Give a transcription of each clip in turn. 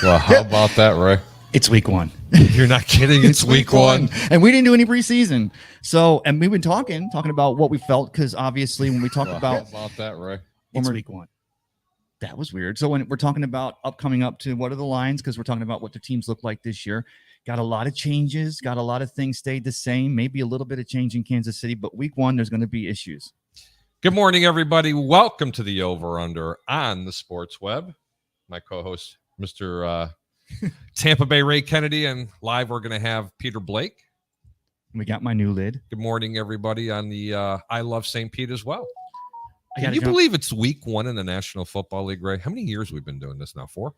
Well, how about that, Ray? It's week one. You're not kidding. It's week one. And we didn't do any preseason. So, and we've been talking about what we felt, because obviously when we talk about How about that, Ray? it's week one. That was weird. So when we're talking about coming up to what are the lines, because we're talking about what the teams look like this year, got a lot of changes, got a lot of things stayed the same, maybe a little bit of change in Kansas City, but week one, there's going to be issues. Good morning, everybody. Welcome to the Over Under on the Sports Web. My co-host, Mr. Tampa Bay Ray Kennedy, and live we're going to have Peter Blake. We got my new lid. Good morning, everybody, on the I Love St. Pete as well. Can you believe it's week one in the National Football League, Ray? How many years we've been doing this now? 4?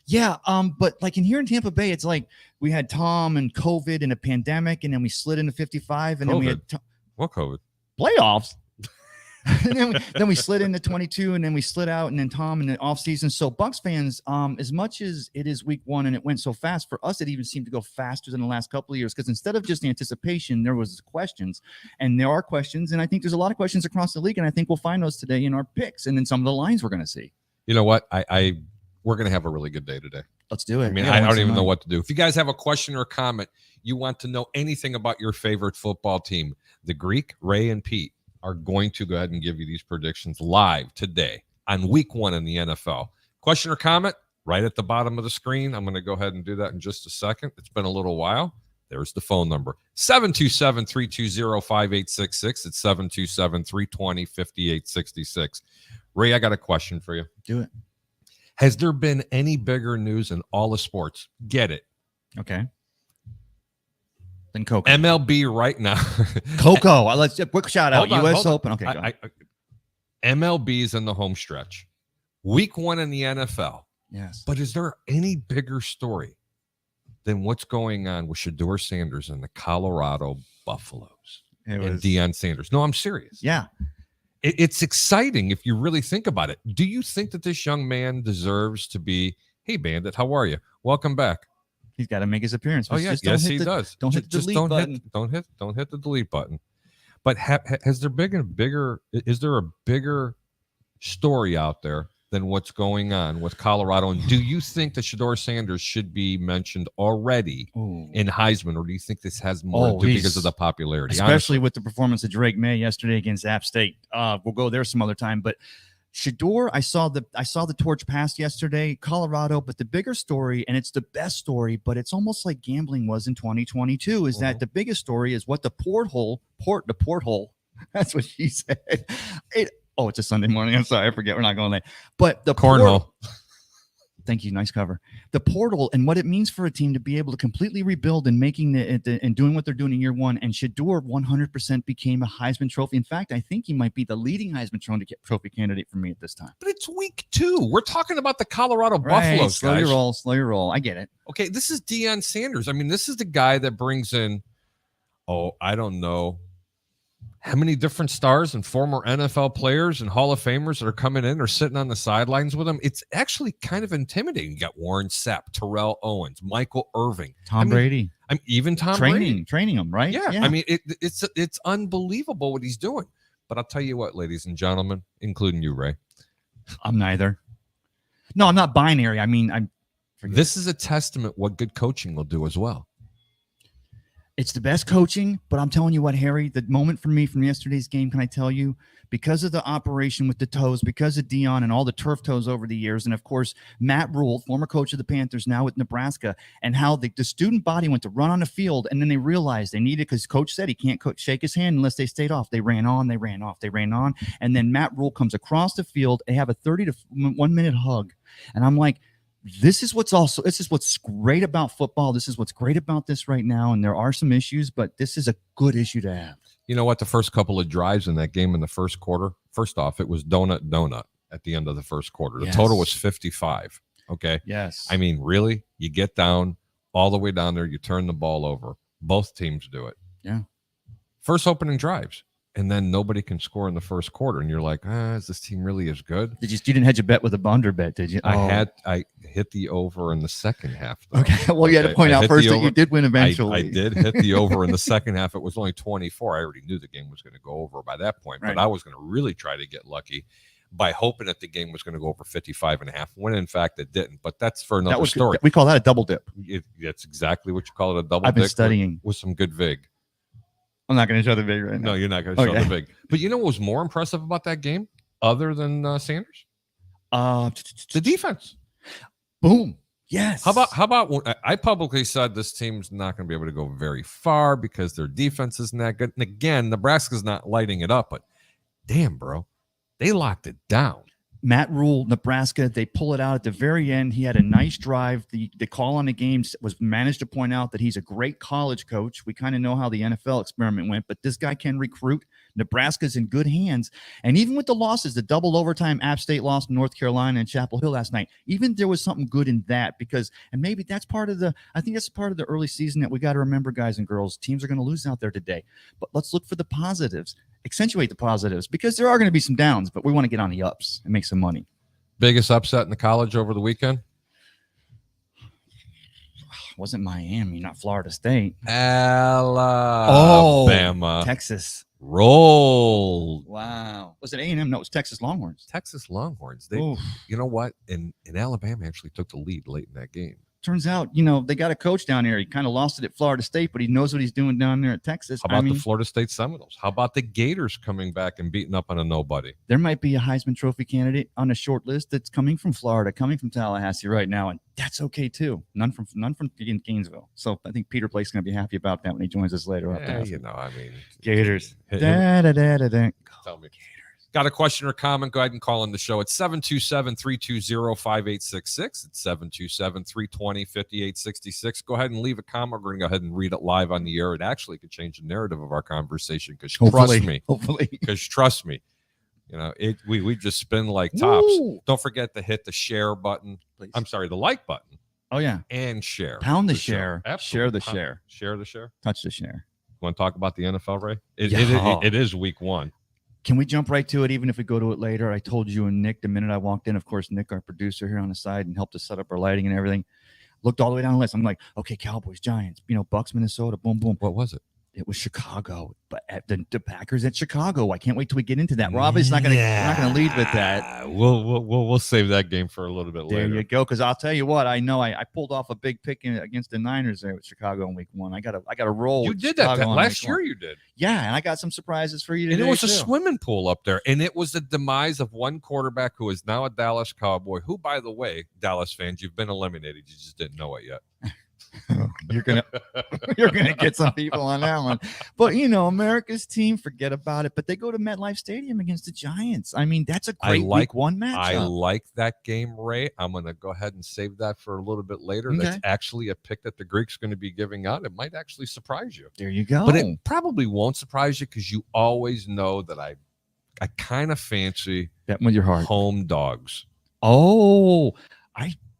Yeah, but like in here in Tampa Bay, it's like we had Tom and COVID and a pandemic, and then we slid into 55, and COVID. then we had What COVID? playoffs. And then we slid into 22, and then we slid out, and then Tom in the offseason. So Bucs fans, as much as it is week one and it went so fast, for us, it even seemed to go faster than the last couple of years, because instead of just anticipation, there was questions, and there are questions, and I think there's a lot of questions across the league, and I think we'll find those today in our picks and then some of the lines we're going to see. You know what? We're going to have a really good day today. Let's do it. I mean, I don't even know what to do. If you guys have a question or a comment, you want to know anything about your favorite football team, the Greek, Ray, and Pete are going to go ahead and give you these predictions live today on week one in the NFL. Question or comment right at the bottom of the screen. I'm going to go ahead and do that in just a second. It's been a little while. There's the phone number, 727-320-5866. It's 727-320-5866. Ray, I got a question for you. Do it. Has there been any bigger news in all of sports? Get it. Okay. Then Coco. MLB right now. Coco. Let's quick shout out. U.S. Open. Okay. MLB's in the home stretch. Week one in the NFL. Yes. But is there any bigger story than what's going on with Shedeur Sanders and the Colorado Buffaloes and Deion Sanders? No, I'm serious. Yeah. It's exciting if you really think about it. Do you think that this young man deserves to be, hey, Bandit, how are you? Welcome back. He's got to make his appearance. Oh, yes, he does. Don't hit the delete button. Don't hit the delete button. But is there a bigger story out there than what's going on with Colorado? And do you think that Shedeur Sanders should be mentioned already in Heisman, or do you think this has more to do because of the popularity? Especially honestly, with the performance of Drake May yesterday against App State. We'll go there some other time, but Shedeur, I saw the torch passed yesterday, Colorado, but the bigger story, and it's the best story, but it's almost like gambling was in 2022, is that the biggest story is what the porthole, that's what she said. It's a Sunday morning. I'm sorry, I forget. We're not going late. But the cornhole. Thank you. Nice cover. The portal and what it means for a team to be able to completely rebuild and making and doing what they're doing in year one. And Shedeur 100% became a Heisman Trophy. In fact, I think he might be the leading Heisman Trophy candidate for me at this time. But it's week 2. We're talking about the Colorado Buffaloes, slow guys. Slow your roll. I get it. Okay, this is Deion Sanders. I mean, this is the guy that brings in, I don't know how many different stars and former NFL players and Hall of Famers that are coming in or sitting on the sidelines with him. It's actually kind of intimidating. You got Warren Sapp, Terrell Owens, Michael Irving, Tom Brady. Even Tom Brady. Training him, right? Yeah. I mean, it's unbelievable what he's doing. But I'll tell you what, ladies and gentlemen, including you, Ray. I'm neither. No, I'm not binary. I mean, this is a testament what good coaching will do as well. It's the best coaching, but I'm telling you what, Harry, the moment for me from yesterday's game, can I tell you, because of the operation with the toes, because of Deion and all the turf toes over the years, and of course, Matt Rule, former coach of the Panthers, now with Nebraska, and how the student body went to run on the field, and then they realized they needed, because coach said he can't shake his hand unless they stayed off. They ran on, and then Matt Rule comes across the field. They have a 30 to 1 minute hug, and I'm like, this is what's great about football. This is what's great about this right now. And there are some issues, but this is a good issue to have. You know what? The first couple of drives in that game in the first quarter, first off, it was donut at the end of the first quarter. The total was 55. Okay. Yes. I mean, really? You get down all the way down there, you turn the ball over. Both teams do it. Yeah. First opening drives. And then nobody can score in the first quarter, and you're like, is this team really as good? You didn't hedge a bet with a Bonder bet, did you? I hit the over in the second half. Though. Okay, well, you had to point out first that you did win eventually. I did hit the over in the second half. It was only 24. I already knew the game was going to go over by that point, but I was going to really try to get lucky. by hoping that the game was going to go over 55.5, when in fact it didn't. But that's for another That was story. We call that a double dip. That's exactly what you call it, a double I've been dip studying. with some good vig. I'm not going to show the video right now. No, you're not going to show the vig. But you know what was more impressive about that game, other than Sanders? The defense. Boom. Yes. How about when I publicly said this team's not going to be able to go very far because their defense isn't that good. And again, Nebraska's not lighting it up, but damn, bro, they locked it down. Matt Rule, Nebraska, they pull it out at the very end. He had a nice drive. The call on the game was managed to point out that he's a great college coach. We kind of know how the NFL experiment went, but this guy can recruit. Nebraska's in good hands. And even with the losses, the double overtime App State loss to North Carolina and Chapel Hill last night, even there was something good in that because, and maybe that's part of I think that's part of the early season that we got to remember, guys and girls. Teams are going to lose out there today, but let's look for the positives. Accentuate the positives because there are going to be some downs, but we want to get on the ups and make some money. Biggest upset in the college over the weekend? Wasn't Miami, not Florida State. Alabama. Texas. Rolled. Wow. Was it A&M? No, it was Texas Longhorns. Texas Longhorns. You know what? And Alabama actually took the lead late in that game. Turns out, they got a coach down there. He kind of lost it at Florida State, but he knows what he's doing down there at Texas. How about the Florida State Seminoles? How about the Gators coming back and beating up on a nobody? There might be a Heisman Trophy candidate on a short list that's coming from Florida, coming from Tallahassee right now, and that's okay too. None from Gainesville. So I think Peter Blake's going to be happy about that when he joins us later. Gators. Tell me. Got a question or comment? Go ahead and call in the show. It's 727-320-5866. It's 727-320-5866. Go ahead and leave a comment. We're going to go ahead and read it live on the air. It actually could change the narrative of our conversation because trust me, we just spin like tops. Woo! Don't forget to hit the share button. Please. I'm sorry, the like button. Oh, yeah. And share. Pound the share. Share the Pound. share. Share the share. Touch the share. You want to talk about the NFL, Ray? Yeah. It is week 1. Can we jump right to it, even if we go to it later? I told you and Nick the minute I walked in. Of course, Nick, our producer here on the side, and helped us set up our lighting and everything. Looked all the way down the list. I'm like, okay, Cowboys, Giants, Bucks, Minnesota, boom, boom. What was it? It was Chicago, but at the Packers at Chicago. I can't wait till we get into that. Rob is not going to lead with that. We'll save that game for a little bit later. There you go. Because I'll tell you what, I know I pulled off a big pick against the Niners there with Chicago in week 1. I got a roll. You did that last year. You did. Yeah, and I got some surprises for you today. And it was a swimming pool up there, and it was the demise of one quarterback who is now a Dallas Cowboy. Who, by the way, Dallas fans, you've been eliminated. You just didn't know it yet. You're gonna get some people on that one, but America's team, forget about it. But they go to MetLife Stadium against the Giants. I mean, that's a great week 1 matchup. I like that game, Ray. I'm gonna go ahead and save that for a little bit later. Okay. That's actually a pick that the Greek's going to be giving out. It might actually surprise you. There you go. But it probably won't surprise you because you always know that I kind of fancy bet with your heart home dogs.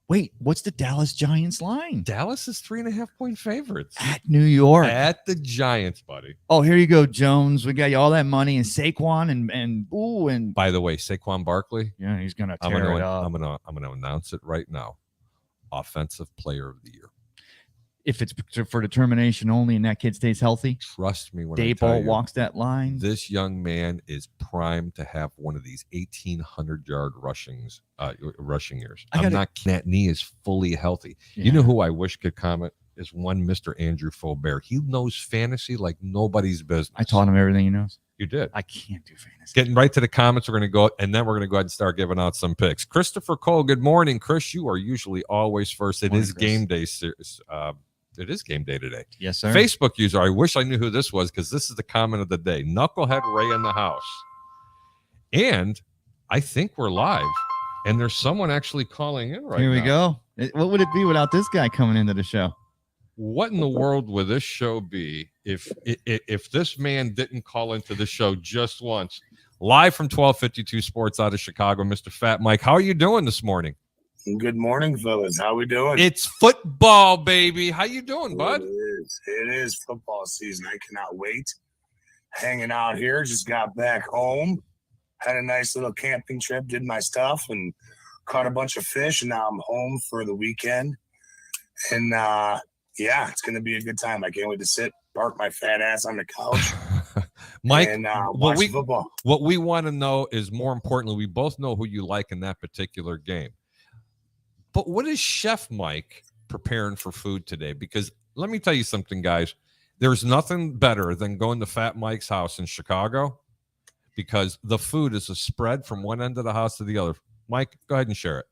Wait, what's the Dallas Giants line? Dallas is 3.5-point favorites at New York. At the Giants, buddy. Oh, here you go, Jones. We got you all that money and Saquon and by the way, Saquon Barkley. Yeah, he's gonna tear it up. I'm gonna announce it right now. Offensive Player of the Year. If it's for determination only and that kid stays healthy, trust me when Dayball walks that line. This young man is primed to have one of these 1,800-yard rushing years. That knee is fully healthy. Yeah. You know who I wish could comment is one Mr. Andrew Faubert. He knows fantasy like nobody's business. I taught him everything he knows. You did. I can't do fantasy. Getting right to the comments, we're going to go, and then we're going to go ahead and start giving out some picks. Christopher Cole, good morning. Chris, you are usually always first. It is game day. It is game day today. Yes, sir. Facebook user, I wish I knew who this was because this is the comment of the day. Knucklehead Ray in the house. And I think we're live. And there's someone actually calling in right now. Here we go. What would it be without this guy coming into the show? What in the world would this show be if this man didn't call into the show just once? Live from 1252 Sports out of Chicago, Mr. Fat Mike. How are you doing this morning? Good morning, fellas. How we doing? It's football, baby. How you doing, bud? It is football season. I cannot wait. Hanging out here. Just got back home. Had a nice little camping trip. Did my stuff and caught a bunch of fish. And now I'm home for the weekend. And it's going to be a good time. I can't wait to park my fat ass on the couch. Mike, and what watch we football. what we want to know is, more importantly, we both know who you like in that particular game. But what is Chef Mike preparing for food today? Because let me tell you something, guys. There's nothing better than going to Fat Mike's house in Chicago, because the food is a spread from one end of the house to the other. Mike, go ahead and share it.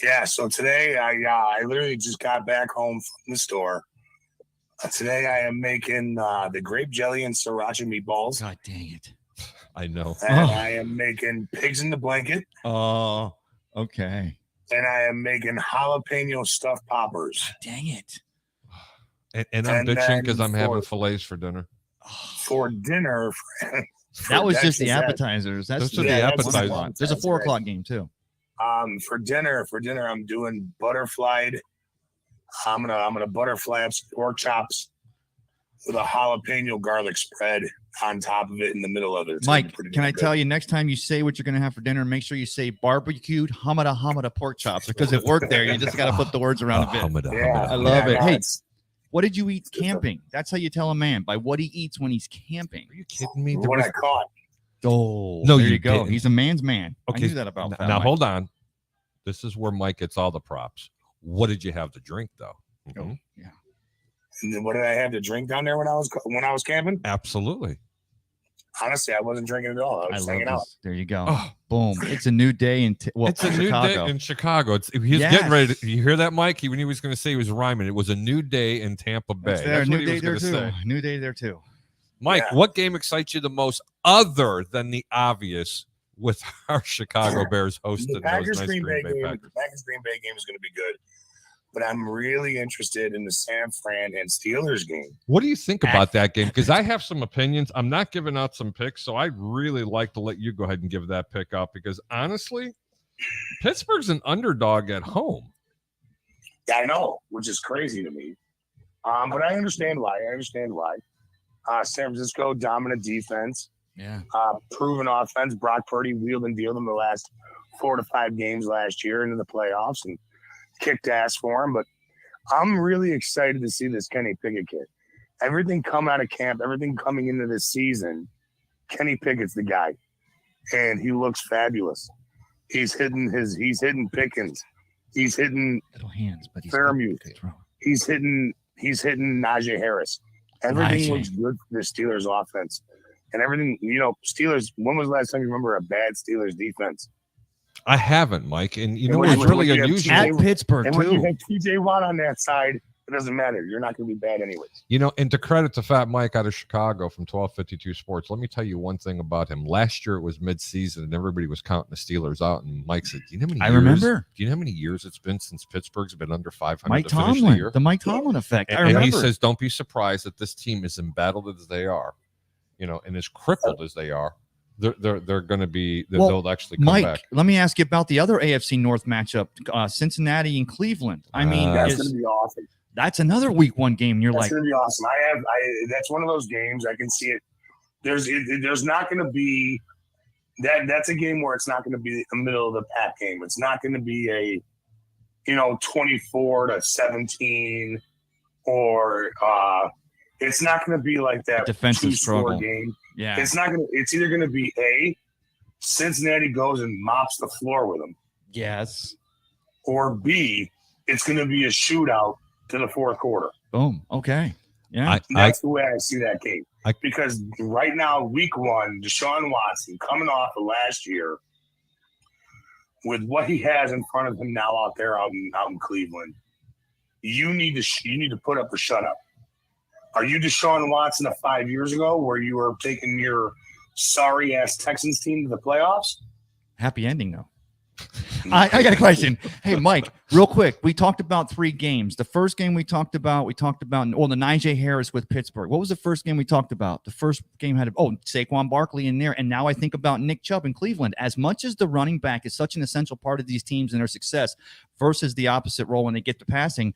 Yeah, so today I literally just got back home from the store. Today I am making the grape jelly and sriracha meatballs, God dang it. I know. and I am making pigs in the blanket, Oh, okay. and I am making jalapeno stuffed poppers. Dang it. And I'm And bitching because then I'm having for- fillets for dinner. For dinner. That was just the Texas, appetizers. That's Those are the Yeah, that's appetizers. one. There's a That's 4 right. o'clock game too. For dinner, I'm doing butterflied. I'm gonna butterfly up some pork chops with a jalapeno garlic spread on top of it in the middle of it. It's gonna be Mike, pretty can I good. tell you, next time you say what you're going to have for dinner, make sure you say barbecued hamada pork chops, because it worked there. You just got to put the words around a bit. Hamada, Yeah, hamada. I love it. no, Hey, it's- what did you eat It's good stuff. camping? That's how you tell a man, by what he eats when he's camping. Are you kidding me? There what was- I caught. Oh, No, there you you go. didn't. He's a man's man. I Okay, knew that about Fat now Mike. hold on. This is where Mike gets all the props. What did you have to drink, though? Mhm. Yeah. And then what did I have to drink down there when I was camping? Absolutely. Honestly, I wasn't drinking at all. I I was just love hanging out. this. There you go. Oh, Boom. It's a new day in it's a new Chicago. day in Chicago. He's Yes. getting ready. You hear that, Mike? When he was going to say he was rhyming, it was a new day in Tampa Bay. It's there. That's New what he day was there going to too. say. New day there too. Mike, Yeah. what game excites you the most, other than the obvious, with our Chicago Bears hosting The those Packers nice Green Bay game. Packers? The Packers Green Bay game is going to be good, but I'm really interested in the San Fran and Steelers game. What do you think about that game? Because I have some opinions. I'm not giving out some picks, so I'd really like to let you go ahead and give that pick out, because honestly, Pittsburgh's an underdog at home. Yeah, I know, which is crazy to me. But I understand why. San Francisco, dominant defense, Yeah. proven offense. Brock Purdy wheeled and dealed them the last 4 to 5 games last year into the playoffs and kicked ass for him. But I'm really excited to see this Kenny Pickett kid. Everything come out of camp, everything coming into this season, Kenny Pickett's the guy, and he looks fabulous. He's hitting Pickens. He's hitting Little hands, but he's Fairmouth. good throw. He's hitting Najee Harris. Everything Najee. looks good for the Steelers offense. And everything, Steelers, when was the last time you remember a bad Steelers defense? I haven't, Mike. And you know when- what's when really you have unusual? TJ At Pittsburgh And when you too. have TJ Watt on that side, it doesn't matter. You're not going to be bad anyways. And to credit to Fat Mike out of Chicago from 1252 Sports, let me tell you one thing about him. Last year it was midseason and everybody was counting the Steelers out. And Mike said, "Do you know how many I years? remember Do you know how many years it's been since Pittsburgh's been under 500 Mike to finish the Tomlin, year?" the Mike Tomlin effect. I And remember. he says, "Don't be surprised that this team, as embattled as they are, and as crippled as they are, they're going to be. Well, They'll actually come Mike, back." let me ask you about the other AFC North matchup, Cincinnati and Cleveland. I mean, That's is- going to be awesome. that's another week 1 game. You're That's like, going to be awesome. That's one of those games. I can see it. There's not going to be that's a game where it's not going to be a middle of the pack game. It's not going to be a 24-17 or it's not going to be like that defensive 2-score struggle. game. Yeah. It's not going to. It's either going to be Cincinnati goes and mops the floor with them, Yes. or B, it's going to be a shootout to the fourth quarter. Boom. Okay. Yeah. That's the way I see that game. I- Because right now, week 1, Deshaun Watson coming off of last year with what he has in front of him now out there out in Cleveland, you need to put up or shut up. Are you Deshaun Watson of 5 years ago where you were taking your sorry ass Texans team to the playoffs? Happy ending though. I got a question. Hey, Mike, real quick. We talked about 3 games. The first game we talked about the Najee Harris with Pittsburgh. What was the first game we talked about? The first game had Saquon Barkley in there. And now I think about Nick Chubb in Cleveland. As much as the running back is such an essential part of these teams and their success versus the opposite role when they get to passing,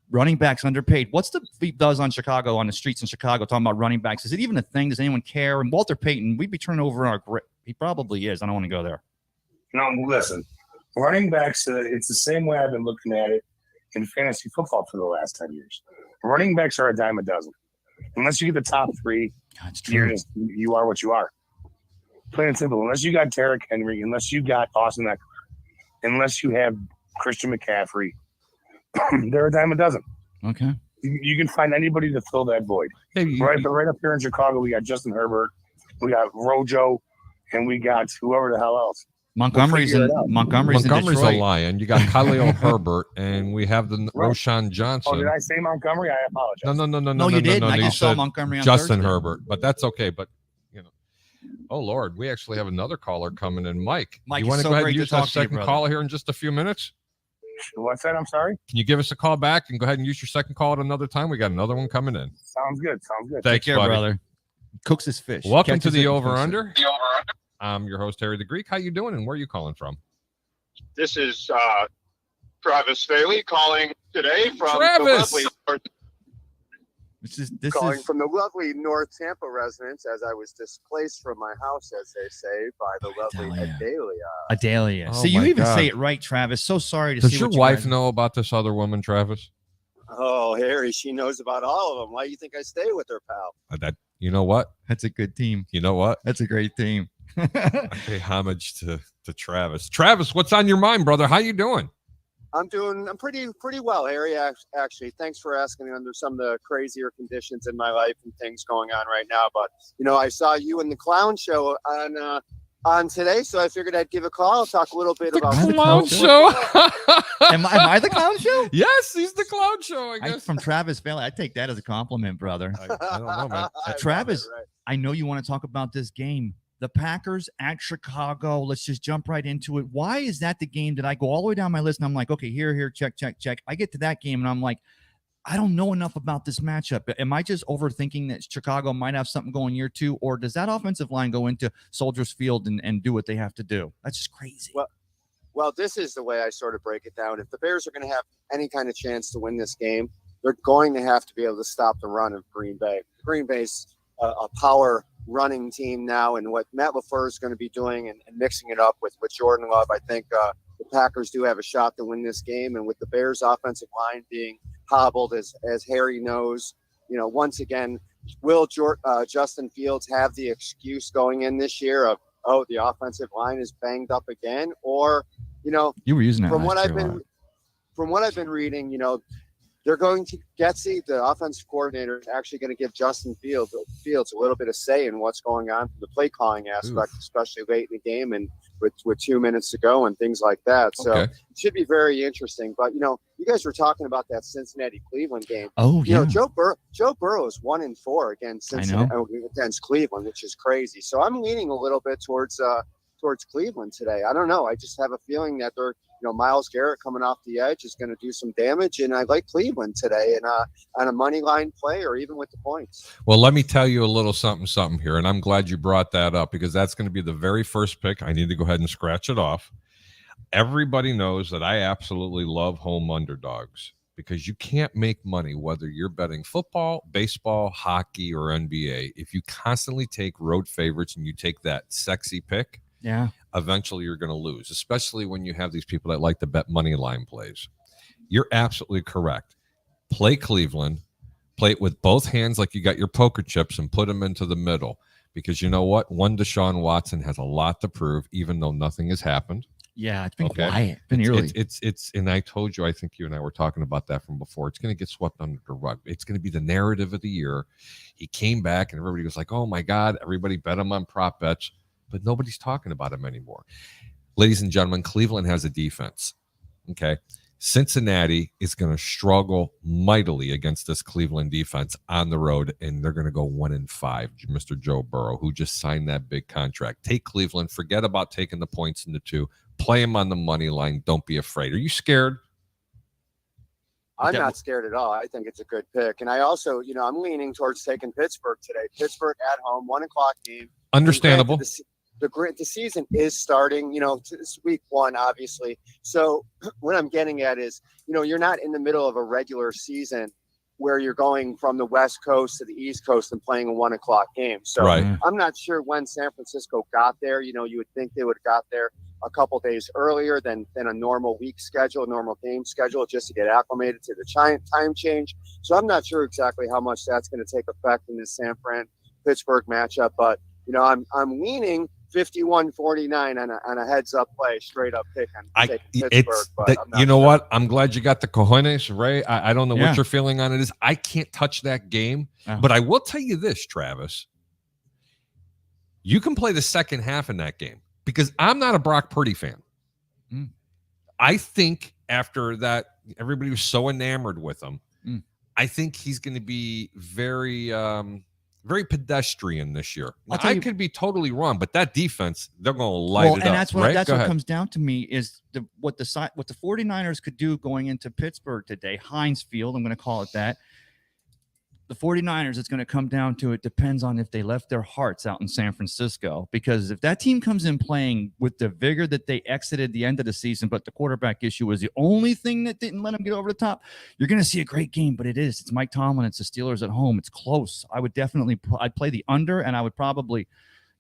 running backs underpaid. What's the buzz on Chicago, on the streets in Chicago, talking about running backs? Is it even a thing? Does anyone care? And Walter Payton, we'd be turning over our grip. He probably is. I don't want to go there. No, listen, running backs, it's the same way I've been looking at it in fantasy football for the last 10 years. Running backs are a dime a dozen. Unless you get the top three, That's you are what you are. Plain and simple. Unless you got Derrick Henry, unless you got Austin Eckler, unless you have Christian McCaffrey, they're a dime a dozen. Okay. You can find anybody to fill that void. Right up here in Chicago, we got Justin Herbert, we got Rojo, and we got whoever the hell else. Montgomery's in Detroit. a lion. You got Khalil Herbert, and we have the Roshan Johnson. Oh, did I say Montgomery? I apologize. No, you did. I you just saw said Montgomery on Justin Thursday. Herbert, but that's okay. But oh Lord, we actually have another caller coming in. Mike, Mike, you want it's to so go ahead great and to use talk that to you, second brother. caller here in just a few minutes? What's that? I'm sorry. Can you give us a call back and go ahead and use your second call at another time? We got another one coming in. Sounds good. Thanks, Take care, buddy. brother. Cooks his fish. Welcome Catches to it the and Over cooks it. Under. I'm your host Harry the Greek. How you doing, and where are you calling from? This is Travis Staley calling today from Travis! the lovely North, from the lovely North Tampa residence as I was displaced from my house, as they say, by the lovely Adalia. Oh So you my even God. say it right, Travis. So sorry to Does see your what you wife guys- know about this other woman, Travis? Oh, Harry, she knows about all of them. Why do you think I stay with her, pal? That you know what? That's a good team. You know what? That's a great team. I pay homage to Travis. Travis, what's on your mind, brother? How you doing? I'm pretty well, Harry. Actually, thanks for asking me under some of the crazier conditions in my life and things going on right now. But I saw you in the clown show on today, so I figured I'd give a call, talk a little bit about clown Clown show. am I the clown show? Yes, he's the clown show. I guess. From Travis Bailey. I take that as a compliment, brother. I don't know, man. Travis, Right. I know you want to talk about this game. The Packers at Chicago. Let's just jump right into it. Why is that the game that I go all the way down my list and I'm like, okay, here, check. I get to that game and I'm like, I don't know enough about this matchup. Am I just overthinking that Chicago might have something going year two, or does that offensive line go into Soldiers Field and do what they have to do? That's just crazy. Well, this is the way I sort of break it down. If the Bears are going to have any kind of chance to win this game, they're going to have to be able to stop the run of Green Bay. Green Bay's a power running team now, and what Matt LaFleur is going to be doing and mixing it up with Jordan Love, I think the Packers do have a shot to win this game. And with the Bears offensive line being hobbled, as Harry knows, once again, will Justin Fields have the excuse going in this year of, oh, the offensive line is banged up again? Or, You were using that from last what year I've been reading, they're going to Getsy, the offensive coordinator, is actually going to give Justin Fields a little bit of say in what's going on from the play calling aspect, especially late in the game and with 2 minutes to go and things like that. So Okay. it should be very interesting. But you guys were talking about that Cincinnati-Cleveland game. Oh, yeah. Joe Burrow is 1-4 against against Cleveland, which is crazy. So I'm leaning a little bit towards Cleveland today. I don't know. I just have a feeling that they're, Myles Garrett coming off the edge is going to do some damage, and I like Cleveland today and on a money line play or even with the points. Well, let me tell you a little something here, and I'm glad you brought that up because that's going to be the very first pick. I need to go ahead and scratch it off. Everybody knows that I absolutely love home underdogs because you can't make money whether you're betting football, baseball, hockey, or NBA. If you constantly take road favorites and you take that sexy pick, Yeah. eventually you're going to lose, especially when you have these people that like to bet money line plays. You're absolutely correct. Play Cleveland, play it with both hands like you got your poker chips and put them into the middle because you know what? One Deshaun Watson has a lot to prove, even though nothing has happened. Yeah, it's been Okay. quiet. Been eerie. It's and I told you, I think you and I were talking about that from before. It's going to get swept under the rug. It's going to be the narrative of the year. He came back and everybody was like, oh my God, everybody bet him on prop bets. But nobody's talking about him anymore. Ladies and gentlemen, Cleveland has a defense. Okay. Cincinnati is going to struggle mightily against this Cleveland defense on the road, and they're going to go 1-5. Mr. Joe Burrow, who just signed that big contract. Take Cleveland. Forget about taking the points in the 2. Play him on the money line. Don't be afraid. Are you scared? I'm not scared at all. I think it's a good pick. And I also, I'm leaning towards taking Pittsburgh today. Pittsburgh at home, 1:00 game. Understandable. The season is starting, it's week 1, obviously. So what I'm getting at is, you're not in the middle of a regular season, where you're going from the West Coast to the East Coast and playing a 1 o'clock game. So Right. I'm not sure when San Francisco got there. You would think they would have got there a couple days earlier than a normal week schedule, normal game schedule, just to get acclimated to the time change. So I'm not sure exactly how much that's going to take effect in this San Fran Pittsburgh matchup, but I'm leaning 51-49 on a heads up play, straight up pick on Pittsburgh. But you know what? I'm glad you got the cojones, Ray. I don't know Yeah. what your feeling on it is. I can't touch that game, Oh. but I will tell you this, Travis. You can play the second half in that game because I'm not a Brock Purdy fan. Mm. I think after that, everybody was so enamored with him. Mm. I think he's going to be very very pedestrian this year. Now, I'll tell I you- could be totally wrong, but that defense, they're going to light it and up. that's what right? that's Go what ahead. comes down to me is what the 49ers could do going into Pittsburgh today, Heinz Field, I'm going to call it that. The 49ers, it's going to come down to, it depends on if they left their hearts out in San Francisco, because if that team comes in playing with the vigor that they exited the end of the season, but the quarterback issue was the only thing that didn't let them get over the top, you're going to see a great game. But it's Mike Tomlin, it's the Steelers at home, it's close. I would definitely I'd play the under, and I would probably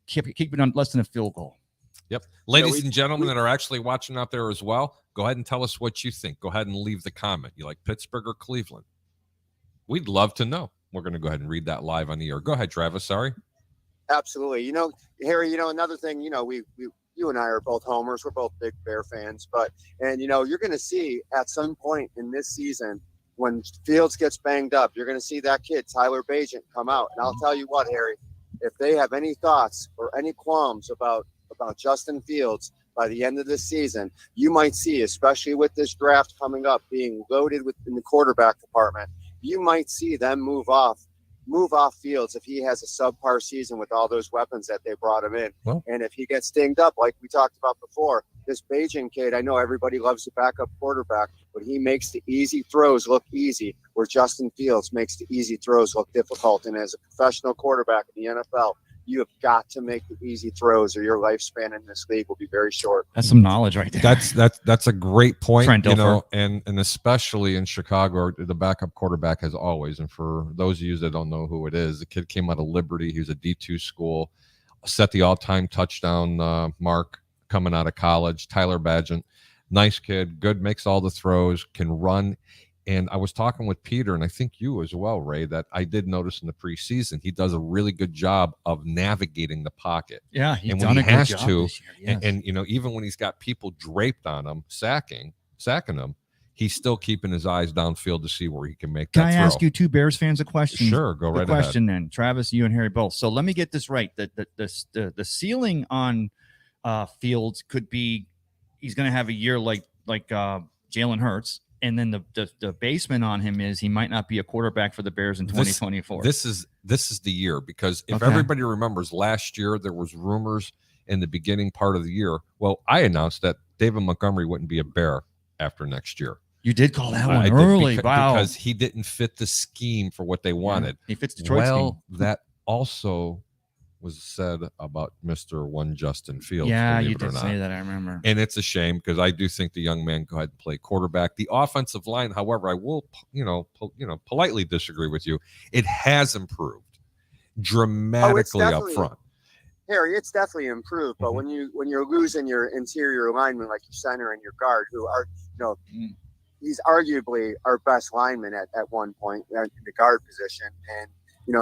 keep it on less than a field goal. Yep. Ladies and gentlemen that are actually watching out there as well, go ahead and tell us what you think. Go ahead and leave the comment. You like Pittsburgh or Cleveland? We'd love to know. We're going to go ahead and read that live on the air. Go ahead, Travis. Sorry. Absolutely. Harry, another thing, you and I are both homers. We're both big Bear fans, you're going to see at some point in this season when Fields gets banged up, you're going to see that kid, Tyler Bagent, come out. And I'll tell you what, Harry, if they have any thoughts or any qualms about Justin Fields by the end of this season, you might see, especially with this draft coming up, being loaded in the quarterback department, you might see them move off Fields if he has a subpar season with all those weapons that they brought him in. Well, and if he gets dinged up, like we talked about before, this Bagent kid, I know everybody loves the backup quarterback, but he makes the easy throws look easy, where Justin Fields makes the easy throws look difficult. And as a professional quarterback in the NFL, you have got to make the easy throws, or your lifespan in this league will be very short. That's some knowledge right there. That's a great point. Trent Dilfer. And especially in Chicago, the backup quarterback has always. And for those of you that don't know who it is, the kid came out of Liberty. He was a D2 school, set the all-time touchdown mark coming out of college. Tyler Bagent, nice kid, good, makes all the throws, can run. And I was talking with Peter, and I think you as well, Ray, that I did notice in the preseason, he does a really good job of navigating the pocket. Yeah, he's and done when a he good has job to, this year, yes. and even when he's got people draped on him, sacking him, he's still keeping his eyes downfield to see where he can make Can that I throw. ask you two Bears fans a question? Sure, go right question then, Travis, you and Harry both. So let me get this right. The ceiling on Fields could be he's going to have a year like Jalen Hurts. And then the basement on him is he might not be a quarterback for the Bears in 2024. This is the year, because if Okay. everybody remembers last year, there was rumors in the beginning part of the year. Well, I announced that David Montgomery wouldn't be a Bear after next year. You did call that I one did, early. Wow. because he didn't fit the scheme for what they wanted. He fits Detroit's scheme. That also was said about Mr. One Justin Fields. Yeah, believe you it or did not. say that. I remember. And it's a shame, because I do think the young man go ahead and play quarterback. The offensive line, however, I will, politely disagree with you. It has improved dramatically up definitely- front. Harry, it's definitely improved, but Mhm. when you're losing your interior lineman like your center and your guard, who are he's arguably our best lineman at one point in the guard position, and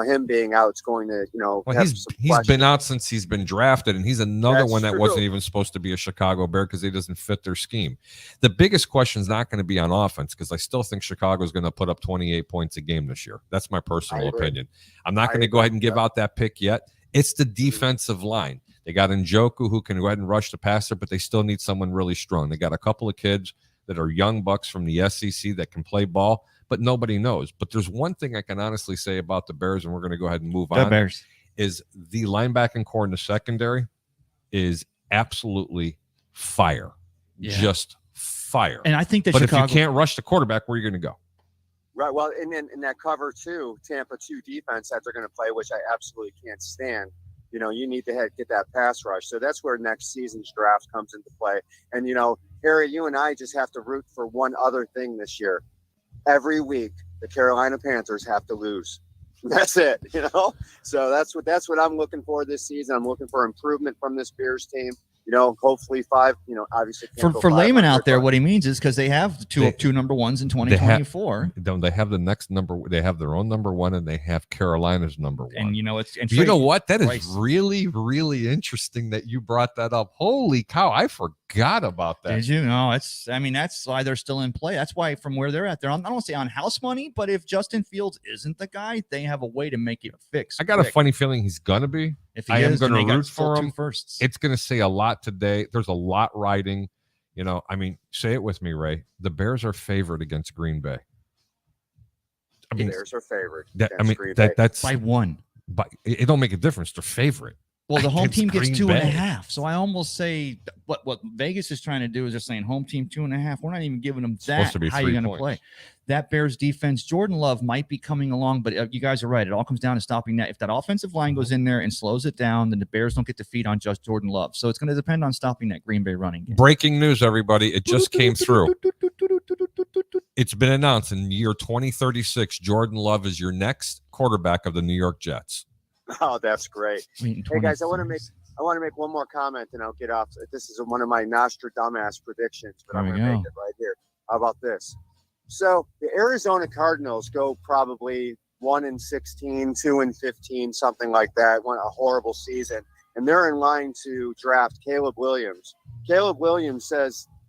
him being out is going to Well, have he's some been questions. out since he's been drafted, and he's another That's one that true. wasn't even supposed to be a Chicago Bear because he doesn't fit their scheme. The biggest question is not going to be on offense, because I still think Chicago is going to put up 28 points a game this year. That's my personal I agree. opinion. I'm not I going to go agree ahead and with give that. out that pick yet. It's the defensive line. They got Njoku, who can go ahead and rush the passer, but they still need someone really strong. They got a couple of kids that are young bucks from the SEC that can play ball, but nobody knows. But there's one thing I can honestly say about the Bears, and we're going to go ahead and move The on, Bears. is the linebacking core in the secondary is absolutely fire. Yeah. Just fire. And I think that but Chicago. if you can't rush the quarterback, where are you going to go? Right. Well, and then in that cover two, Tampa 2 defense that they're going to play, which I absolutely can't stand. You need to get that pass rush. So that's where next season's draft comes into play. And, Harry, you and I just have to root for one other thing this year. Every week, the Carolina Panthers have to lose. That's it, So that's what I'm looking for this season. I'm looking for improvement from this Bears team. Hopefully 5. Obviously for layman out there, what he means is because they have two number ones in 2024. They have the next number. They have their own number one, and they have Carolina's number one. And you know what? That is really, really interesting that you brought that up. Holy cow! I forgot about that. Did you? No, that's why they're still in play. That's why from where they're at, I don't say on house money, but if Justin Fields isn't the guy, they have a way to make it fix. I got a funny feeling he's gonna be. If he I am going to root for him. Firsts. It's going to say a lot today. There's a lot riding. Say it with me, Ray. The Bears are favored against Green Bay. The Bears are favored. That's by 1. But it don't make a difference. They're favorite. Well, the home team gets Green Bay. 2.5. So I almost say what Vegas is trying to do is they're saying home team 2.5. We're not even giving them that. How are you going to play? That Bears defense, Jordan Love might be coming along, but you guys are right. It all comes down to stopping that. If that offensive line goes in there and slows it down, then the Bears don't get to feed on just Jordan Love. So it's going to depend on stopping that Green Bay running game. Breaking news, everybody. It just came through. It's been announced in the year 2036, Jordan Love is your next quarterback of the New York Jets. Oh, that's great. Hey guys, I want to make one more comment and I'll get off. This is one of my Nostradamus predictions, but I'm going to make it right here. How about this? So the Arizona Cardinals go probably 1-16, 2-15, something like that. A horrible season, and they're in line to draft Caleb Williams. Caleb Williams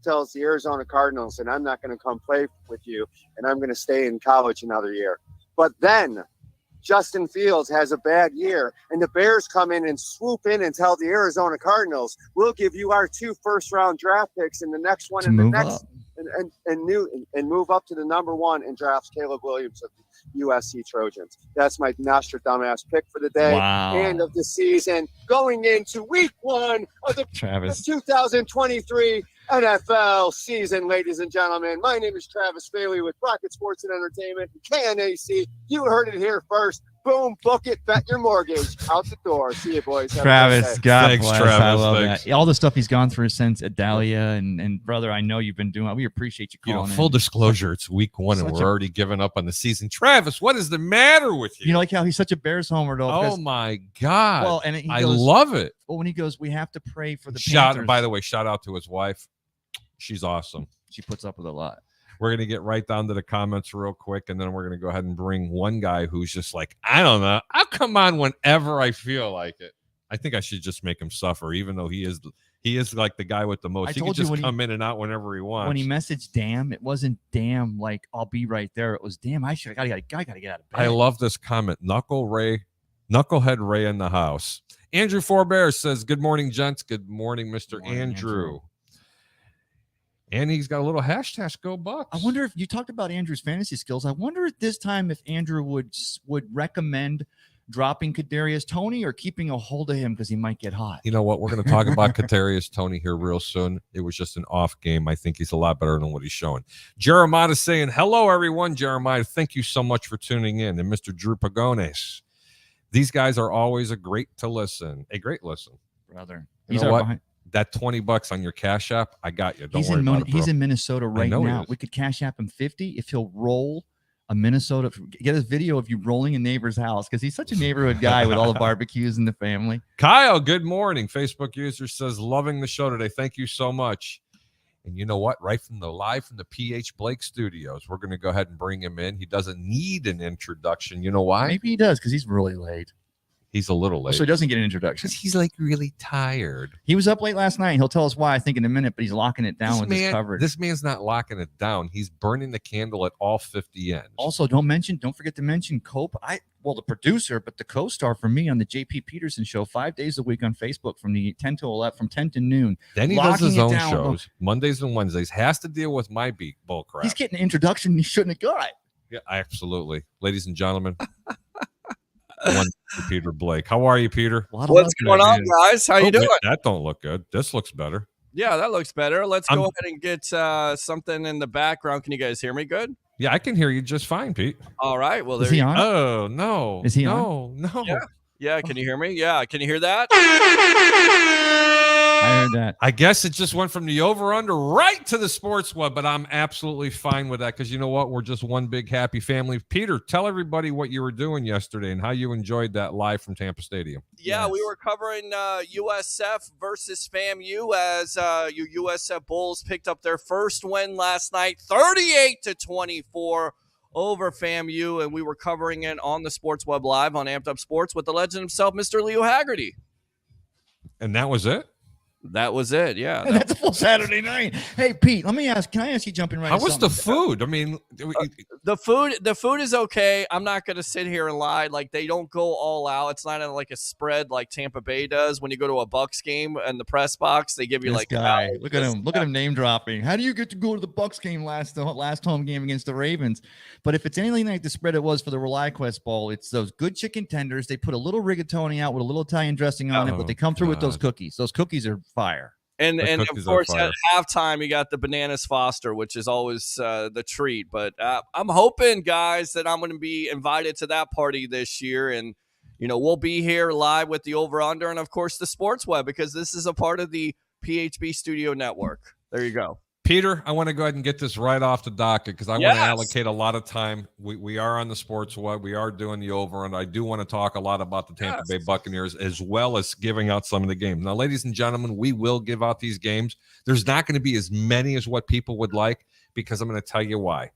tells the Arizona Cardinals, and I'm not going to come play with you, and I'm going to stay in college another year. But then Justin Fields has a bad year, and the Bears come in and swoop in and tell the Arizona Cardinals, we'll give you our 2 first-round draft picks in the next one and the next and move up to the number 1 and drafts Caleb Williams of the USC Trojans. That's my Nostradamus pick for the day. Wow. And of the season, going into week 1 of the 2023 NFL season, ladies and gentlemen. My name is Travis Bailey with Rocket Sports and Entertainment, KNAC. You heard it here first. Boom, book it, bet your mortgage. Out the door. See you, boys. Travis, God Thanks, bless. Travis. I love Thanks. that. All the stuff he's gone through since Adalia and brother, I know you've been doing. We appreciate you calling in. Full disclosure, it's week 1 and we're already giving up on the season. Travis, what is the matter with you? You know, like how he's such a Bears homer, though. Oh my God! Well, and I love it. Well, when he goes, we have to pray for the Panthers. By the way, shout out to his wife. She's awesome. She puts up with a lot. We're going to get right down to the comments real quick, and then we're going to go ahead and bring one guy who's just like, I don't know. I'll come on whenever I feel like it. I think I should just make him suffer, even though he is like the guy with the most. He can just come in and out whenever he wants. When he messaged damn, it wasn't damn like I'll be right there. It was damn, I gotta get out of bed. I love this comment. Knucklehead Ray in the house. Andrew Forbear says, good morning, gents. Good morning, Mr. Andrew. And he's got a little hashtag Go Bucks. I wonder if you talked about Andrew's fantasy skills. I wonder at this time if Andrew would recommend dropping Kadarius Toney or keeping a hold of him because he might get hot. You know what? We're going to talk about Kadarius Toney here real soon. It was just an off game. I think he's a lot better than what he's showing. Jeremiah is saying, hello, everyone. Jeremiah, thank you so much for tuning in. And Mr. Drew Pagones. These guys are always a great listen. Brother. You know what? That $20 on your Cash App, I got you. Don't worry about it, bro. He's in Minnesota right now. We could Cash App him 50 if he'll roll a Minnesota. Get a video of you rolling a neighbor's house because he's such a neighborhood guy with all the barbecues in the family. Kyle, good morning. Facebook user says, loving the show today. Thank you so much. And you know what? Live from the PH Blake Studios, we're going to go ahead and bring him in. He doesn't need an introduction. You know why? Maybe he does because he's really late. He's a little late. So he doesn't get an introduction. Because he's like really tired. He was up late last night. He'll tell us why, I think, in a minute, but he's locking it down with his coverage. This man's not locking it down. He's burning the candle at all 50 ends. Also, don't forget to mention Cope. The producer, but the co-star for me on the JP Peterson show 5 days a week on Facebook from 10 to 11, from 10 to noon. Then he does his own shows Mondays and Wednesdays. Has to deal with my bull crap. He's getting an introduction he shouldn't have got. Yeah, absolutely. Ladies and gentlemen. One Peter Blake. How are you, Peter? What's going on, guys? How you doing? That don't look good. This looks better. Yeah, that looks better. Let's go ahead and get something in the background. Can you guys hear me good? Yeah, I can hear you just fine, Pete. All right. Well, is he on? Oh, no. Is he on? No. Yeah. Can you hear me? Yeah. Can you hear that? I heard that. I guess it just went from the over-under right to the sports web, but I'm absolutely fine with that because you know what? We're just one big happy family. Peter, tell everybody what you were doing yesterday and how you enjoyed that live from Tampa Stadium. Yeah, Yes. we were covering USF versus FAMU as your USF Bulls picked up their first win last night, 38-24 over FAMU, and we were covering it on the Sports Web Live on Amped Up Sports with the legend himself, Mr. Leo Haggerty. And that was it? That was it, yeah. And that's a full Saturday night. Hey, Pete, can I ask you jumping right How to was the something? food? I mean, The food is okay. I'm not going to sit here and lie. Like, they don't go all out. It's not like a spread like Tampa Bay does when you go to a Bucks game and the press box. They give you This like guy. salad, Look at this, him. Look at him name dropping. How do you get to go to the Bucks game last home game against the Ravens? But if it's anything like the spread it was for the ReliQuest Bowl, it's those good chicken tenders. They put a little rigatoni out with a little Italian dressing on it, but they come through with those cookies. Those cookies are fire. And The of cookies are course, fire. at halftime, you got the Bananas Foster, which is always the treat. But I'm hoping, guys, that I'm going to be invited to that party this year. And, we'll be here live with the over-under and, of course, the Sports Web because this is a part of the PHB Studio Network. There you go. Peter, I want to go ahead and get this right off the docket because I want Yes. to allocate a lot of time. We are on the sports web. We are doing the over, and I do want to talk a lot about the Tampa Bay Buccaneers as well as giving out some of the games. Now, ladies and gentlemen, we will give out these games. There's not going to be as many as what people would like because I'm going to tell you why.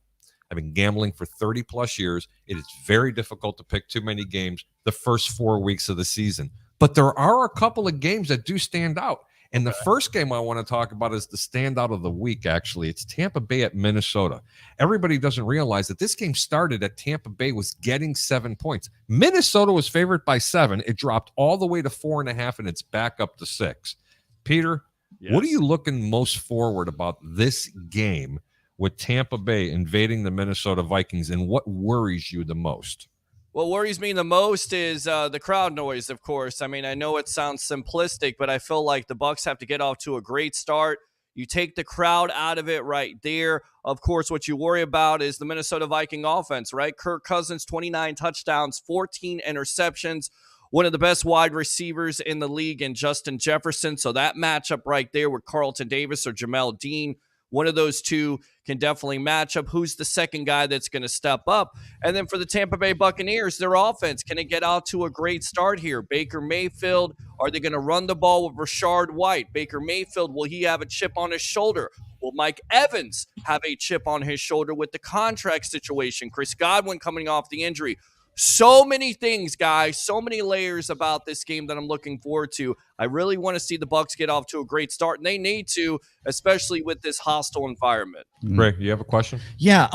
I've been gambling for 30 plus years. It is very difficult to pick too many games the first 4 weeks of the season, but there are a couple of games that do stand out. And the first game I want to talk about is the standout of the week, actually. It's Tampa Bay at Minnesota. Everybody doesn't realize that this game started at Tampa Bay was getting 7 points. Minnesota was favored by 7. It dropped all the way to 4.5, and it's back up to 6. Peter, what are you looking most forward about this game with Tampa Bay invading the Minnesota Vikings, and what worries you the most? What worries me the most is the crowd noise, of course. I mean, I know it sounds simplistic, but I feel like the Bucs have to get off to a great start. You take the crowd out of it right there. Of course, what you worry about is the Minnesota Viking offense, right? Kirk Cousins, 29 touchdowns, 14 interceptions, one of the best wide receivers in the league in Justin Jefferson. So that matchup right there with Carlton Davis or Jamel Dean, one of those two can definitely match up. Who's the second guy that's going to step up? And then for the Tampa Bay Buccaneers, their offense, can it get out to a great start here? Baker Mayfield, are they going to run the ball with Rashard White? Baker Mayfield, will he have a chip on his shoulder? Will Mike Evans have a chip on his shoulder with the contract situation? Chris Godwin coming off the injury. So many things, guys, so many layers about this game that I'm looking forward to. I really want to see the Bucs get off to a great start, and they need to, especially with this hostile environment. Ray, you have a question? Yeah.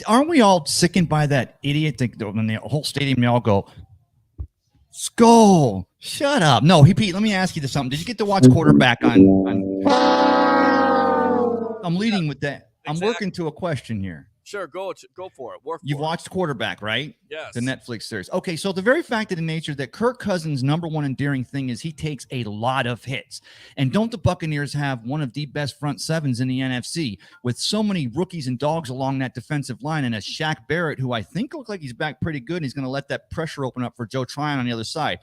Aren't we all sickened by that idiot when the whole stadium, they all go, Skull, shut up. No, Pete, let me ask you something. Did you get to watch quarterback on I'm leading with that. I'm Exactly. working to a question here. Sure, go for it. Work You've for it. watched quarterback, right? Yes. The Netflix series. Okay, so the very fact of the nature that Kirk Cousins' number one endearing thing is he takes a lot of hits. And don't the Buccaneers have one of the best front sevens in the NFC with so many rookies and dogs along that defensive line and a Shaq Barrett, who I think looks like he's back pretty good, and he's going to let that pressure open up for Joe Tryon on the other side.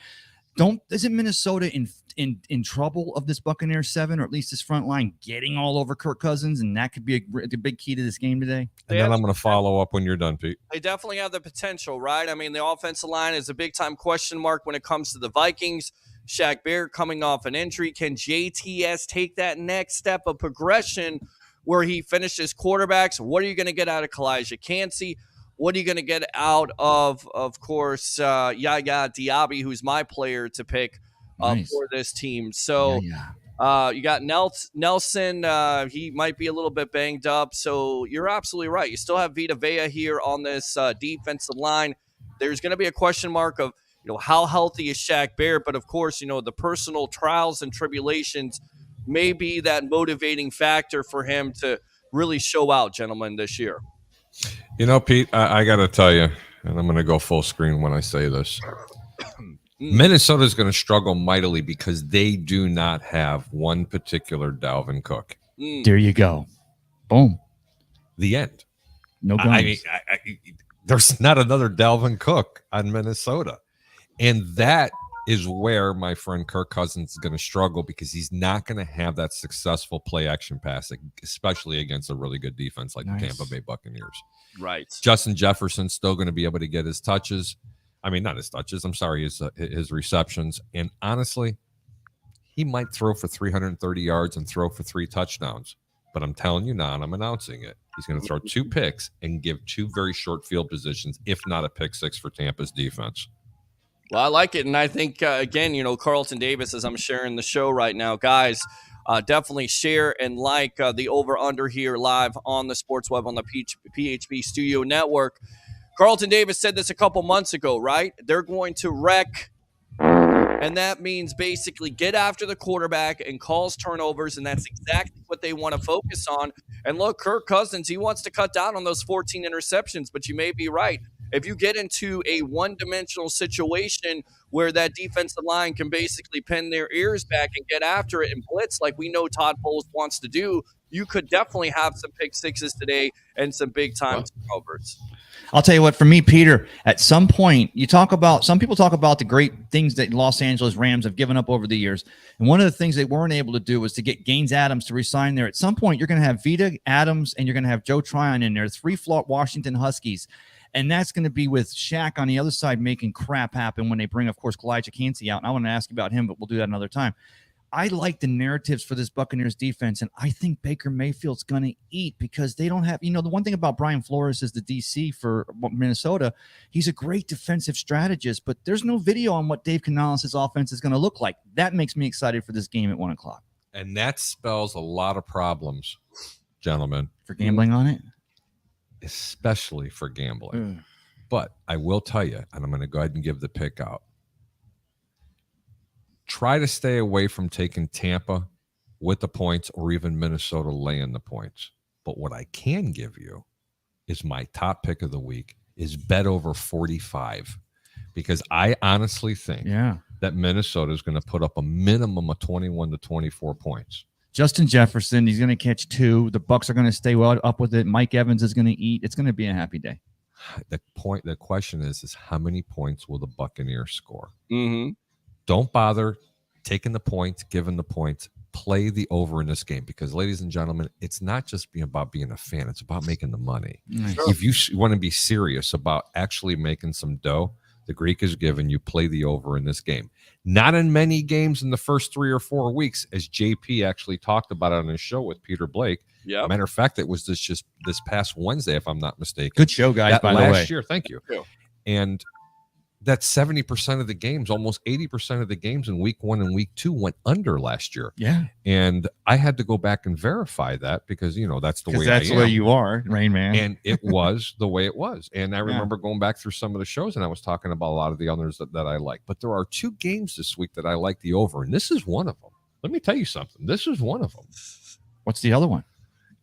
Isn't Minnesota in trouble of this Buccaneers 7, or at least this front line getting all over Kirk Cousins, and that could be a big key to this game today? And then I'm going to follow up when you're done, Pete. They definitely have the potential, right? I mean, the offensive line is a big-time question mark when it comes to the Vikings. Shaq Barrett coming off an injury. Can JTS take that next step of progression where he finishes quarterbacks? What are you going to get out of Kalijah Kancey? What are you going to get out of course, Yaya Diaby, who's my player to pick Nice. for this team? So Yeah. you got Nelson. He might be a little bit banged up. So you're absolutely right. You still have Vita Vea here on this defensive line. There's going to be a question mark of, how healthy is Shaq Barrett? But of course, the personal trials and tribulations may be that motivating factor for him to really show out, gentlemen, this year. Pete, I got to tell you, and I'm going to go full screen when I say this. Minnesota is going to struggle mightily because they do not have one particular Dalvin Cook. There you go. Boom. The end. No guns. I mean, there's not another Dalvin Cook on Minnesota. And that is where my friend Kirk Cousins is going to struggle because he's not going to have that successful play action passing, especially against a really good defense like the Tampa Bay Buccaneers. Right. Justin Jefferson's still going to be able to get his touches. I mean, not his touches. I'm sorry, his receptions. And honestly, he might throw for 330 yards and throw for 3 touchdowns. But I'm telling you now, and I'm announcing it, he's going to throw 2 picks and give 2 very short field positions, if not a pick 6 for Tampa's defense. Well, I like it. And I think, again, Carlton Davis, as I'm sharing the show right now, guys, definitely share and like the over-under here live on the Sports Web on the PHP Studio Network. Carlton Davis said this a couple months ago, right? They're going to wreck, and that means basically get after the quarterback and cause turnovers, and that's exactly what they want to focus on. And look, Kirk Cousins, he wants to cut down on those 14 interceptions, but you may be right. If you get into a one-dimensional situation where that defensive line can basically pin their ears back and get after it and blitz like we know Todd Bowles wants to do, you could definitely have some pick sixes today and some big-time turnovers. I'll tell you what, for me, Peter, at some point, some people talk about the great things that Los Angeles Rams have given up over the years. And one of the things they weren't able to do was to get Gaines Adams to resign there. At some point, you're going to have Vita Adams and you're going to have Joe Tryon in there, 3 Washington Huskies. And that's going to be with Shaq on the other side making crap happen when they bring, of course, Kalijah Kancey out. And I want to ask you about him, but we'll do that another time. I like the narratives for this Buccaneers defense, and I think Baker Mayfield's going to eat because they don't have, the one thing about Brian Flores is the DC for Minnesota. He's a great defensive strategist, but there's no video on what Dave Canales' offense is going to look like. That makes me excited for this game at 1:00. And that spells a lot of problems, gentlemen. For gambling on it? Especially for gambling. But I will tell you, and I'm going to go ahead and give the pick out. Try to stay away from taking Tampa with the points or even Minnesota laying the points. But what I can give you is my top pick of the week is bet over 45, because I honestly think that Minnesota is going to put up a minimum of 21 to 24 points. Justin Jefferson, he's going to catch 2. The Bucs are going to stay well up with it. Mike Evans is going to eat. It's going to be a happy day. The question is how many points will the Buccaneers score? Mm-hmm. Don't bother taking the points, giving the points. Play the over in this game because, ladies and gentlemen, it's not just about being a fan. It's about making the money. Nice. If you want to be serious about actually making some dough, the Greek is given you play the over in this game. Not in many games in the first 3 or 4 weeks, as JP actually talked about it on his show with Peter Blake. Yeah. Matter of fact, it was this past Wednesday, if I'm not mistaken. Good show, guys, by the way. Last year, thank you. And that 70% of the games, almost 80% of the games in week 1 and week 2 went under last year. Yeah. And I had to go back and verify that because, that's the way that's I am. the way you are, Rain Man. And it was the way it was. And I remember going back through some of the shows and I was talking about a lot of the others that I like. But there are 2 games this week that I like the over, and this is one of them. Let me tell you something. This is one of them. What's the other one?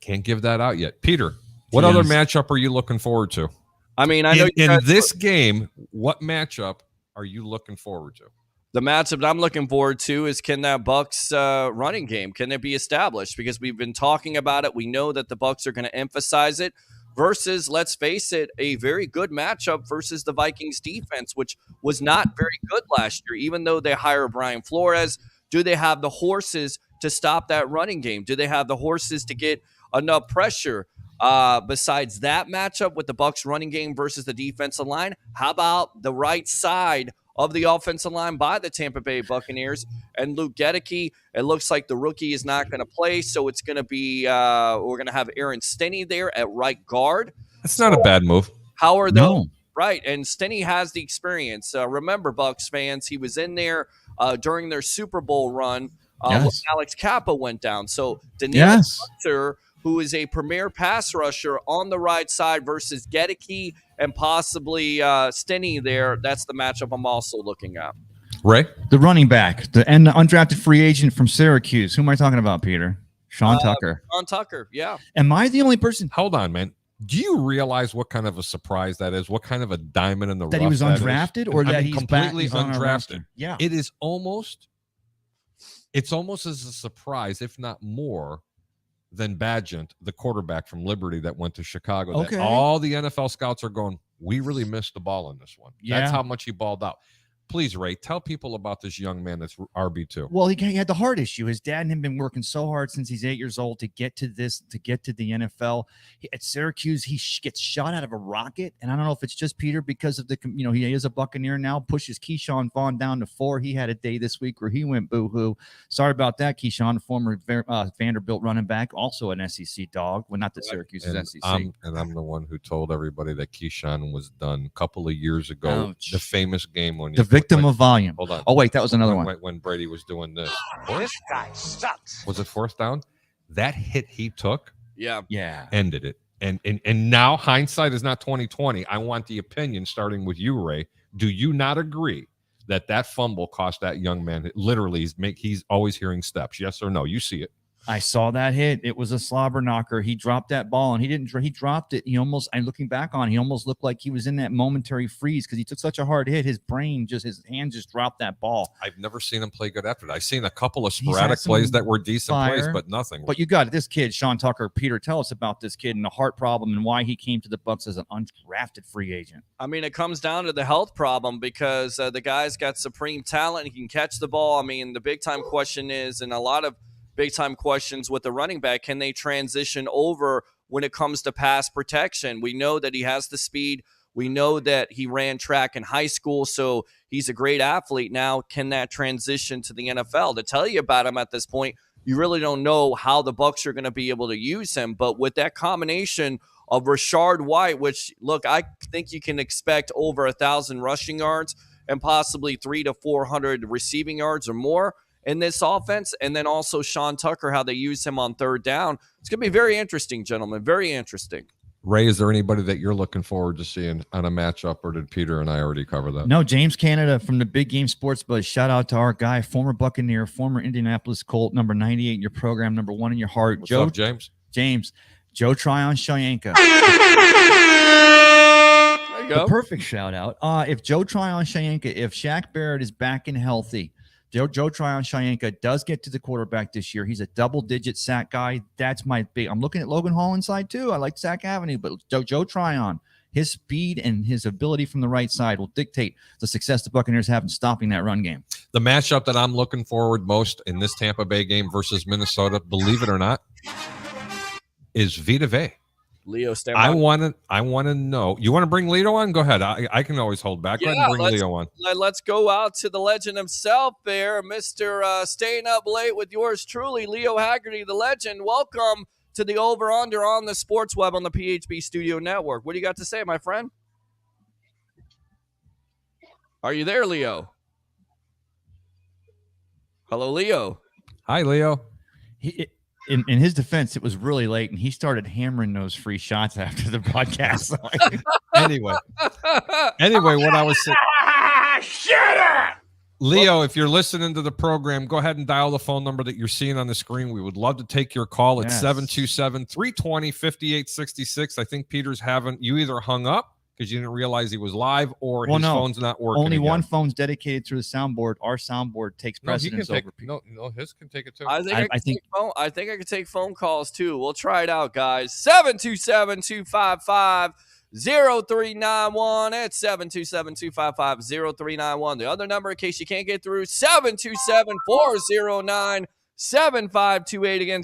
Can't give that out yet. Peter, what other matchup are you looking forward to? I mean, I know in this game, what matchup are you looking forward to? The matchup that I'm looking forward to is, can that Bucs running game, can it be established? Because we've been talking about it. We know that the Bucs are going to emphasize it versus, let's face it, a very good matchup versus the Vikings defense, which was not very good last year, even though they hire Brian Flores. Do they have the horses to stop that running game? Do they have the horses to get enough pressure? Besides that matchup with the Bucs running game versus the defensive line, how about the right side of the offensive line by the Tampa Bay Buccaneers and Luke Gedeke? It looks like the rookie is not going to play, so it's going to be we're going to have Aaron Stinney there at right guard. That's not a bad move. How are those? Right, and Stinney has the experience. Remember, Bucs fans, he was in there during their Super Bowl run when Alex Kappa went down. So Daniel Hunter, who is a premier pass rusher on the right side versus Gedeke and possibly Stinney there. That's the matchup I'm also looking at. Ray? The running back, the undrafted free agent from Syracuse. Who am I talking about, Peter? Sean Tucker. Sean Tucker, yeah. Am I the only person? Hold on, man. Do you realize what kind of a surprise that is? What kind of a diamond in the rough that he was undrafted, or that he's completely undrafted? Yeah, it is almost. It's almost as a surprise, if not more, than Badgett, the quarterback from Liberty that went to Chicago. Okay. That all the NFL scouts are going, we really missed the ball in this one. Yeah. That's how much he balled out. Please, Ray, tell people about this young man that's RB2. Well, he had the heart issue. His dad and him been working so hard since he's 8 years old to get to the NFL. At Syracuse, he gets shot out of a rocket, and I don't know if it's just Peter because of he is a Buccaneer now. Pushes Keyshawn Vaughn down to 4. He had a day this week where he went boo-hoo. Sorry about that, Keyshawn, former Vanderbilt running back, also an SEC dog. Well, not that Syracuse is SEC. I'm the one who told everybody that Keyshawn was done a couple of years ago. Ouch. The famous game when The victim of volume. Hold on. Oh, wait, that was another one. When Brady was doing this. This guy sucks. Was it fourth down? That hit he took Yeah. ended it. And now hindsight is not 2020. I want the opinion starting with you, Ray. Do you not agree that fumble cost that young man literally he's always hearing steps? Yes or no? You see it. I saw that hit. It was a slobber knocker. He dropped that ball, and he dropped it. I'm looking back on, he almost looked like he was in that momentary freeze because he took such a hard hit. His hand just dropped that ball. I've never seen him play good after that. I've seen a couple of sporadic plays that were decent plays, but nothing. But you got it. This kid, Sean Tucker. Peter, tell us about this kid and the heart problem and why he came to the Bucs as an undrafted free agent. I mean, it comes down to the health problem because the guy's got supreme talent. He can catch the ball. I mean, the big-time question is, and a lot of big-time questions with the running back, can they transition over when it comes to pass protection? We know that he has the speed. We know that he ran track in high school, so he's a great athlete. Now, can that transition to the NFL? To tell you about him at this point, you really don't know how the Bucs are going to be able to use him. But with that combination of Rachaad White, which, look, I think you can expect over 1,000 rushing yards and possibly 300 to 400 receiving yards or more in this offense, and then also Sean Tucker, how they use him on third down. It's going to be very interesting, gentlemen, very interesting. Ray, is there anybody that you're looking forward to seeing on a matchup, or did Peter and I already cover that? No, James Canada from the Big Game Sports Buzz. Shout out to our guy, former Buccaneer, former Indianapolis Colt, number 98 in your program, number 1 in your heart. What's up, James? Joe Tryon-Shoyinka. There you go. The perfect shout out. If Joe Tryon-Shoyinka, if Shaq Barrett is back and healthy, Joe Tryon-Shoyinka does get to the quarterback this year. He's a double-digit sack guy. That's my big. I'm looking at Logan Hall inside too. I like Sack Avenue, but Joe Tryon, his speed and his ability from the right side will dictate the success the Buccaneers have in stopping that run game. The matchup that I'm looking forward most in this Tampa Bay game versus Minnesota, believe it or not, is Vita Vea. Leo, stand I want to know. You want to bring Leo on? Go ahead. I can always hold back. Go ahead and bring Leo on. Let's go out to the legend himself there, Mr. Staying Up Late with yours truly, Leo Haggerty, the legend. Welcome to the Over Under on the Sports Web on the PHB Studio Network. What do you got to say, my friend? Are you there, Leo? Hello, Leo. Hi, Leo. In his defense, it was really late, and he started hammering those free shots after the podcast. Anyway, what I was saying. Leo, if you're listening to the program, go ahead and dial the phone number that you're seeing on the screen. We would love to take your call. It's 727-320-5866. I think Peter's you either hung up because you didn't realize he was live, or his phone's not working. Only again. One phone's dedicated to the soundboard. Our soundboard takes precedence over people. No, his can take it too. I think I can take phone calls too. We'll try it out, guys. 727-255-0391. It's 727-255-0391. The other number, in case you can't get through, 727-409-7528. Again,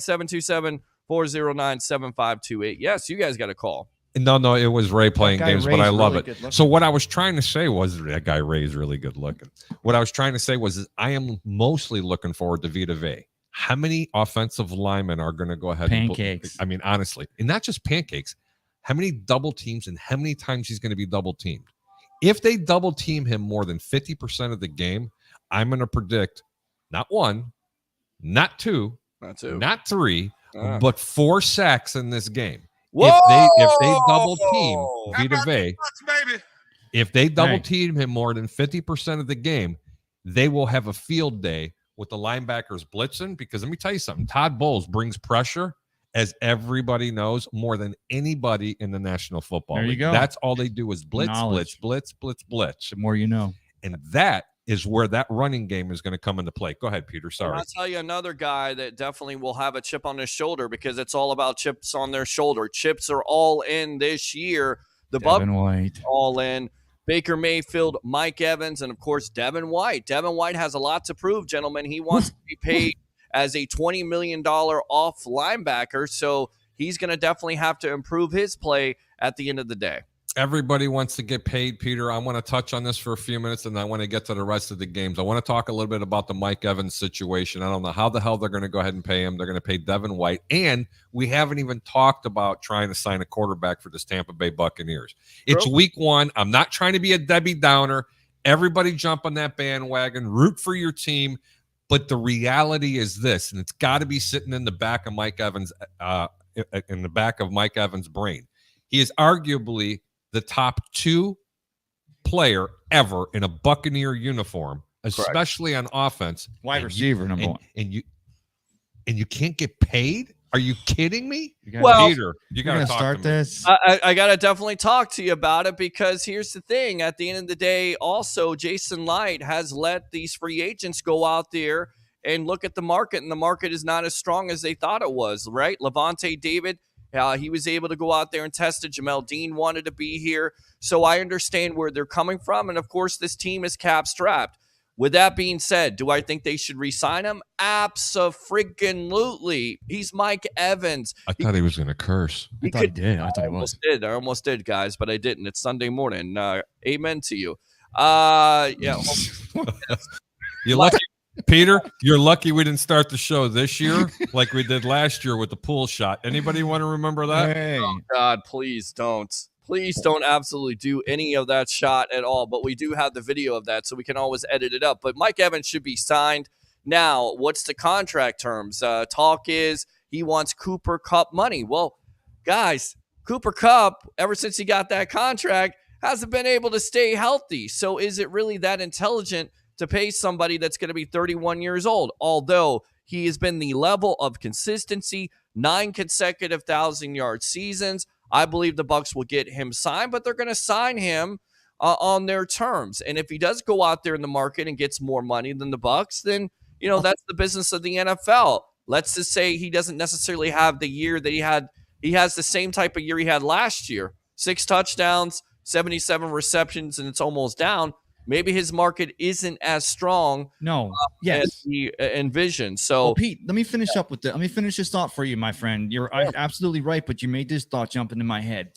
727-409-7528. Yes, you guys got a call. No, it was Ray playing games, but I love it. Looking. So what I was trying to say was that guy Ray is really good looking. What I was trying to say was I am mostly looking forward to Vita Vea. How many offensive linemen are going to go ahead pancakes? I mean, honestly, and not just pancakes. How many double teams and how many times he's going to be double teamed? If they double team him more than 50% of the game, I'm going to predict not 1, not 2, Not 2, not 3, Ah. but 4 sacks in this game. Whoa! If they double team Vita Vea, if they double team him more than 50% of the game, they will have a field day with the linebackers blitzing. Because let me tell you something, Todd Bowles brings pressure, as everybody knows, more than anybody in the National Football League. Go. That's all they do is blitz. The more you know. And that is where that running game is going to come into play. Go ahead, Peter. Sorry. And I'll tell you another guy that definitely will have a chip on his shoulder, because it's all about chips on their shoulder. Chips are all in this year. The Bucs White. all in. Baker Mayfield, Mike Evans, and of course, Devin White. Devin White has a lot to prove, gentlemen. He wants to be paid as a $20 million off linebacker. So he's going to definitely have to improve his play at the end of the day. Everybody wants to get paid, Peter. I want to touch on this for a few minutes, and I want to get to the rest of the games. I want to talk a little bit about the Mike Evans situation. I don't know how the hell they're going to go ahead and pay him. They're going to pay Devin White, and we haven't even talked about trying to sign a quarterback for this Tampa Bay Buccaneers. It's week 1. I'm not trying to be a Debbie Downer. Everybody jump on that bandwagon, root for your team, but the reality is this, and it's got to be sitting in the back of Mike Evans, in the back of Mike Evans' brain. He is arguably the top 2 player ever in a Buccaneer uniform, especially on offense. Wide receiver, number 1. And you can't get paid? Are you kidding me? Well, Peter, you got to start this. I got to definitely talk to you about it, because here's the thing. At the end of the day, also, Jason Light has let these free agents go out there and look at the market, and the market is not as strong as they thought it was, right? Levante David, he was able to go out there and test it. Jamel Dean wanted to be here. So I understand where they're coming from. And, of course, this team is cap-strapped. With that being said, do I think they should re-sign him? Abso-freaking-lutely. He's Mike Evans. I thought he was going to curse. I thought he did. I thought he was. I almost did, guys, but I didn't. It's Sunday morning. Amen to you. Yeah. You lucky, Peter. You're lucky we didn't start the show this year like we did last year with the pool shot. Anybody want to remember that? Hey. Oh, God, please don't. Please don't absolutely do any of that shot at all. But we do have the video of that, so we can always edit it up. But Mike Evans should be signed. Now, what's the contract terms? Talk is he wants Cooper Kupp money. Well, guys, Cooper Kupp, ever since he got that contract, hasn't been able to stay healthy. So is it really that intelligent to pay somebody that's going to be 31 years old? Although he has been the level of consistency, 9 consecutive 1,000-yard seasons. I believe the Bucs will get him signed, but they're going to sign him on their terms. And if he does go out there in the market and gets more money than the Bucs, then, you know, that's the business of the NFL. Let's just say he doesn't necessarily have the year that he had. He has the same type of year he had last year. 6 touchdowns, 77 receptions, and it's almost down. Maybe his market isn't as strong as he envisioned. So, well, Pete, let me finish up with that. Let me finish this thought for you, my friend. You're absolutely right, but you made this thought jump into my head.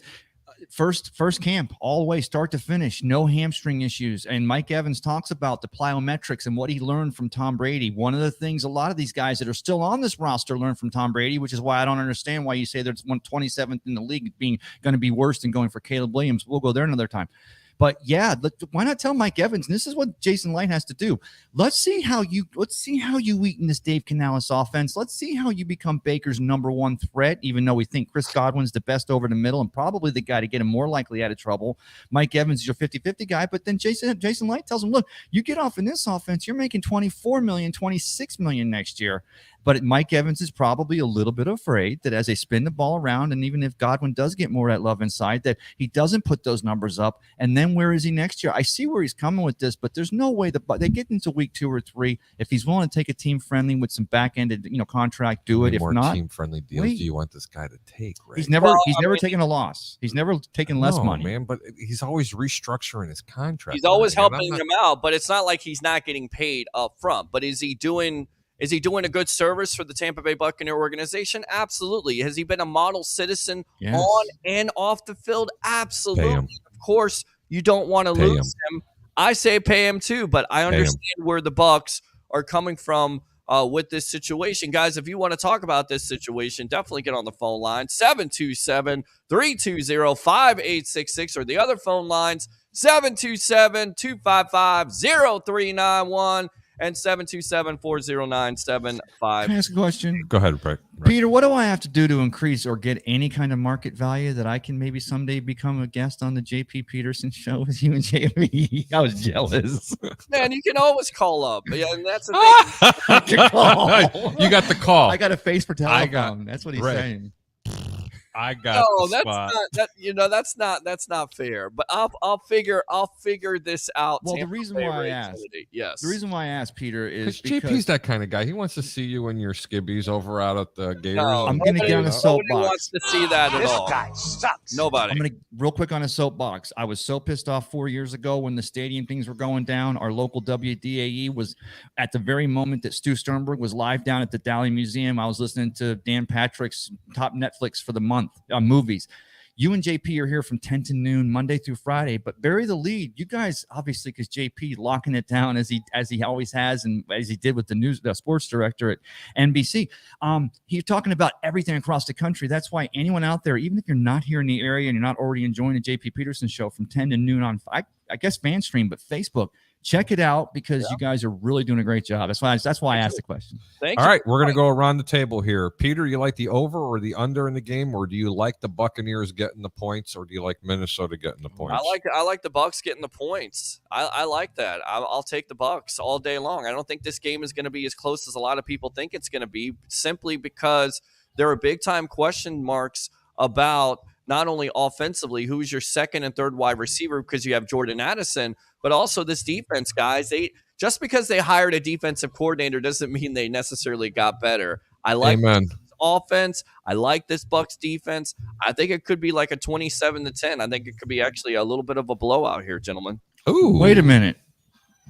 First camp, all the way, start to finish, no hamstring issues. And Mike Evans talks about the plyometrics and what he learned from Tom Brady. One of the things a lot of these guys that are still on this roster learn from Tom Brady, which is why I don't understand why you say there's 127th in the league being going to be worse than going for Caleb Williams. We'll go there another time. But yeah, why not tell Mike Evans? And this is what Jason Light has to do. Let's see how you eat in this Dave Canales offense. Let's see how you become Baker's number 1 threat, even though we think Chris Godwin's the best over the middle and probably the guy to get him more likely out of trouble. Mike Evans is your 50-50 guy, but then Jason Light tells him, look, you get off in this offense, you're making $24 million, $26 million next year. But Mike Evans is probably a little bit afraid that as they spin the ball around, and even if Godwin does get more at love inside, that he doesn't put those numbers up. And then where is he next year? I see where he's coming with this, but there's no way they get into week 2 or 3. If he's willing to take a team friendly with some back-ended, contract, do it. If not, team friendly deals do you want this guy to take? Right? He's never taken a loss. He's never taken less money, man. But he's always restructuring his contract. He's always helping him out, but it's not like he's not getting paid up front. But is he doing a good service for the Tampa Bay Buccaneer organization? Absolutely. Has he been a model citizen on and off the field? Absolutely. Of course, you don't want to lose him. I say pay him too, but I understand where the Bucs are coming from with this situation. Guys, if you want to talk about this situation, definitely get on the phone line, 727-320-5866, or the other phone lines, 727-255-0391. and 727-409-75. Can I ask a question? Go ahead, Brett. Peter, what do I have to do to increase or get any kind of market value that I can maybe someday become a guest on the JP Peterson show with you and JP? I was jealous. Man, you can always call up. Yeah, and that's the thing. You got the call. I got a face for telephone. That's what he's saying. I got No, the that's spot. that's not fair. But I'll figure this out. Well, the Tampa reason Bay why I Rays asked, Kennedy. Yes. the reason why I asked Peter is Because because JP's that kind of guy. He wants to see you in your skibbies over out at the Gators. No, I'm gonna get on a nobody wants soapbox. to see that at all. sucks. Nobody. I'm gonna real quick on a soapbox. I was so pissed off 4 years ago when the stadium things were going down. Our local WDAE was at the very moment that Stu Sternberg was live down at the Dali Museum. I was listening to Dan Patrick's top Netflix for the month movies. You and JP are here from 10 to noon, Monday through Friday, but bury the lead. You guys, obviously, because JP locking it down as he always has, and as he did with the sports director at NBC. He's talking about everything across the country. That's why anyone out there, even if you're not here in the area and you're not already enjoying the JP Peterson show from 10 to noon on, I guess, FanStream, but Facebook, check it out because you guys are really doing a great job. That's why I asked the question. Thank All you. right, we're going to go around the table here. Peter, you like the over or the under in the game, or do you like the Buccaneers getting the points, or do you like Minnesota getting the points? I like the Bucks getting the points. I like that. I'll take the Bucks all day long. I don't think this game is going to be as close as a lot of people think it's going to be, simply because there are big time question marks about not only offensively, who's your second and third wide receiver, because you have Jordan Addison, but also this defense, guys. Just because they hired a defensive coordinator doesn't mean they necessarily got better. I like Amen. offense. I like this Bucks defense. I think it could be like a 27-10. I think it could be actually a little bit of a blowout here, gentlemen. Ooh, Wait a minute.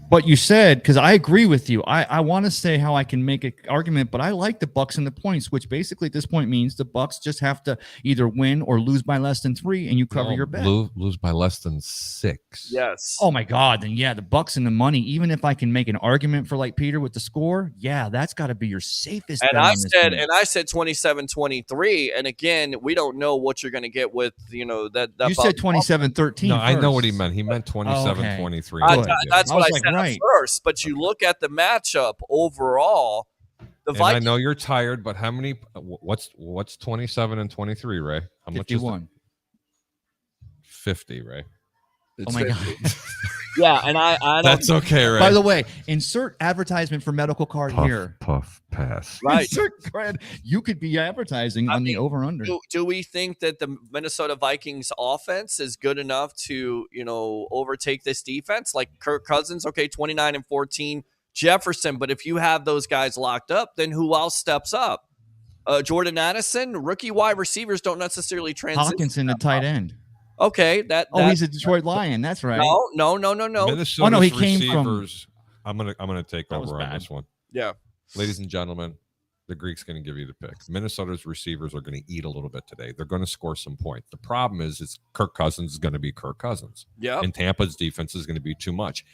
But you said, because I agree with you, I want to say how I can make an argument, but I like the Bucks and the points, which basically at this point means the Bucks just have to either win or lose by less than 3, and you cover your bet. Lose by less than 6. Yes. Oh my God! Then yeah, the Bucks and the money. Even if I can make an argument for like Peter with the score, yeah, that's got to be your safest. And bet on this game. I said 27-23. And again, we don't know what you're going to get with, that You said 27-13. No, I know first. what he meant. He meant 27-23. That's I what was I like, said right. at first. But you look at the matchup overall. The And I Vikings. know you're tired, but how many? What's 27 and 23, Ray? How much is 51. 50, Ray? Oh my God! Yeah, and I don't. That's okay, Ray. By the way, insert advertisement for medical card here. Puff pass. Right. Insert card. You could be advertising on the over under. Do we think that the Minnesota Vikings offense is good enough to, overtake this defense? Like Kirk Cousins, okay, 29-14, Jefferson. But if you have those guys locked up, then who else steps up? Jordan Addison, rookie wide receivers don't necessarily transition. Hawkinson, the tight end. Okay, He's a Detroit Lion. That's right. No. Minnesota's Oh, no, he came from- receivers. I'm gonna take That was over on bad. this one. Yeah. Ladies and gentlemen, the Greek's going to give you the pick. Minnesota's receivers are going to eat a little bit today. They're going to score some points. The problem is Kirk Cousins is going to be Kirk Cousins. Yeah. And Tampa's defense is going to be too much.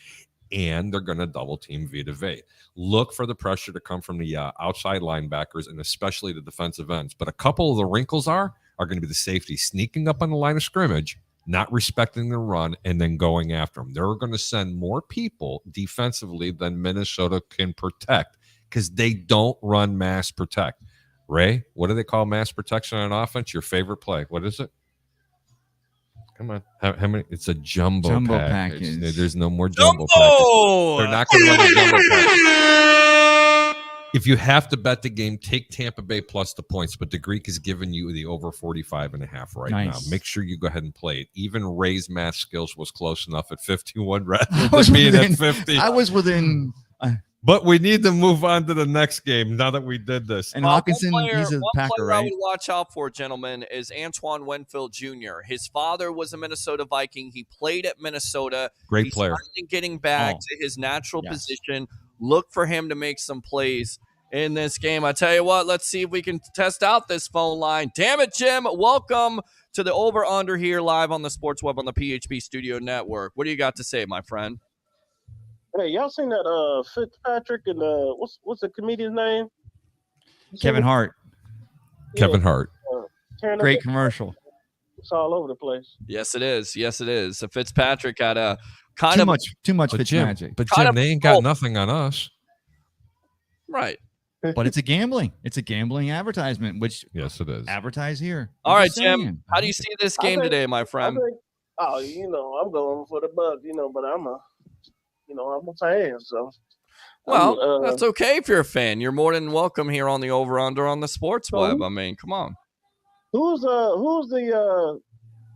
And they're going to double team Vita Vea. Look for the pressure to come from the outside linebackers and especially the defensive ends. But a couple of the wrinkles are going to be the safety sneaking up on the line of scrimmage, not respecting the run, and then going after them. They're going to send more people defensively than Minnesota can protect because they don't run mass protect. Ray, what do they call mass protection on offense? Your favorite play? What is it? Come on. How many? It's a jumbo package. There's no more jumbo package. They're not going to run a jumbo package. If you have to bet the game, take Tampa Bay plus the points, but the Greek is giving you the over 45.5 right now. Make sure you go ahead and play it. Even Ray's math skills was close enough at 51 rather than being at 50. I was within. But we need to move on to the next game now that we did this. And Hawkinson, he's a one Packer, player I right? would watch out for, gentlemen, is Antoine Winfield Jr. His father was a Minnesota Viking. He played at Minnesota. Great He's player. finally getting back to his natural position. Look for him to make some plays in this game. I tell you what, let's see if we can test out this phone line. Damn it, Jim. Welcome to the Over Under here live on the Sports Web on the PHP Studio Network. What do you got to say, my friend? Hey, y'all seen that Fitzpatrick and what's the comedian's name? Kevin Hart. Kevin Hart. Great commercial. It's all over the place. Yes, it is. Yes, it is. So Fitzpatrick had a too much But Jim, Fitzmagic. but Jim, they ain't got nothing on us. Right. But it's a gambling advertisement, which Yes, it is. advertise here. All I'm right, just Jim. saying. How do you see this game today, my friend? I'm going for the Bucks, but I'm a fan, so. Well, that's okay if you're a fan. You're more than welcome here on the Over Under on the Sports Web. I mean, come on. Who's the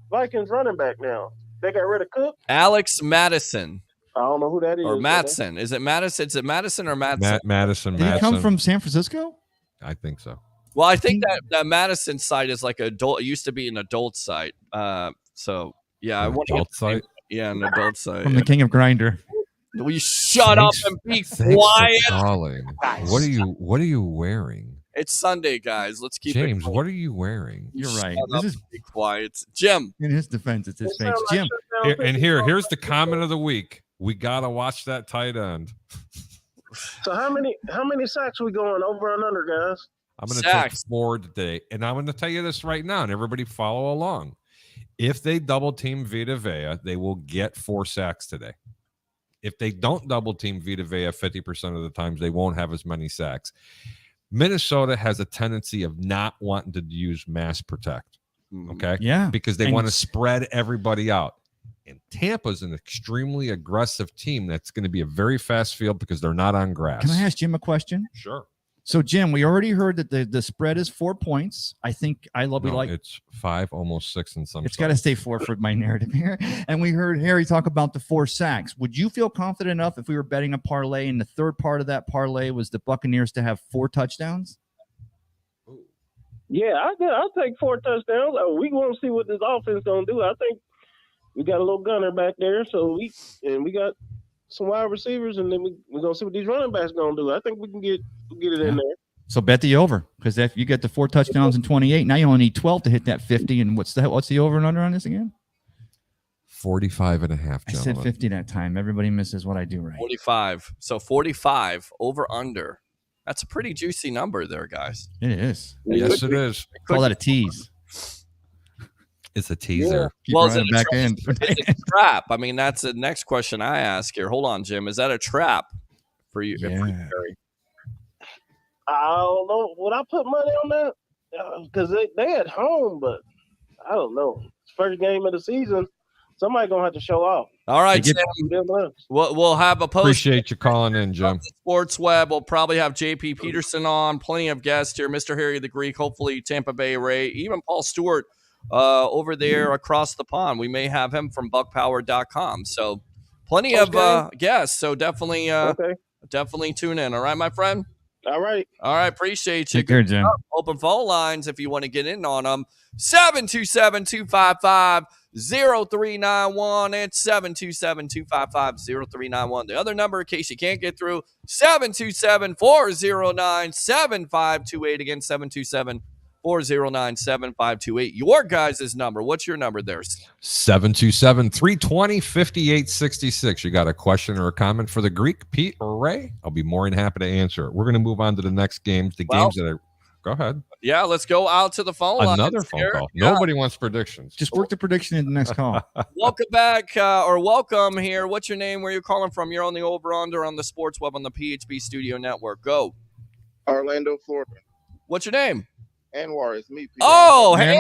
Vikings running back now? They got rid of Cook. Alex Madison I don't know who that is. or Madsen. Is it Madison? Is it Madison or Madsen? Madison. Did he come Madsen. from San Francisco? I think so. Well, I think that Madison site is like adult. It used to be an adult site. So yeah, I want to Adult site. Yeah, an adult site. From the King of Grinder. Will you shut up and be Thanks quiet? for calling. What are you wearing? It's Sunday, guys. Let's keep James, it. what are you wearing? You're right. Shut up This is and be quiet, Jim. in his defense. It's his It face. sound like Jim, shut down Here's the comment of the week. We gotta watch that tight end. So how many sacks we going over and under, guys? I'm going to take Sacks. 4 today, and I'm going to tell you this right now, and everybody follow along. If they double team Vita Vea, they will get 4 sacks today. If they don't double team Vita Vea 50% of the times, they won't have as many sacks. Minnesota has a tendency of not wanting to use mass protect, okay? yeah. Because they And- want to spread everybody out. And Tampa's an extremely aggressive team that's going to be a very fast field because they're not on grass. Can I ask Jim a question? Sure. So, Jim, we already heard that the spread is 4 points. I think we like it's 5, almost 6 in some. it's got to stay 4 for my narrative here. And we heard Harry talk about the 4 sacks. Would you feel confident enough if we were betting a parlay and the third part of that parlay was the Buccaneers to have 4 touchdowns? Yeah, I'll take 4 touchdowns. We want to see what this offense gonna do. I think we got a little gunner back there, so we got some wide receivers, and then we're gonna see what these running backs gonna do. I think we can get it in there. So bet the over, because if you get the 4 touchdowns and 28, now you only need 12 to hit that 50. And what's the over and under on this again? 45 and a half, I said gentlemen. 50 that time. Everybody misses what I do right. 45. So 45 over under. That's a pretty juicy number there, guys. It is. Yes, it is. Call that a tease. It's a teaser. Keep Well, is running it a back trap? end. Is it a trap? I mean, that's the next question I ask here. Hold on, Jim. Is that a trap for you? Yeah. For you, Barry? I don't know. Would I put money on that? Because they at home, but I don't know. First game of the season, somebody gonna have to show off. All right, They Jim. Them us. We'll have a post. Appreciate you calling in, Jim. Sports Web. We'll probably have JP Peterson on. Plenty of guests here. Mr. Harry the Greek. Hopefully Tampa Bay Ray. Even Paul Stewart over there across the pond. We may have him from buckpower.com. So plenty of guests. So definitely Okay. definitely tune in. All right, my friend? All right. All right. Appreciate you. Take care, Jim. Open phone lines if you want to get in on them. 727-255-0391. It's 727-255-0391. The other number, in case you can't get through, 727-409-7528. Again, 727-409-7528. Your guys' number. What's your number there? 727-320-5866. You got a question or a comment for the Greek, Pete or Ray? I'll be more than happy to answer it. We're going to move on to the next games. Games that are. Go ahead. Yeah, let's go out to the phone line. Another phone call. Nobody wants predictions. Just work the prediction in the next call. Welcome back, or welcome here. What's your name? Where you calling from? You're on the over-under on the Sports Web on the PHB Studio Network. Go. Orlando, Florida. What's your name? Anwar, it's me. Peter. Oh, hey,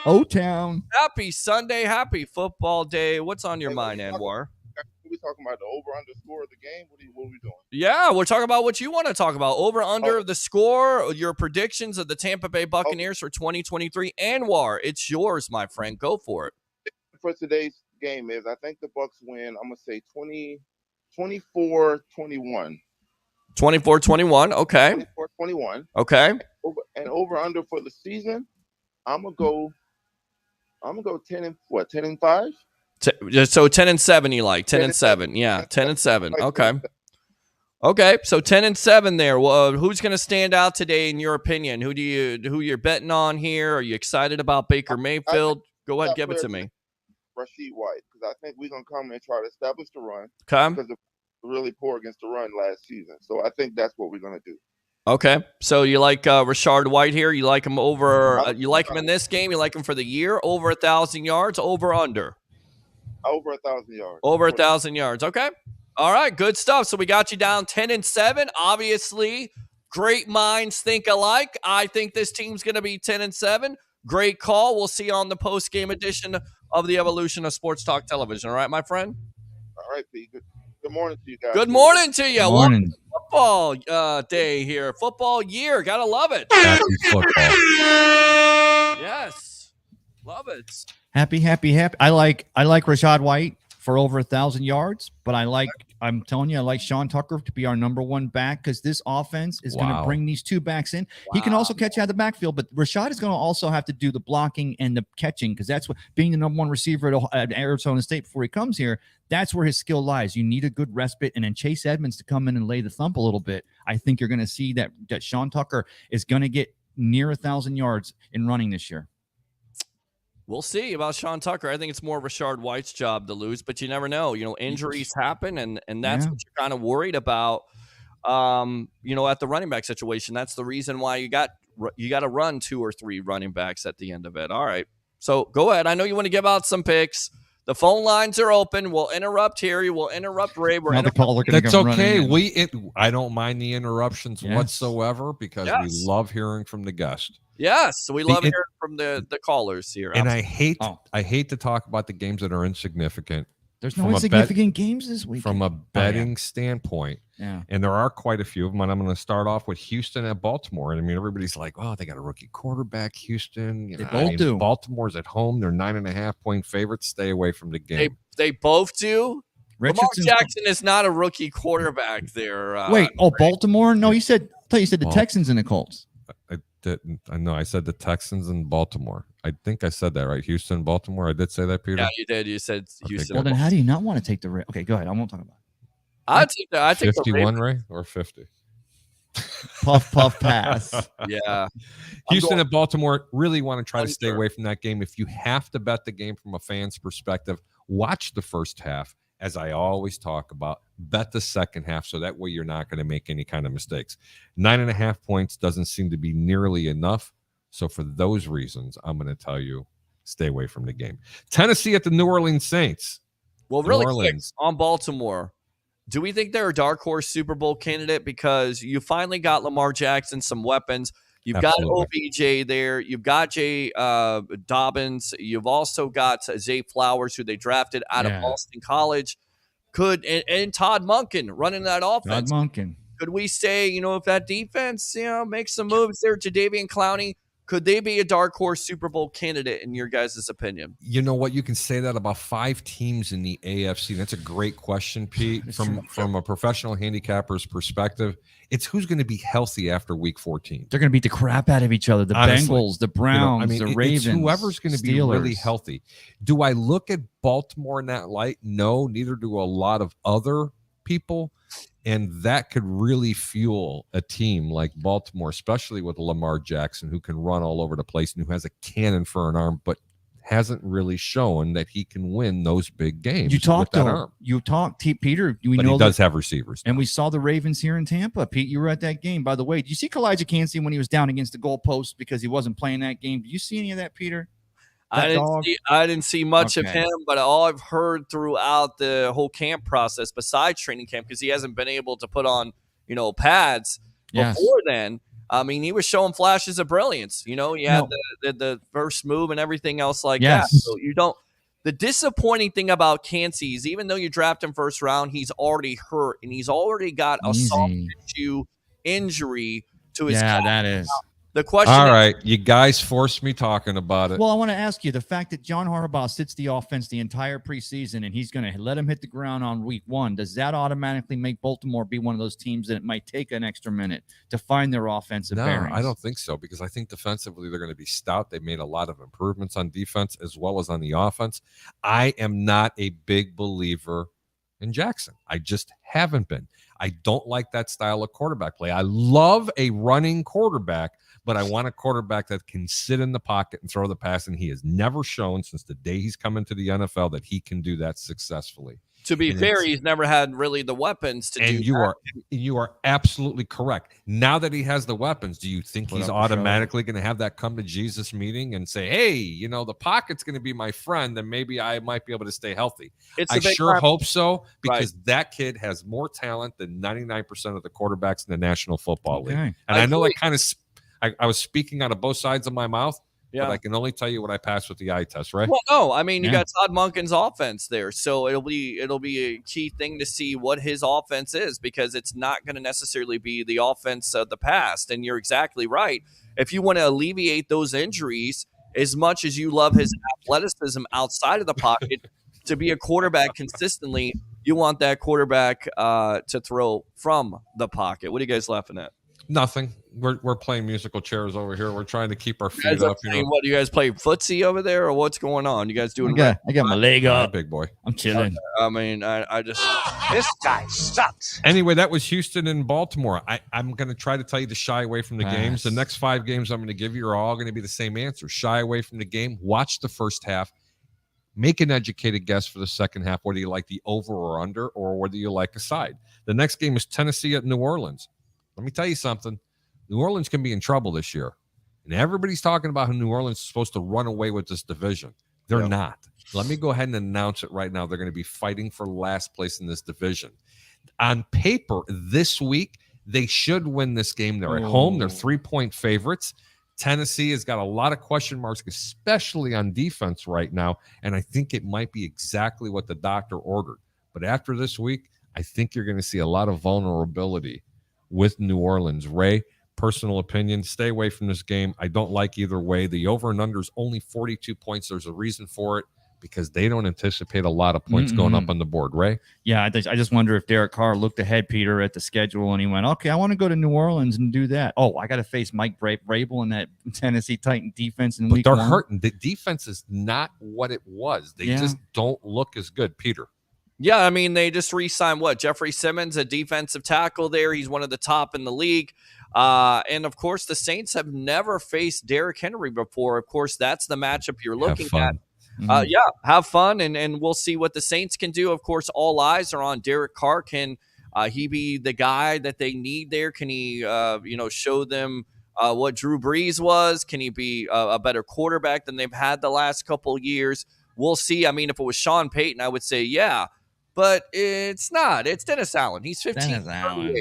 O-Town. O-Town. happy Sunday, happy football day. What's on your mind, Anwar? We talking about the over/under score of the game. What are we doing? Yeah, we're talking about what you want to talk about. Over under the score, your predictions of the Tampa Bay Buccaneers for 2023. Anwar, it's yours, my friend. Go for it. For today's game is I think the Bucks win. I'm gonna say 24-21. 24-21. Okay. 24-21. Okay. Over/under for the season, I'm gonna go 10-5. So 10-7 you like. 10-7. Yeah, 10-7. Okay. Okay, so 10-7 there. Well, who's going to stand out today in your opinion? Who you're betting on here? Are you excited about Baker Mayfield? Go ahead, give it to me. Rashid White, because I think we're gonna come and try to establish the run Okay. because we're really poor against the run last season. So I think that's what we're gonna do. Okay. So you like Rashard White here? You like him over? You like him in this game? You like him for the year? Over 1,000 yards? Over under? Over 1,000 yards. Over 1,000 yards. Okay. All right. Good stuff. So we got you down 10-7. Obviously, great minds think alike. I think this team's going to be 10-7. Great call. We'll see you on the post-game edition of the Evolution of Sports Talk Television. All right, my friend? All right, Pete. Good morning to you guys. Good morning to you. Good morning. football day here. Football year. Gotta love it. Happy football. Yes. Love it. Happy. I like Rashad White for over 1,000 yards, but I'm telling you, I like Sean Tucker to be our number one back because this offense is going to bring these two backs in. He can also catch out of the backfield, but Rashad is going to also have to do the blocking and the catching because that's what being the number one receiver at Arizona State before he comes here. That's where his skill lies. You need a good respite, and then Chase Edmonds to come in and lay the thump a little bit. I think you're going to see that Sean Tucker is going to get near 1,000 yards in running this year. We'll see about Sean Tucker. I think it's more Rashard White's job to lose, but you never know. Injuries happen, and that's what you're kind of worried about. At the running back situation, that's the reason why you got to run 2 or 3 running backs at the end of it. All right, so go ahead. I know you want to give out some picks. The phone lines are open. We'll interrupt Harry. We'll interrupt Ray. That's okay. I don't mind the interruptions whatsoever because we love hearing from the guest. Yes, we love hearing from the callers here. And I hate to talk about the games that are insignificant. There's no insignificant games this week. From a betting standpoint. Yeah. And there are quite a few of them. And I'm going to start off with Houston at Baltimore. And I mean, everybody's like, oh, they got a rookie quarterback, Houston. They both do. Baltimore's at home. They're 9.5-point favorites. Stay away from the game. They both do. Lamar Jackson is not a rookie quarterback there. Baltimore? No, I thought you said the Texans and the Colts. I know I said the Texans and Baltimore. I think I said that right. Houston, Baltimore. I did say that, Peter. Yeah, you did. You said Houston. Well, then how do you not want to take the risk? Okay, go ahead. I won't talk about it. I think 51, Ray, or 50. Puff pass. Yeah. Houston and Baltimore really want to try to stay away from that game. If you have to bet the game from a fan's perspective, watch the first half. As I always talk about, bet the second half so that way you're not going to make any kind of mistakes. 9.5 points doesn't seem to be nearly enough. So for those reasons, I'm going to tell you, stay away from the game. Tennessee at the New Orleans Saints. Well, really quick on Baltimore, do we think they're a dark horse Super Bowl candidate? Because you finally got Lamar Jackson some weapons. You've got OBJ there. You've got Jay Dobbins. You've also got Zay Flowers, who they drafted out of Boston College. And Todd Monken running that offense. Could we say, if that defense, makes some moves there, Jadeveon Clowney, could they be a dark horse Super Bowl candidate in your guys' opinion? You know what? You can say that about 5 teams in the AFC. That's a great question, Pete. From a professional handicapper's perspective, it's who's going to be healthy after Week 14. They're going to beat the crap out of each other. The Bengals, the Browns, the Ravens. It's whoever's going to be really healthy. Do I look at Baltimore in that light? No, neither do a lot of other people. And that could really fuel a team like Baltimore, especially with Lamar Jackson, who can run all over the place and who has a cannon for an arm, but hasn't really shown that he can win those big games. You talked Peter. He does have receivers now. And we saw the Ravens here in Tampa. Pete, you were at that game. By the way, did you see Kalijah Kancey when he was down against the goalpost because he wasn't playing that game? Did you see any of that, Peter? I didn't see much of him, but all I've heard throughout the whole camp process, besides training camp, because he hasn't been able to put on, pads before then. I mean, he was showing flashes of brilliance. He had the first move and everything else like that. So the disappointing thing about Kancey is even though you draft him first round, he's already hurt and he's already got a soft tissue injury to his calf. That is. The question All right, you guys forced me talking about it. Well, I want to ask you, the fact that John Harbaugh sits the offense the entire preseason and he's going to let him hit the ground on week 1, does that automatically make Baltimore be one of those teams that it might take an extra minute to find their offensive bearings? No, I don't think so because I think defensively they're going to be stout. They've made a lot of improvements on defense as well as on the offense. I am not a big believer in Jackson. I just haven't been. I don't like that style of quarterback play. I love a running quarterback, but I want a quarterback that can sit in the pocket and throw the pass, and he has never shown since the day he's come into the NFL that he can do that successfully. To be fair, he's never had really the weapons to do that. You are absolutely correct. Now that he has the weapons, do you think he's automatically going to have that come to Jesus meeting and say, hey, the pocket's going to be my friend, and maybe I might be able to stay healthy? I sure hope so because that kid has more talent than 99% of the quarterbacks in the National Football League. And I know that kind of I was speaking out of both sides of my mouth. Yeah. But I can only tell you what I passed with the eye test, right? Well, no, I mean you Yeah. got Todd Monken's offense there, so it'll be a key thing to see what his offense is, because it's not going to necessarily be the offense of the past. And you're exactly right. If you want to alleviate those injuries, as much as you love his athleticism outside of the pocket, to be a quarterback consistently, you want that quarterback to throw from the pocket. What are you guys laughing at? Nothing. We're playing musical chairs over here. We're trying to keep our You guys feet are up. You playing know, what? You guys play footsie over there, or what's going on? You guys I doing? got my leg All right, up. big boy. I'm chilling. I mean, I just This guy sucks. Anyway, that was Houston and Baltimore. I'm going to try to tell you to shy away from the games. The Pass. next 5 games I'm going to give you are all going to be the same answer. Shy away from the game. Watch the first half. Make an educated guess for the second half, whether you like the over or under, or whether you like a side. The next game is Tennessee at New Orleans. Let me tell you something. New Orleans can be in trouble this year. And everybody's talking about how New Orleans is supposed to run away with this division. They're Yep. not. Let me go ahead and announce it right now. They're going to be fighting for last place in this division. On paper, this week, they should win this game. They're at home. They're 3-point favorites. Tennessee has got a lot of question marks, especially on defense right now. And I think it might be exactly what the doctor ordered. But after this week, I think you're going to see a lot of vulnerability with New Orleans. Ray, personal opinion, stay away from this game. I don't like either way. The over and under is only 42 points. There's a reason for it, because they don't anticipate a lot of points going up on the board. Ray? Yeah, I just wonder if Derek Carr looked ahead, Peter, at the schedule, and he went, okay, I want to go to New Orleans and do that. Oh, I got to face Mike Vrabel and that Tennessee Titan defense in But week they're 1. hurting. The defense is not what it was. They Yeah. just don't look as good. Peter? Yeah, I mean, they just re-signed Jeffrey Simmons, a defensive tackle there. He's one of the top in the league. And, of course, the Saints have never faced Derrick Henry before. Of course, that's the matchup you're looking at. Yeah, have fun, and we'll see what the Saints can do. Of course, all eyes are on Derek Carr. Can he be the guy that they need there? Can he, show them what Drew Brees was? Can he be a better quarterback than they've had the last couple years? We'll see. I mean, if it was Sean Payton, I would say yeah. But it's not. It's Dennis Allen. He's 15. Dennis Allen.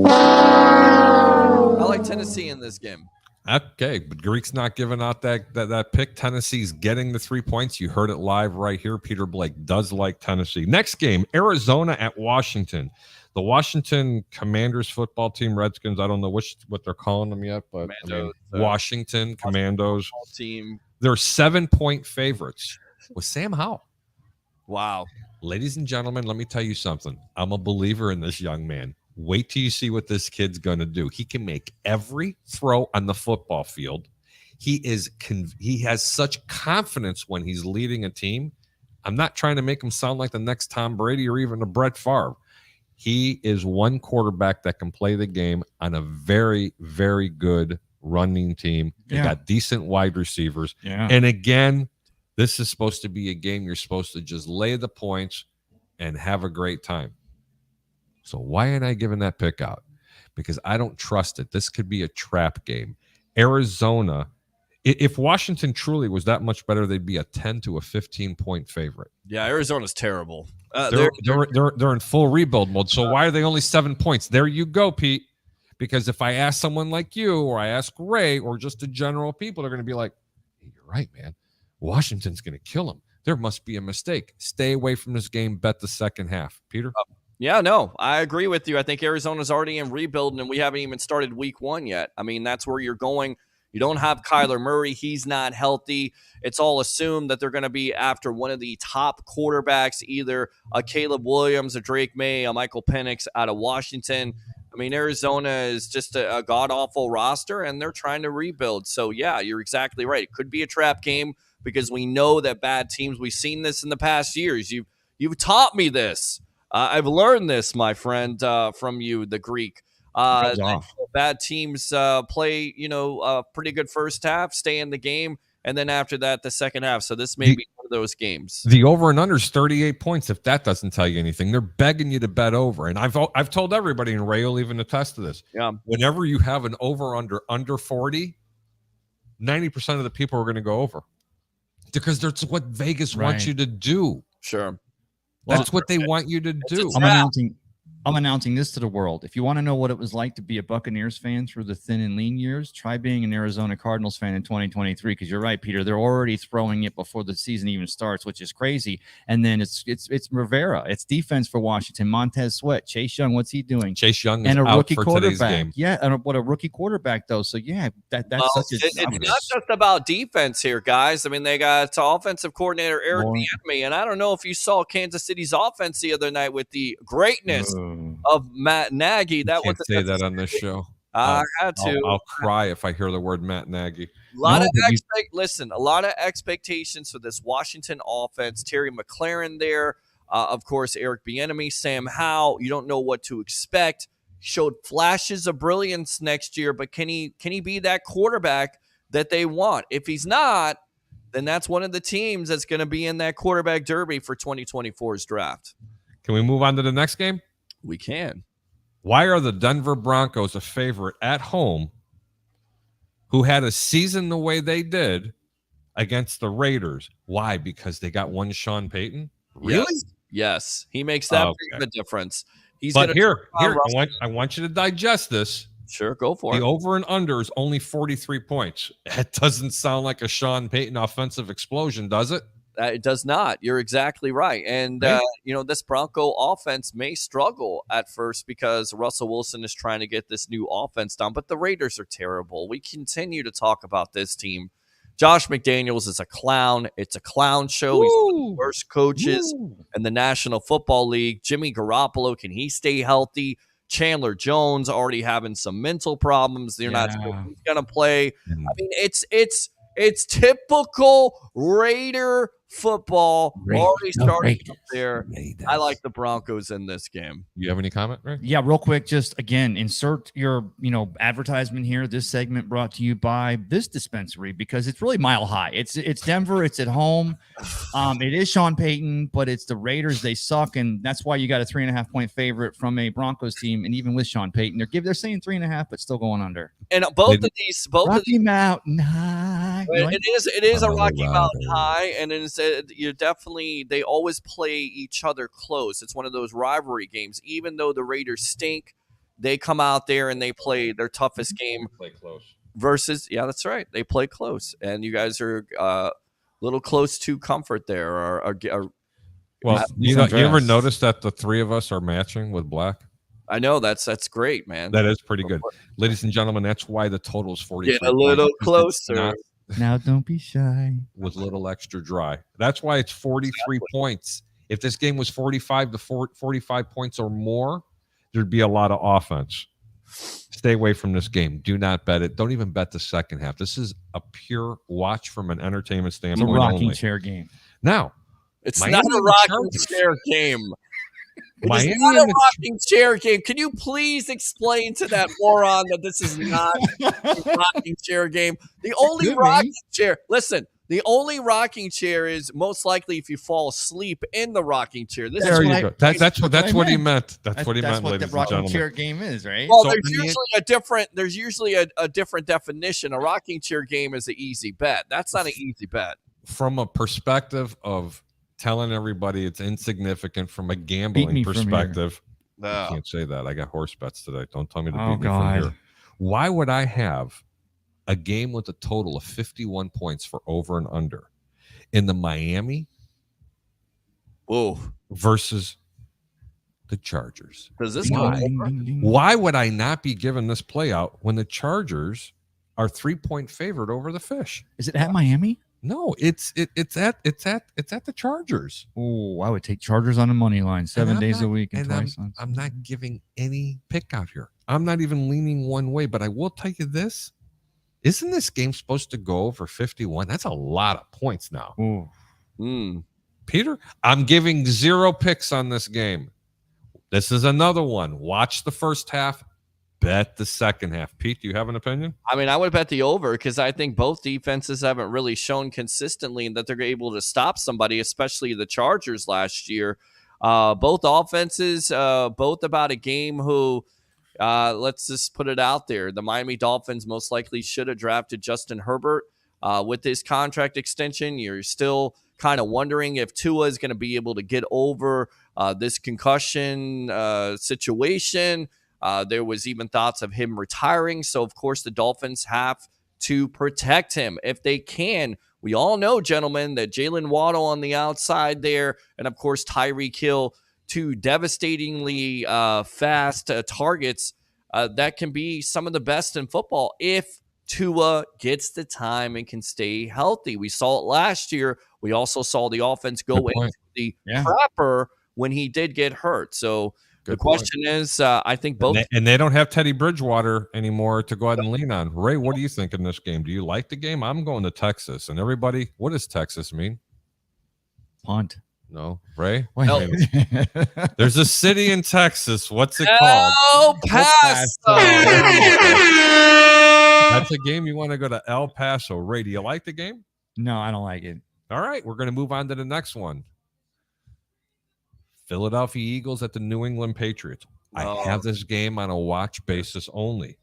I like Tennessee in this game. Okay, but Greek's not giving out that pick. Tennessee's getting the 3 points. You heard it live right here. Peter Blake does like Tennessee. Next game, Arizona at Washington. The Washington Commanders football team, Redskins, I don't know what they're calling them yet, but Commandos, Washington Commandos. Team. They're 7-point favorites with Sam Howell. Wow. Ladies and gentlemen, let me tell you something. I'm a believer in this young man. Wait till you see what this kid's going to do. He can make every throw on the football field. He has such confidence when he's leading a team. I'm not trying to make him sound like the next Tom Brady or even a Brett Favre. He is one quarterback that can play the game on a very, very good running team. They got decent wide receivers. Yeah. And again, this is supposed to be a game you're supposed to just lay the points and have a great time. So why ain't I giving that pick out? Because I don't trust it. This could be a trap game. Arizona, if Washington truly was that much better, they'd be a 10 to a 15-point favorite. Yeah, Arizona's terrible. They're in full rebuild mode. So why are they only 7 points? There you go, Pete. Because if I ask someone like you, or I ask Ray, or just the general people, they're going to be like, hey, you're right, man. Washington's going to kill them. There must be a mistake. Stay away from this game. Bet the second half. Peter? Yeah, no, I agree with you. I think Arizona's already in rebuilding, and we haven't even started week 1 yet. I mean, that's where you're going. You don't have Kyler Murray. He's not healthy. It's all assumed that they're going to be after one of the top quarterbacks, either a Caleb Williams, a Drake May, a Michael Penix out of Washington. I mean, Arizona is just a god-awful roster, and they're trying to rebuild. So, yeah, you're exactly right. It could be a trap game because we know that bad teams, we've seen this in the past years. You've taught me this. I've learned this, my friend, from you, the Greek. Bad teams play, a pretty good first half, stay in the game, and then after that, the second half. So this may be one of those games. The over and under is 38 points. If that doesn't tell you anything, they're begging you to bet over. And I've told everybody, and Ray will even attest to this. Yeah. Whenever you have an over under 40, 90% of the people are going to go over because that's what Vegas wants you to do. Sure. That's what they want you to do. I'm announcing I'm announcing this to the world. If you want to know what it was like to be a Buccaneers fan through the thin and lean years, try being an Arizona Cardinals fan in 2023. Because you're right, Peter. They're already throwing it before the season even starts, which is crazy. And then it's Rivera. It's defense for Washington. Montez Sweat, Chase Young. What's he doing? Chase Young is and a out rookie for today's quarterback. game. Yeah, and what a rookie quarterback though. So yeah, that's it's not just about defense here, guys. I mean, they got offensive coordinator Eric Bieniemy, and I don't know if you saw Kansas City's offense the other night with the greatness of Matt Nagy. That Can't say that on this show. I had to. I'll cry if I hear the word Matt Nagy. A lot of expectations for this Washington offense. Terry McLaurin there, of course, Eric Bieniemy, Sam Howell. You don't know what to expect. Showed flashes of brilliance next year, but can he be that quarterback that they want? If he's not, then that's one of the teams that's going to be in that quarterback derby for 2024's draft. Can we move on to the next game? We can. Why are the Denver Broncos a favorite at home who had a season the way they did against the Raiders? Why? Because they got one Sean Payton? Really? Yes. He makes that big of a difference. But here, I want you to digest this. Sure, go for it. The over and under is only 43 points. That doesn't sound like a Sean Payton offensive explosion, does it? It does not. You're exactly right. And, this Bronco offense may struggle at first because Russell Wilson is trying to get this new offense down, but the Raiders are terrible. We continue to talk about this team. Josh McDaniels is a clown. It's a clown show. He's one of the worst coaches in the National Football League. Jimmy Garoppolo, can he stay healthy? Chandler Jones already having some mental problems. They're not sure he's going to play. I mean, it's typical Raider football. Already starting up there. I like the Broncos in this game. You have any comment, Ray? Yeah, real quick, just again, insert your advertisement here. This segment brought to you by this dispensary because it's really mile high. It's Denver. It's at home. It is Sean Payton, but it's the Raiders. They suck, and that's why you got a 3.5 point favorite from a Broncos team. And even with Sean Payton, they're saying 3.5, but still going under. And both of these Mountain High. It is a Rocky Mountain High, and they always play each other close. It's one of those rivalry games. Even though the Raiders stink, they come out there and they play their toughest game. Play close. Versus, yeah, that's right. They play close, and you guys are a little close to comfort there. Well, you ever notice that the three of us are matching with black? I know that's great, man. That is pretty good, ladies and gentlemen. That's why the total is 40. Get a little closer. Now don't be shy. Was a little extra dry. That's why it's 43 points. If this game was 45 to 45 points or more, there'd be a lot of offense. Stay away from this game. Do not bet it. Don't even bet the second half. This is a pure watch from an entertainment standpoint. It's a rocking only. chair game. Now, it's not a rocking chair game. It's not a rocking chair game. Can you please explain to that moron that this is not a rocking chair game? The only rocking chair, listen, the only rocking chair is most likely if you fall asleep in the rocking chair. There you go. That's what he meant. That's what he meant, what ladies the rocking and gentlemen. chair game is, right? Well, there's usually a different definition. A rocking chair game is an easy bet. That's not an easy bet. From a perspective of telling everybody it's insignificant from a gambling perspective. I can't say that. I got horse bets today. Don't tell me to beat me from here. Why would I have a game with a total of 51 points for over and under in the Miami versus the Chargers? Does this go over? Why would I not be given this play out when the Chargers are 3-point favorite over the Fish? Is it at Miami? No, it's at the Chargers. Oh, I would take Chargers on the money line 7 days a week and twice. I'm not giving any pick out here. I'm not even leaning one way, but I will tell you this. Isn't this game supposed to go over 51? That's a lot of points now. Peter, I'm giving 0 picks on this game. This is another one. Watch the first half. Bet the second half. Pete, do you have an opinion? I mean, I would bet the over because I think both defenses haven't really shown consistently that they're able to stop somebody, especially the Chargers last year. Both offenses, both about a game who, let's just put it out there. The Miami Dolphins most likely should have drafted Justin Herbert. With his contract extension, you're still kind of wondering if Tua is going to be able to get over this concussion situation. There was even thoughts of him retiring. So, of course, the Dolphins have to protect him if they can. We all know, gentlemen, that Jalen Waddle on the outside there, and, of course, Tyreek Hill, two devastatingly fast targets that can be some of the best in football if Tua gets the time and can stay healthy. We saw it last year. We also saw the offense go into the proper when he did get hurt. So the question is, I think both. And they don't have Teddy Bridgewater anymore to go ahead and lean on. Ray, what do you think in this game? Do you like the game? I'm going to Texas. And everybody, what does Texas mean? Punt. No, Ray? No. There's a city in Texas. What's it called? El Paso. That's a game you want to go to El Paso. Ray, do you like the game? No, I don't like it. All right, we're going to move on to the next one. Philadelphia Eagles at the New England Patriots. I have this game on a watch basis only.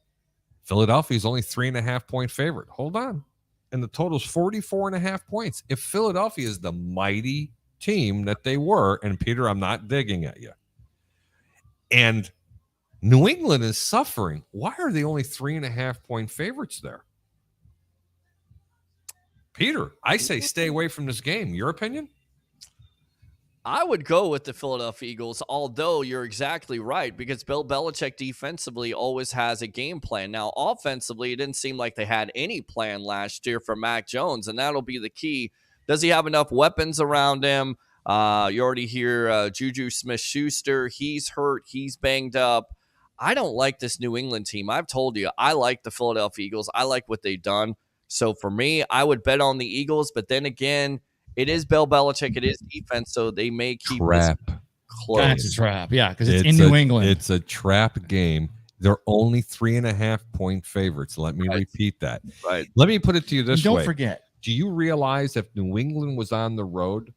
Philadelphia is only 3.5-point favorite. Hold on. And the total is 44.5 points. If Philadelphia is the mighty team that they were, and Peter, I'm not digging at you, and New England is suffering, why are they only 3.5-point favorites there? Peter, I say stay away from this game. Your opinion? I would go with the Philadelphia Eagles, although you're exactly right, because Bill Belichick defensively always has a game plan. Now, offensively, it didn't seem like they had any plan last year for Mac Jones, and that'll be the key. Does he have enough weapons around him? You already hear Juju Smith-Schuster. He's hurt. He's banged up. I don't like this New England team. I've told you, I like the Philadelphia Eagles. I like what they've done. So for me, I would bet on the Eagles, but then again, it is Bill Belichick. It is defense, so they may keep this close. That's a trap. Yeah, because it's in New England. It's a trap game. They're only 3.5-point favorites. Let me repeat that. Right. Let me put it to you this way. Don't forget. Do you realize if New England was on the road,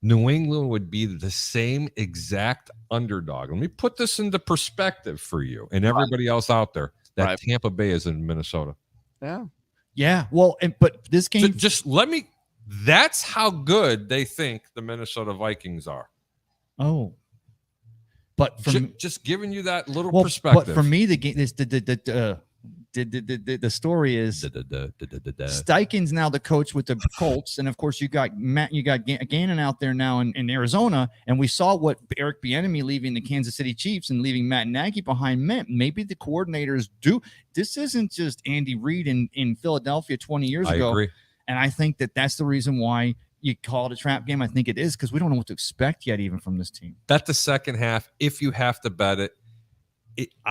New England would be the same exact underdog? Let me put this into perspective for you and everybody else out there. That Tampa Bay is in Minnesota. Yeah. Yeah. Well, but this game. Just let me. That's how good they think the Minnesota Vikings are. Oh. But from just giving you that little well, perspective. But for me, the game the story is Steichen's now the coach with the Colts, and of course you got Gannon out there now in Arizona, and we saw what Eric Bieniemy leaving the Kansas City Chiefs and leaving Matt Nagy behind meant. Maybe the coordinators do. This isn't just Andy Reid in Philadelphia 20 years ago. I agree. And I think that's the reason why you call it a trap game. I think it is because we don't know what to expect yet, even from this team. Bet the second half if you have to bet it.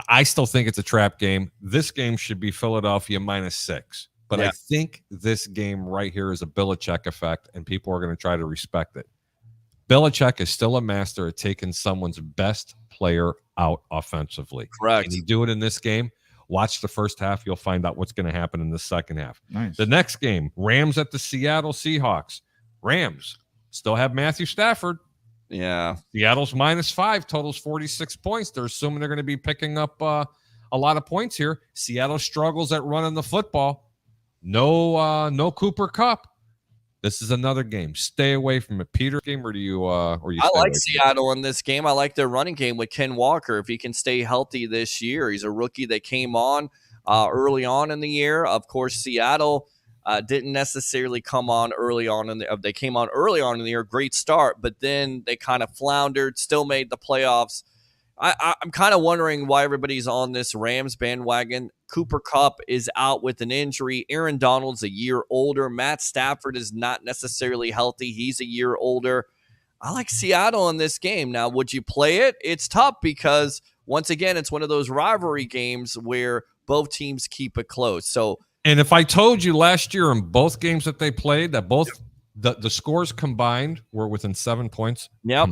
I still think it's a trap game. This game should be Philadelphia -6. But I think this game right here is a Belichick effect, and people are going to try to respect it. Belichick is still a master at taking someone's best player out offensively. Correct. Can he do it in this game? Watch the first half. You'll find out what's going to happen in the second half. Nice. The next game, Rams at the Seattle Seahawks. Rams still have Matthew Stafford. Yeah. Seattle's -5, totals 46 points. They're assuming they're going to be picking up a lot of points here. Seattle struggles at running the football. No Cooper Kupp. This is another game. Stay away from it. Peter, game, or do you? I like Seattle in this game. I like their running game with Ken Walker. If he can stay healthy this year, he's a rookie that came on early on in the year. Of course, Seattle didn't necessarily come on early on they came on early on in the year, great start, but then they kind of floundered. Still made the playoffs. I'm kind of wondering why everybody's on this Rams bandwagon. Cooper Kupp is out with an injury. Aaron Donald's a year older. Matt Stafford is not necessarily healthy. He's a year older. I like Seattle in this game. Now, would you play it? It's tough because, once again, it's one of those rivalry games where both teams keep it close. So, and if I told you last year in both games that they played that both the scores combined were within 7 points. Yep.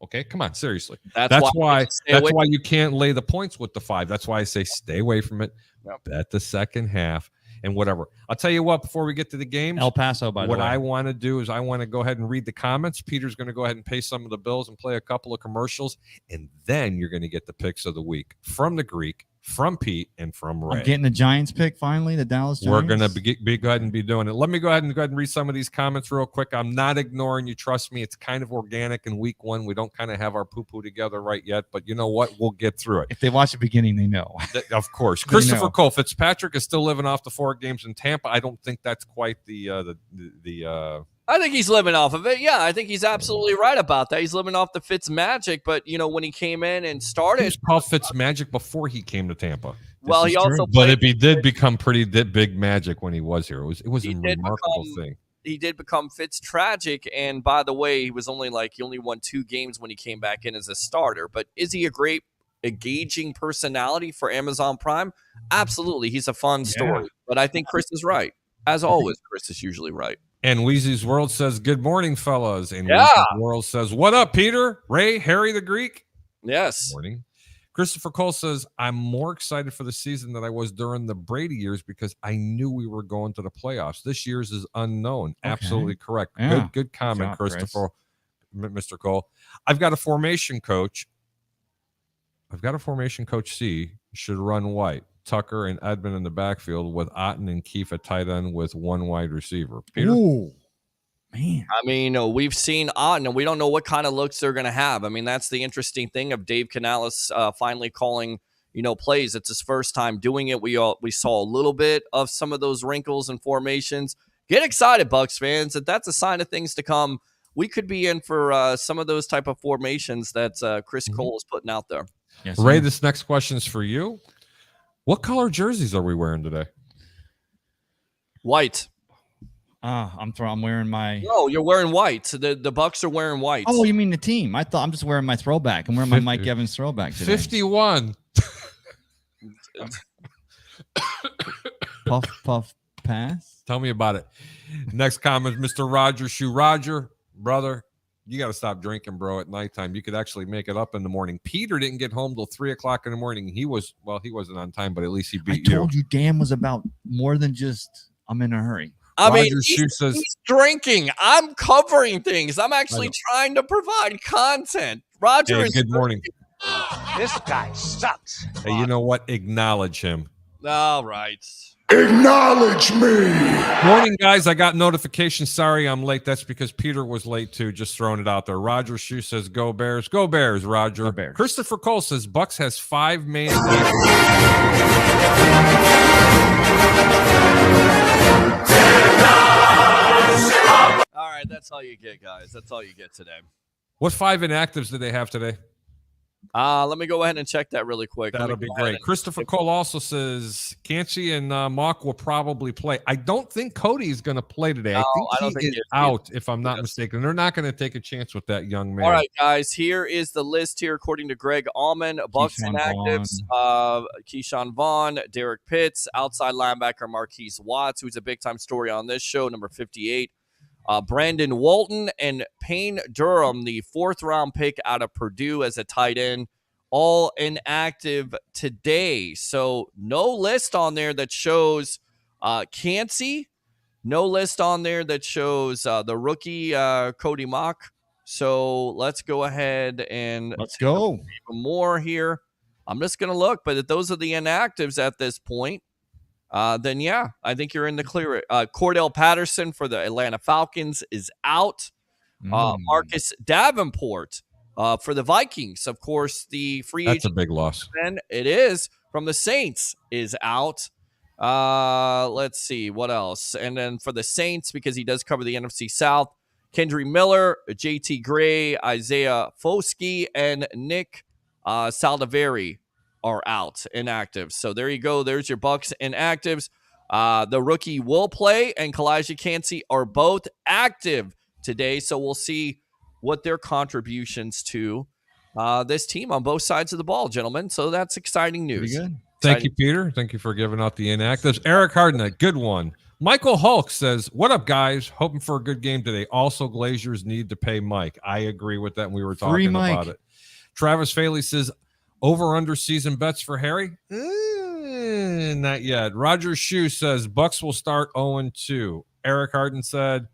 Okay, come on, seriously. That's why you can't lay the points with the 5. That's why I say stay away from it. Yep. Bet the second half and whatever. I'll tell you what, before we get to the games, El Paso, by the way. What I want to do is I want to go ahead and read the comments. Peter's going to go ahead and pay some of the bills and play a couple of commercials, and then you're going to get the picks of the week from the Greek, from Pete and from Ray. I'm getting the Giants pick finally, the Dallas Giants. We're going to go ahead and be doing it. Let me go ahead and read some of these comments real quick. I'm not ignoring you. Trust me. It's kind of organic in week 1. We don't kind of have our poo-poo together right yet, but you know what? We'll get through it. If they watch the beginning, they know. Of course. They Christopher know. Cole, Fitzpatrick is still living off the 4 games in Tampa. I don't think that's quite the I think he's living off of it. Yeah, I think he's absolutely right about that. He's living off the Fitz magic. But, you know, when he came in and He started, was called Fitz Magic before he came to Tampa. well, This he is also true. But played, he did become pretty big magic when he was here. It was a He did remarkable become- thing. he did become Fitz tragic. And by the way, he only won 2 games when he came back in as a starter. But is he a great engaging personality for Amazon Prime? Absolutely. He's a fun story. But I think Chris is right. As always, Chris is usually right. And Wheezy's World says, good morning, fellas. And Yeah. Wheezy's World says, what up, Peter, Ray, Harry the Greek? Yes. Morning. Christopher Cole says, I'm more excited for the season than I was during the Brady years because I knew we were going to the playoffs. This year's is unknown. Absolutely correct. Yeah. Good comment, job, Chris. Christopher. Mr. Cole. I've got a formation coach C should run White, Tucker, and Edmund in the backfield with Otten and Keefe at tight end with 1 wide receiver. Peter? Ooh, man. I mean, we've seen Otten, and we don't know what kind of looks they're going to have. I mean, that's the interesting thing of Dave Canales finally calling, plays. It's his first time doing it. We saw a little bit of some of those wrinkles and formations. Get excited, Bucs fans. That's a sign of things to come. We could be in for some of those type of formations that Chris Cole is putting out there. Yes, Ray, sir. this next question is for you. What color jerseys are we wearing today? White. I'm wearing my. No, you're wearing white. The Bucs are wearing white. Oh, you mean the team? I thought I'm just wearing my throwback. I'm wearing my Mike Evans throwback today. 51. Puff, pass. Tell me about it. Next comment, Mr. Roger Shoe. Roger, brother, you got to stop drinking, bro, at nighttime. You could actually make it up in the morning. Peter didn't get home till 3 o'clock in the morning. He wasn't on time, but at least he I beat you. told you Dan was about more than just I'm in a hurry. I mean, Roger Shoe says, he's drinking. I'm covering things. I'm actually trying to provide content. Roger hey, is good morning. This guy sucks. Hey, you know what? Acknowledge him. All right. Acknowledge me. Morning, guys. I got notification. Sorry I'm late. That's because Peter was late, too. Just throwing it out there. Roger Shoe says, go Bears. Go Bears, Roger. Go Bears. Christopher Cole says, Bucks has 5 main All right, that's all you get, guys. That's all you get today. What 5 inactives did they have today? Let me go ahead and check that really quick. Let That'll me be go ahead great. and- Christopher Cole also says Cansey and Mock will probably play. I don't think Cody is going to play today. No, I I don't think think he he is is out, if I'm not Yes. mistaken. They're not going to take a chance with that young man. All right, guys. Here is the list here according to Greg Allman. Bucks Keyshawn inactives. Keyshawn Vaughn, Derek Pitts, outside linebacker Marquise Watts, who's a big-time story on this show, number 58. Brandon Walton and Payne Durham, the 4th-round pick out of Purdue as a tight end, all inactive today. So no list on there that shows Cansey. No list on there that shows the rookie Cody Mock. So let's go ahead and Let's go. more here. I'm just going to look, but if those are the inactives at this point, then yeah, I think you're in the clear. Cordell Patterson for the Atlanta Falcons is out. Marcus Davenport for the Vikings, of course, the free That's a agent big loss. it is from the Saints is out. Let's see what else. And then for the Saints, because he does cover the NFC South, Kendry Miller, JT Gray, Isaiah Foskey, and Nick Saldiveri are out, inactive. So there you go. There's your Bucks inactives. The rookie will play, and Kalijah Cansey are both active today. So we'll see what their contributions to this team on both sides of the ball, gentlemen. So that's exciting news. Pretty good. Thank you, Peter. Thank you for giving out the inactives. Eric Hardnett, good one. Michael Hulk says, what up, guys? Hoping for a good game today. Also, Glaziers need to pay Mike. I agree with that. We were Free talking Mike. about it. Travis Faley says, over-under season bets for Harry? Not yet. Roger Shoe says, Bucks will start 0-2. Eric Harden said,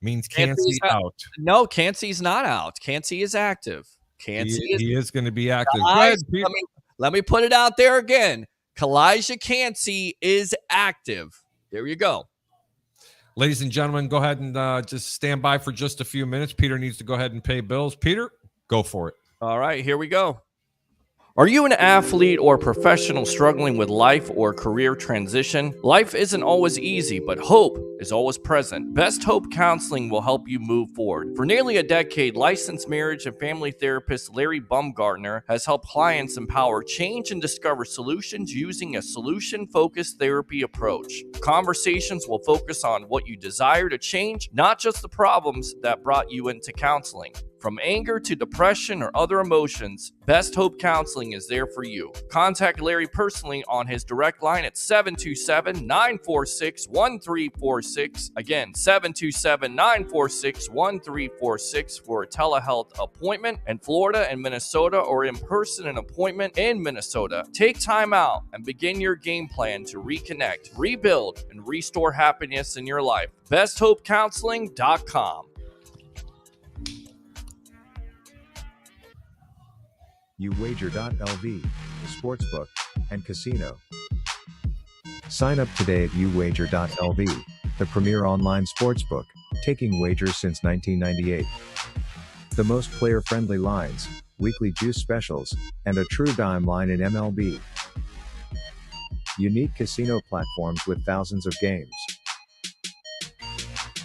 means Cansey out. No, Cansey's not out. Cansey is active. Cansey He is going to be active. Go Guys, ahead, Peter. I mean, Let me put it out there again. Kalijah Cansey is active. There you go. Ladies and gentlemen, go ahead and just stand by for just a few minutes. Peter needs to go ahead and pay bills. Peter, go for it. All right, here we go. Are you an athlete or professional struggling with life or career transition? Life isn't always easy, but hope is always present. Best Hope Counseling will help you move forward. For nearly a decade, licensed marriage and family therapist Larry Baumgartner has helped clients empower change and discover solutions using a solution-focused therapy approach. Conversations will focus on what you desire to change, not just the problems that brought you into counseling. From anger to depression or other emotions, Best Hope Counseling is there for you. Contact Larry personally on his direct line at 727-946-1346. Again, 727-946-1346 for a telehealth appointment in Florida and Minnesota, or in person an appointment in Minnesota. Take time out and begin your game plan to reconnect, rebuild, and restore happiness in your life. BestHopeCounseling.com. uwager.lv, the sportsbook and casino. Sign up today at uwager.lv, the premier online sportsbook, taking wagers since 1998. The most player-friendly lines, weekly juice specials, and a true dime line in MLB. Unique casino platforms with thousands of games.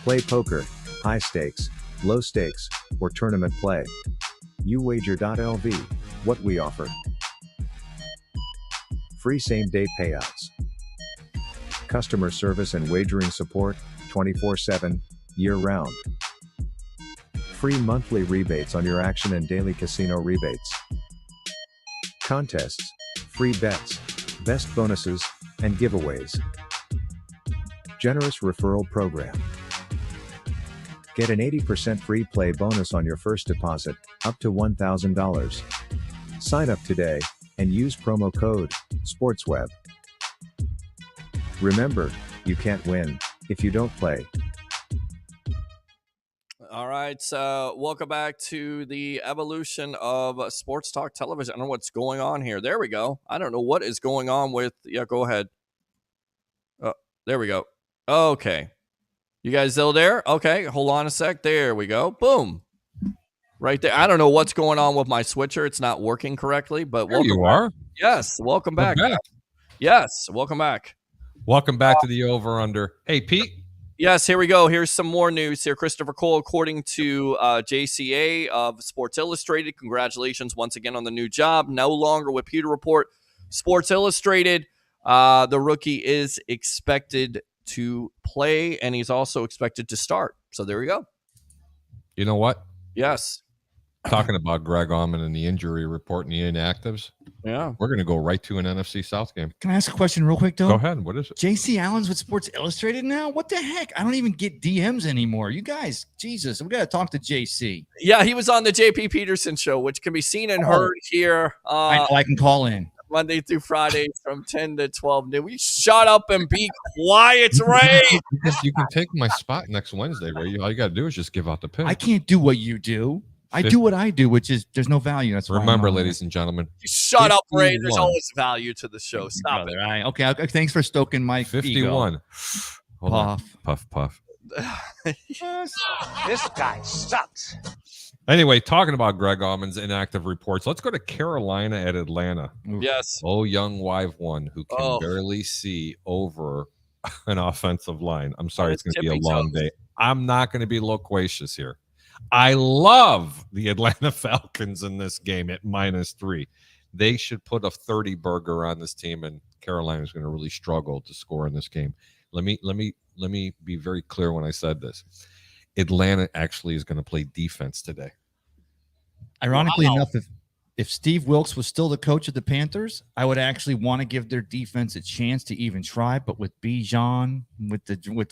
Play poker, high stakes, low stakes, or tournament play. uwager.lv, what we offer. Free same-day payouts. Customer service and wagering support, 24/7, year-round. Free monthly rebates on your action and daily casino rebates. Contests, free bets, best bonuses, and giveaways. Generous referral program. Get an 80% free play bonus on your first deposit, up to $1,000. Sign up today, and use promo code SPORTSWEB. Remember, you can't win if you don't play. All right, welcome back to the evolution of Sports Talk Television. I don't know what's going on here. There we go. I don't know what is going on with... Yeah, go ahead. Oh, there we go. Okay. You guys still there? Okay, hold on a sec. There we go. Boom. Right there. I don't know what's going on with my switcher. It's not working correctly, but There you are. Yes, welcome back. We're back. Yes, welcome back. Welcome back to the over-under. Hey, Pete. Yes, here we go. Here's some more news here. Christopher Cole, according to JCA of Sports Illustrated, congratulations once again on the new job. No longer with Pewter Report. Sports Illustrated, the rookie is expected to play, and he's also expected to start. So there we go. You know what? Yes. Talking about Greg Auman and the injury report and the inactives. Yeah. We're going to go right to an NFC South game. Can I ask a question real quick, though? Go ahead. What is it? JC Allen's with Sports Illustrated now? What the heck? I don't even get DMs anymore. You guys, Jesus, we got to talk to JC. Yeah, he was on the JP Peterson show, which can be seen and heard here. I know I can call in. Monday through Friday from 10 to 12 noon. We shut up and be quiet, Ray. You can take my spot next Wednesday, Ray. All you got to do is just give out the pin. I can't do what you do. I do what I do, which is there's no value. That's why Remember, ladies and gentlemen. Shut up, Ray. There's 51. always value to the show. Stop it. Right. Okay. Thanks for stoking my 51. ego. Hold on. Puff. This guy sucks. Anyway, talking about Greg Auman's inactive reports, let's go to Carolina at Atlanta. Yes. Oh, young wive one who can barely see over an offensive line. I'm sorry, it's going to be a long day. I'm not going to be loquacious here. I love the Atlanta Falcons in this game at -3. They should put a 30 burger on this team, and Carolina is going to really struggle to score in this game. Let me be very clear when I said this. Atlanta actually is going to play defense today. Ironically enough, if Steve Wilkes was still the coach of the Panthers, I would actually want to give their defense a chance to even try. But with Bijan, with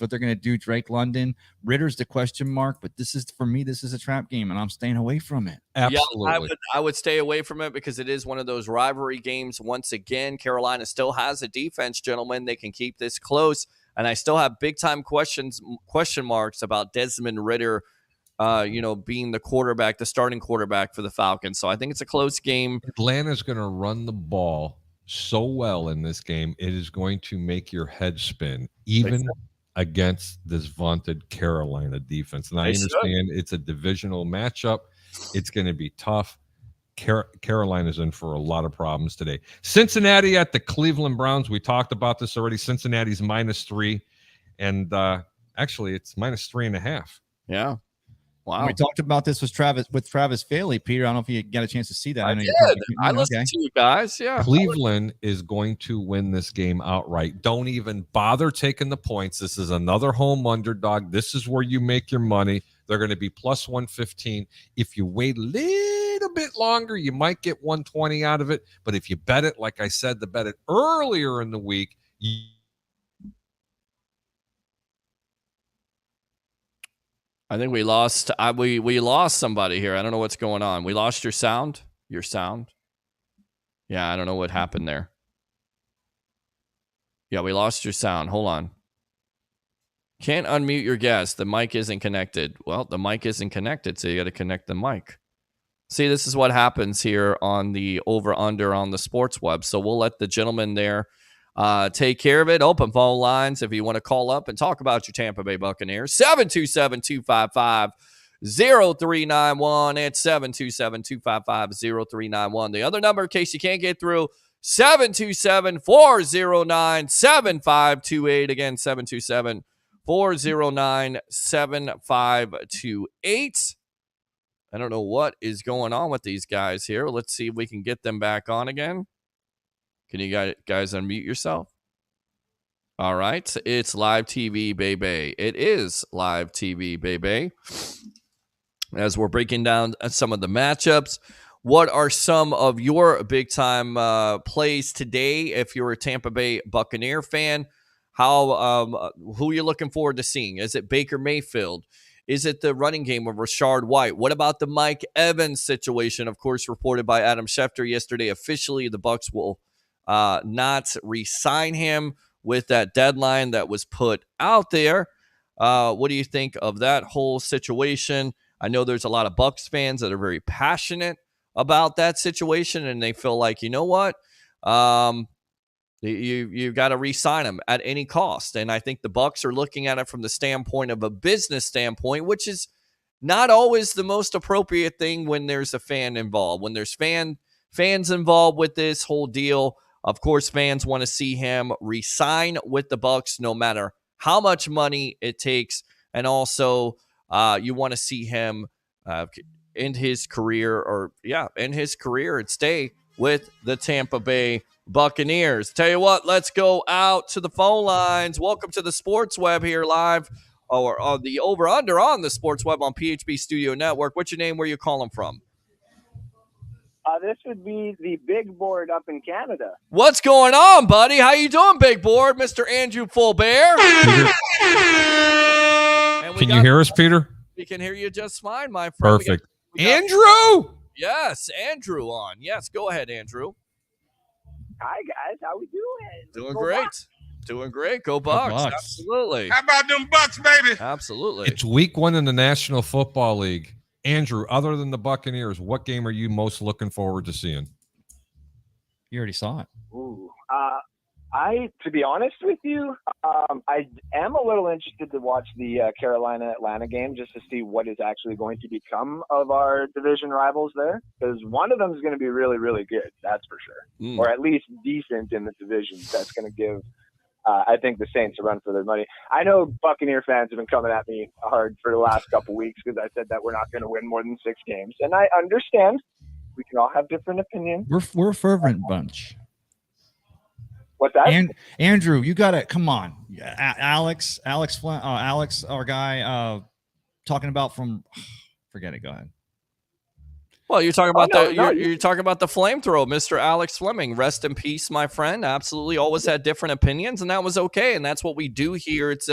what they're going to do, Drake London, Ritter's the question mark. But this is, for me, this is a trap game, and I'm staying away from it. Absolutely. Yeah, I would stay away from it because it is one of those rivalry games. Once again, Carolina still has a defense, gentlemen. They can keep this close. And I still have big-time question marks about Desmond Ridder being the quarterback, the starting quarterback for the Falcons. So I think it's a close game. Atlanta's going to run the ball so well in this game, it is going to make your head spin, even against this vaunted Carolina defense. And I understand it's a divisional matchup. It's going to be tough. Carolina's in for a lot of problems today. Cincinnati at the Cleveland Browns. We talked about this already. Cincinnati's -3, and actually it's -3.5. Yeah. Wow. We talked about this with Travis Faley, Peter. I don't know if you got a chance to see that. I did. I listened to you guys. Yeah. Cleveland is going to win this game outright. Don't even bother taking the points. This is another home underdog. This is where you make your money. They're going to be +115. If you wait a little bit longer, you might get 120 out of it. But if you bet it, like I said, to bet it earlier in the week, I think we lost. We lost somebody here. I don't know what's going on. We lost your sound. Your sound. Yeah, I don't know what happened there. Yeah, we lost your sound. Hold on. Can't unmute your guest. The mic isn't connected. Well, the mic isn't connected, so you got to connect the mic. See, this is what happens here on the over-under on the sports web. So we'll let the gentleman there take care of it. Open phone lines if you want to call up and talk about your Tampa Bay Buccaneers. 727-255-0391. It's 727-255-0391. The other number, in case you can't get through, 727-409-7528. Again, 727-409-7528. I don't know what is going on with these guys here. Let's see if we can get them back on again. Can you guys unmute yourself? All right. It's live TV, baby. It is live TV, baby. As we're breaking down some of the matchups, what are some of your big-time plays today if you're a Tampa Bay Buccaneer fan? Who are you looking forward to seeing? Is it Baker Mayfield? Is it the running game of Rashard White? What about the Mike Evans situation? Of course, reported by Adam Schefter yesterday. Officially, the Bucs will not re-sign him with that deadline that was put out there. What do you think of that whole situation? I know there's a lot of Bucs fans that are very passionate about that situation, and they feel like, you know what? You got to re-sign him at any cost. And I think the Bucs are looking at it from the standpoint of a business standpoint, which is not always the most appropriate thing when there's a fan involved. When there's fans involved with this whole deal, of course, fans want to see him re-sign with the Bucs no matter how much money it takes. And also, you want to see him end his career and stay with the Tampa Bay Buccaneers. Tell you what, let's go out to the phone lines. Welcome to the Sports Web here live, or on the over-under on the Sports Web on PHB Studio Network. What's your name? Where you calling from? This would be the Big Board up in Canada. What's going on, buddy? How you doing, Big Board? Mr. Andrew Fulbert. Can you hear us, Peter? We can hear you just fine, my friend. Perfect. Andrew! Yes, Andrew on. Yes, go ahead, Andrew. Hi, guys. How we doing? Doing Go great. Bucs. Doing great. Go Bucs. Bucs. Absolutely. How about them Bucks, baby? Absolutely. It's week 1 in the National Football League. Andrew, other than the Buccaneers, what game are you most looking forward to seeing? You already saw it. Ooh. To be honest with you, I am a little interested to watch the Carolina-Atlanta game just to see what is actually going to become of our division rivals there. Because one of them is going to be really, really good, that's for sure. Or at least decent in the division. That's going to give, I think, the Saints a run for their money. I know Buccaneer fans have been coming at me hard for the last couple weeks because I said that we're not going to win more than 6 games. And I understand. We can all have different opinions. We're a fervent bunch. What's that? And Andrew, you got to come on. Alex, our guy, talking about from. Forget it. Go ahead. Well, you're talking about no, you're talking about the flamethrower, Mr. Alex Fleming. Rest in peace, my friend. Absolutely, always had different opinions, and that was okay. And that's what we do here. It's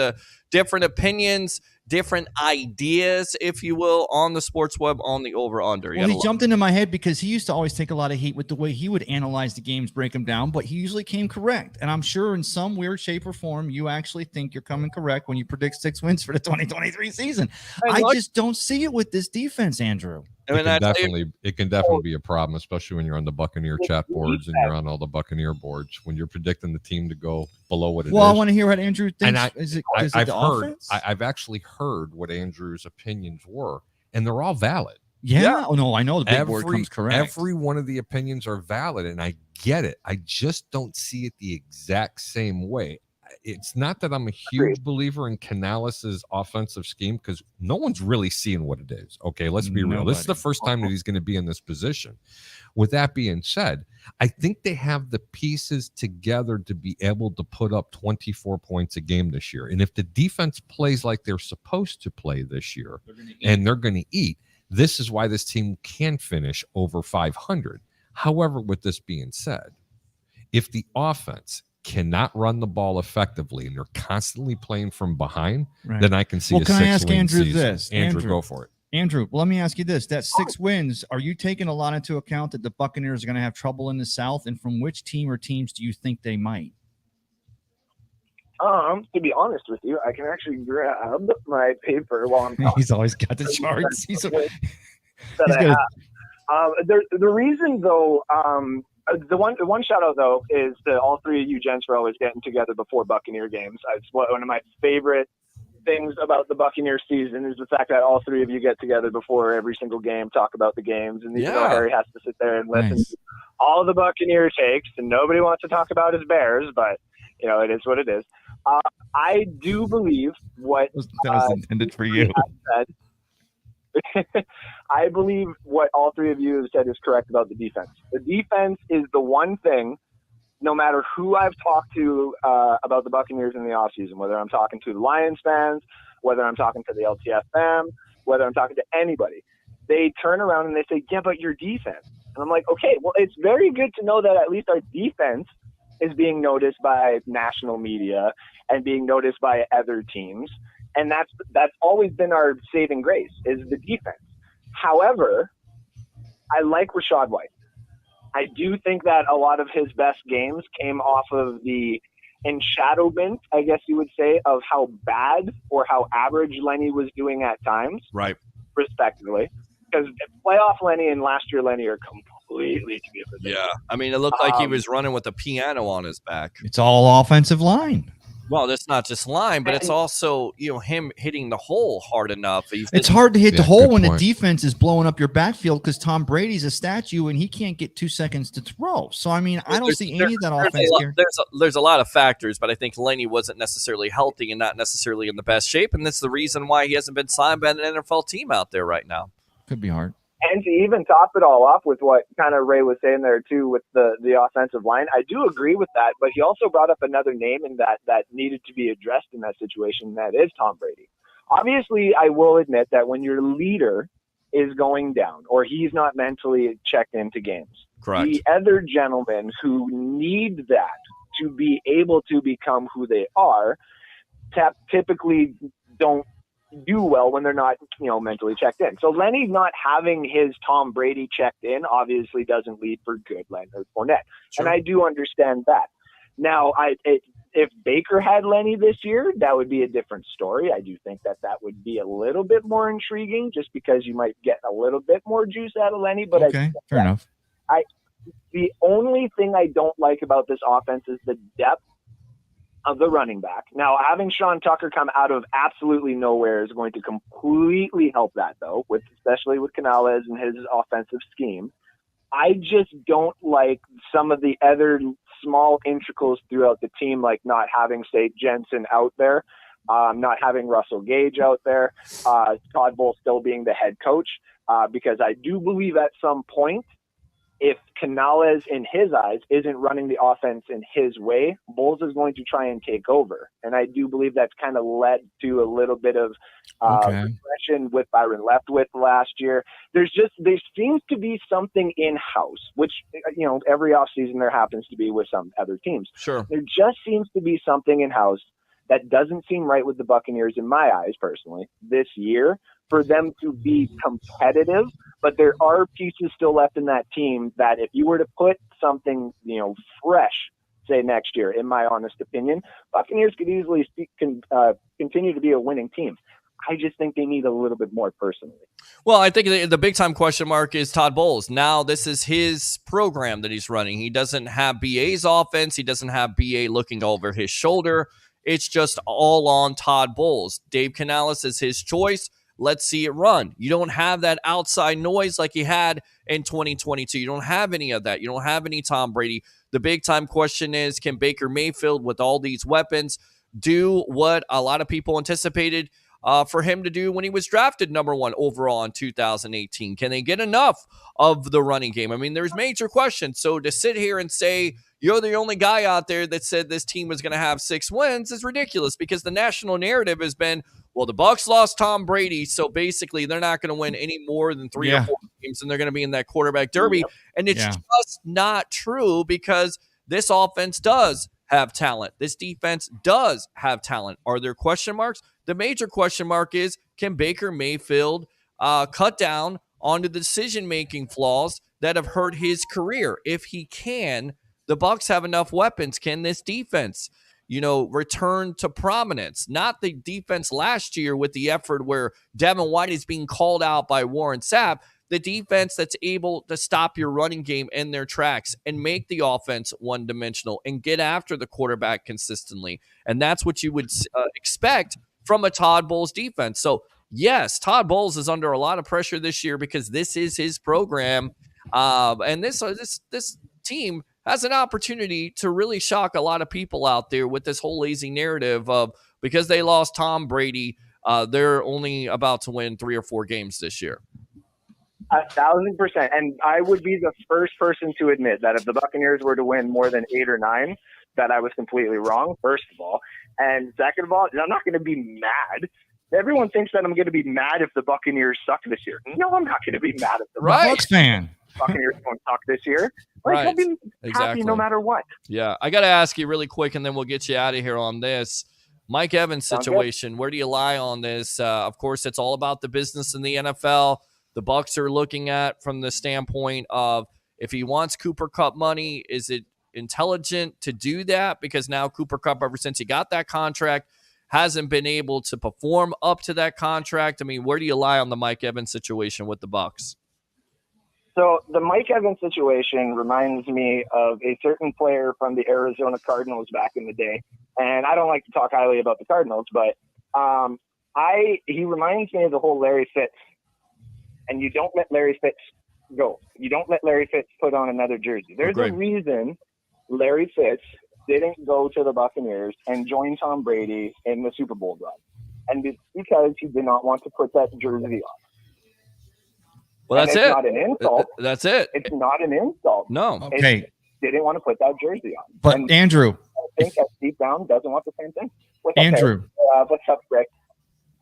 different opinions, different ideas, if you will, on the sports web, on the over under. Well, he jumped into my head because he used to always take a lot of heat with the way he would analyze the games, break them down, but he usually came correct. And I'm sure in some weird shape or form, you actually think you're coming correct when you predict 6 wins for the 2023 season. I just don't see it with this defense, Andrew. It can definitely be a problem, especially when you're on the Buccaneer chat boards and you're on all the Buccaneer boards when you're predicting the team to go below what it is. Well, I want to hear what Andrew thinks. And I've actually heard what Andrew's opinions were, and they're all valid. Yeah. Oh no, I know the big word comes correct. Every one of the opinions are valid, and I get it. I just don't see it the exact same way. It's not that I'm a huge believer in Canales' offensive scheme because no one's really seeing what it is. Okay, let's be real. This is the first time that he's going to be in this position. With that being said, I think they have the pieces together to be able to put up 24 points a game this year. And if the defense plays like they're supposed to play this year, they're going to eat, this is why this team can finish over 500. However, with this being said, if the offense cannot run the ball effectively and they're constantly playing from behind, then I can see a 6-win season. Can I ask Andrew this? Andrew, go for it. Andrew, well, let me ask you this. That 6 wins, are you taking a lot into account that the Buccaneers are going to have trouble in the South? And from which team or teams do you think they might? To be honest with you, I can actually grab my paper while I'm talking. He's always got the charts. The reason, though, the one shout out though is to all three of you gents for always getting together before Buccaneer games. It's one of my favorite things about the Buccaneer season is the fact that all three of you get together before every single game, talk about the games, and even though Harry has to sit there and listen to all the Buccaneer takes, and nobody wants to talk about his Bears, but it is what it is. I do believe what that was intended for you. I believe what all three of you have said is correct about the defense. The defense is the one thing, no matter who I've talked to about the Buccaneers in the offseason, whether I'm talking to the Lions fans, whether I'm talking to the LTF fam, whether I'm talking to anybody, they turn around and they say, yeah, but your defense. And I'm like, okay, well, it's very good to know that at least our defense is being noticed by national media and being noticed by other teams. And that's always been our saving grace is the defense. However, I like Rachaad White. I do think that a lot of his best games came off of the enshadowment, I guess you would say, of how bad or how average Lenny was doing at times. Right. Respectively. Because playoff Lenny and last year Lenny are completely different. Yeah. I mean, it looked like he was running with a piano on his back. It's all offensive line. Well, that's not just line, but it's also, him hitting the hole hard enough. It's hard to hit the hole when the defense is blowing up your backfield because Tom Brady's a statue and he can't get 2 seconds to throw. So, I mean, I don't see any of that offense here. There's a lot of factors, but I think Lenny wasn't necessarily healthy and not necessarily in the best shape, and that's the reason why he hasn't been signed by an NFL team out there right now. Could be hard. And to even top it all off with what kind of Ray was saying there too with the offensive line, I do agree with that, but he also brought up another name in that needed to be addressed in that situation, and that is Tom Brady. Obviously, I will admit that when your leader is going down or he's not mentally checked into games, correct, the other gentlemen who need that to be able to become who they are typically don't do well when they're not, mentally checked in. So Lenny not having his Tom Brady checked in obviously doesn't lead for good Leonard Fournette. Sure. And I do understand that. Now, if Baker had Lenny this year, that would be a different story. I do think that would be a little bit more intriguing just because you might get a little bit more juice out of Lenny. But okay, fair enough. The only thing I don't like about this offense is the depth of the running back. Now, having Sean Tucker come out of absolutely nowhere is going to completely help that, though, especially with Canales and his offensive scheme. I just don't like some of the other small intricals throughout the team, like not having, say, Jensen out there, not having Russell Gage out there, Todd Bowles still being the head coach, because I do believe at some point if Canales, in his eyes, isn't running the offense in his way, Bowles is going to try and take over. And I do believe that's kind of led to a little bit of regression with Byron Leftwich last year. There seems to be something in-house, which, every offseason there happens to be with some other teams. Sure. There just seems to be something in-house that doesn't seem right with the Buccaneers, in my eyes, personally, this year, for them to be competitive. But there are pieces still left in that team that if you were to put something, fresh, say next year, in my honest opinion, Buccaneers could easily continue to be a winning team. I just think they need a little bit more personally. Well, I think the big-time question mark is Todd Bowles. Now this is his program that he's running. He doesn't have BA's offense. He doesn't have BA looking over his shoulder. It's just all on Todd Bowles. Dave Canales is his choice. Let's see it run. You don't have that outside noise like you had in 2022. You don't have any of that. You don't have any Tom Brady. The big-time question is, can Baker Mayfield, with all these weapons, do what a lot of people anticipated for him to do when he was drafted number 1 overall in 2018? Can they get enough of the running game? I mean, there's major questions. So to sit here and say you're the only guy out there that said this team was going to have 6 wins is ridiculous, because the national narrative has been, well, the Bucs lost Tom Brady, so basically they're not going to win any more than 3 or 4 games, and they're going to be in that quarterback derby. And it's just not true, because this offense does have talent. This defense does have talent. Are there question marks? The major question mark is, can Baker Mayfield cut down on the decision-making flaws that have hurt his career? If he can, the Bucs have enough weapons. Can this defense, return to prominence? Not the defense last year with the effort where Devin White is being called out by Warren Sapp. The defense that's able to stop your running game in their tracks and make the offense one-dimensional and get after the quarterback consistently. And that's what you would expect from a Todd Bowles defense. So, yes, Todd Bowles is under a lot of pressure this year because this is his program. And this team has an opportunity to really shock a lot of people out there with this whole lazy narrative of, because they lost Tom Brady, they're only about to win 3 or 4 games this year. 1,000%. And I would be the first person to admit that if the Buccaneers were to win more than 8 or 9, that I was completely wrong, first of all. And second of all, I'm not going to be mad. Everyone thinks that I'm going to be mad if the Buccaneers suck this year. No, I'm not going to be mad if the Bucs fan. Buccaneers don't suck this year. I'll be happy no matter what. Yeah, I got to ask you really quick, and then we'll get you out of here on this. Mike Evans situation, where do you lie on this? Of course, it's all about the business in the NFL. The Bucs are looking at from the standpoint of, if he wants Cooper Kupp money, is it intelligent to do that? Because now Cooper Kupp, ever since he got that contract, hasn't been able to perform up to that contract. I mean, where do you lie on the Mike Evans situation with the Bucs? So the Mike Evans situation reminds me of a certain player from the Arizona Cardinals back in the day. And I don't like to talk highly about the Cardinals, but he reminds me of the whole Larry Fitz. And you don't let Larry Fitz go. You don't let Larry Fitz put on another jersey. There's a reason Larry Fitz didn't go to the Buccaneers and join Tom Brady in the Super Bowl run. And it's because he did not want to put that jersey on. Well, that's it. It's not an insult. That's it. It's not an insult. No. Okay. Didn't want to put that jersey on. But and Andrew. I think that deep down doesn't want the same thing. Andrew. What's up, Greg?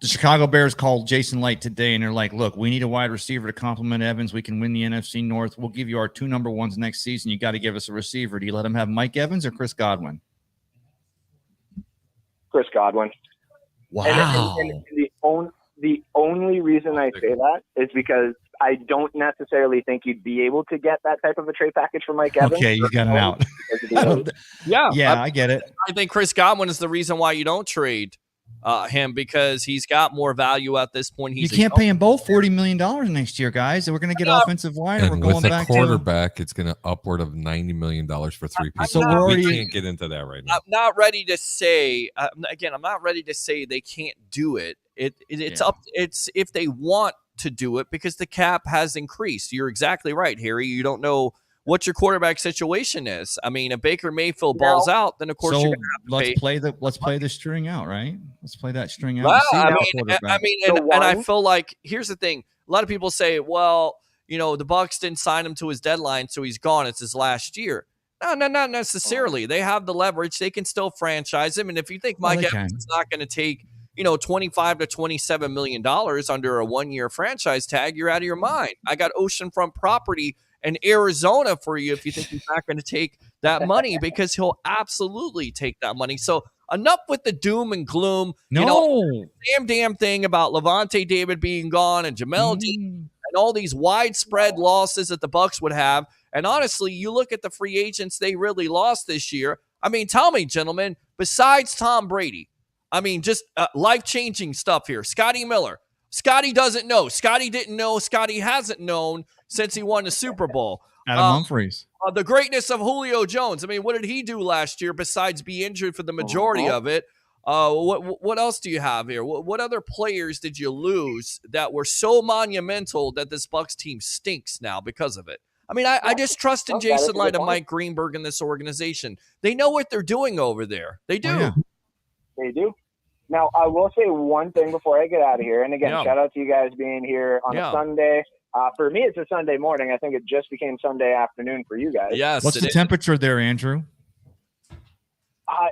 The Chicago Bears called Jason Light today, and they're like, look, we need a wide receiver to complement Evans. We can win the NFC North. We'll give you our 2 number 1s next season. You got to give us a receiver. Do you let him have Mike Evans or Chris Godwin? Chris Godwin. Wow. And the only reason I say that is because I don't necessarily think you'd be able to get that type of a trade package for Mike Evans. Okay, you got it out. Yeah, I get it. I think Chris Godwin is the reason why you don't trade him, because he's got more value at this point. You can't pay him both $40 million next year, guys. We're going to get offensive line. And we're going with a back quarterback, it's going to upward of $90 million for 3 people. So we can't get into that right now. I'm not ready to say. Again, I'm not ready to say they can't do it. It's up. It's if they want to do it, because the cap has increased. You're exactly right, Harry. You don't know what your quarterback situation is. I mean, if Baker Mayfield balls out, then of course you're going to have to pay. Let's play the string out, right? Let's play that string out. Well, and I feel like, here's the thing. A lot of people say, well, the Bucks didn't sign him to his deadline, so he's gone. It's his last year. No, not necessarily. They have the leverage. They can still franchise him. And if you think Mike Evans is not going to take, $25 to $27 million under a 1-year franchise tag, you're out of your mind. I got oceanfront property in Arizona for you if you think he's not going to take that money, because he'll absolutely take that money. So enough with the doom and gloom. Damn thing about Levante David being gone and Jamel Dean and all these widespread losses that the Bucks would have. And honestly, you look at the free agents they really lost this year. I mean, tell me, gentlemen, besides Tom Brady, just life-changing stuff here. Scotty Miller. Scotty doesn't know. Scotty didn't know. Scotty hasn't known since he won the Super Bowl. Adam Humphries. The greatness of Julio Jones. I mean, what did he do last year besides be injured for the majority of it? What else do you have here? What other players did you lose that were so monumental that this Bucks team stinks now because of it? I mean, I just trust in Jason Light and Mike Greenberg in this organization. They know what they're doing over there. They do. Oh, yeah. They do. Now, I will say one thing before I get out of here. And again, shout out to you guys being here on a Sunday. For me, it's a Sunday morning. I think it just became Sunday afternoon for you guys. Yes. What's the temperature there, Andrew?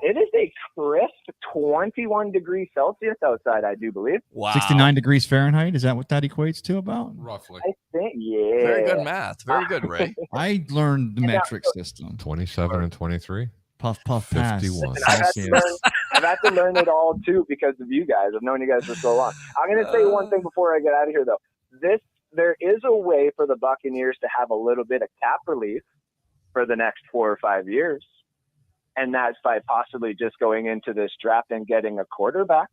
It is a crisp 21 degrees Celsius outside, I do believe. Wow. 69 degrees Fahrenheit. Is that what that equates to about? Roughly. I think, yeah. Very good math. Very good, Ray. I learned the metric system. 27 and 23. Puff, pass. 51. I've had to learn it all, too, because of you guys. I've known you guys for so long. I'm going to say one thing before I get out of here, though. There is a way for the Buccaneers to have a little bit of cap relief for the next 4 or 5 years. And that's by possibly just going into this draft and getting a quarterback.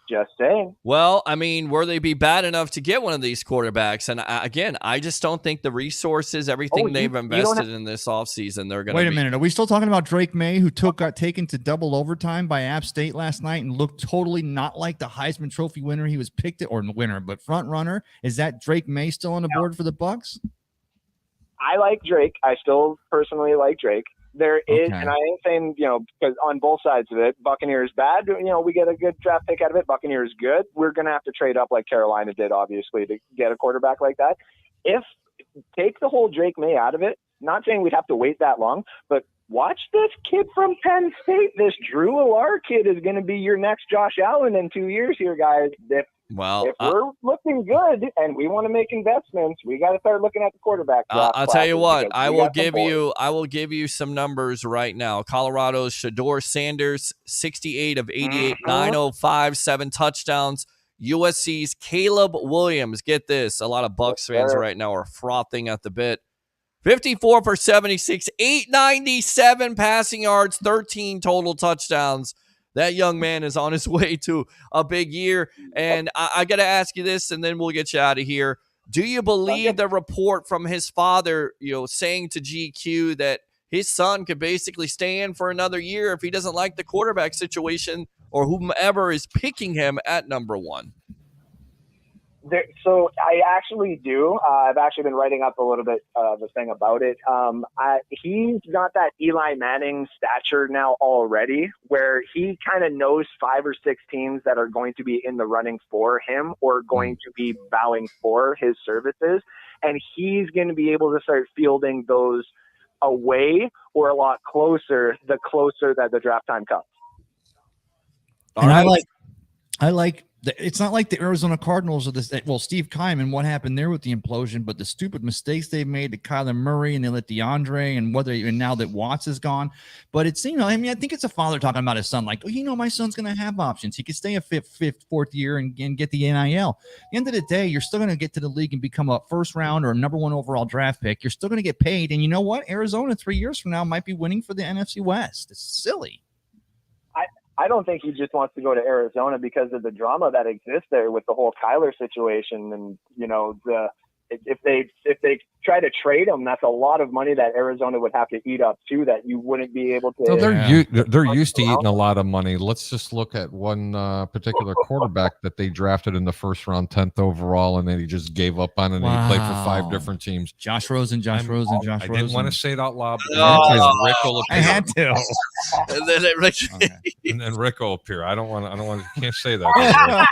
Just saying. Well, I mean, will they be bad enough to get one of these quarterbacks? And again, I just don't think the resources, everything they've invested in this offseason, they're going to Wait a minute. Are we still talking about Drake May, who got taken to double overtime by App State last night and looked totally not like the Heisman Trophy winner he was picked at, or winner, but front runner? Is that Drake May still on the board for the Bucks? I like Drake. I still personally like Drake. There is, and I ain't saying, because on both sides of it, Buccaneers bad, we get a good draft pick out of it. Buccaneers good. We're going to have to trade up like Carolina did, obviously, to get a quarterback like that. Take the whole Drake May out of it, not saying we'd have to wait that long, but watch this kid from Penn State. This Drew Allar kid is going to be your next Josh Allen in 2 years here, guys. If we're looking good and we want to make investments, we got to start looking at the quarterback. I'll tell you what, I will give you some numbers right now. Colorado's Shedeur Sanders, 68 of 88, 905, 7 touchdowns. USC's Caleb Williams, get this, a lot of Bucs fans right now are frothing at the bit. 54 for 76, 897 passing yards, 13 total touchdowns. That young man is on his way to a big year. And I got to ask you this, and then we'll get you out of here. Do you believe the report from his father, saying to GQ that his son could basically stay in for another year if he doesn't like the quarterback situation or whomever is picking him at number 1? So I actually do. I've actually been writing up a little bit of a thing about it. He's got that Eli Manning stature now already, where he kind of knows 5 or 6 teams that are going to be in the running for him or going to be bowing for his services. And he's going to be able to start fielding those away or a lot closer, the closer that the draft time comes. And I like it's not like the Arizona Cardinals or Steve Keim and what happened there with the implosion, but the stupid mistakes they made to Kyler Murray and they let DeAndre and now that Watts is gone. But it's, I think it's a father talking about his son, like, my son's going to have options. He could stay a fourth year and get the NIL. At the end of the day, you're still going to get to the league and become a first round or number 1 overall draft pick. You're still going to get paid. And you know what? Arizona 3 years from now might be winning for the NFC West. It's silly. I don't think he just wants to go to Arizona because of the drama that exists there with the whole Kyler situation. And, if they try to trade him, that's a lot of money that Arizona would have to eat up too, that you wouldn't be able to. So they're used to eating a lot of money. Let's just look at one particular quarterback that they drafted in the first round, 10th overall, and then he just gave up on it. And he played for 5 different teams. Josh Rosen. I didn't want to say it out loud. But I had to. And then and then Rick will appear. I don't want to. Can't say that.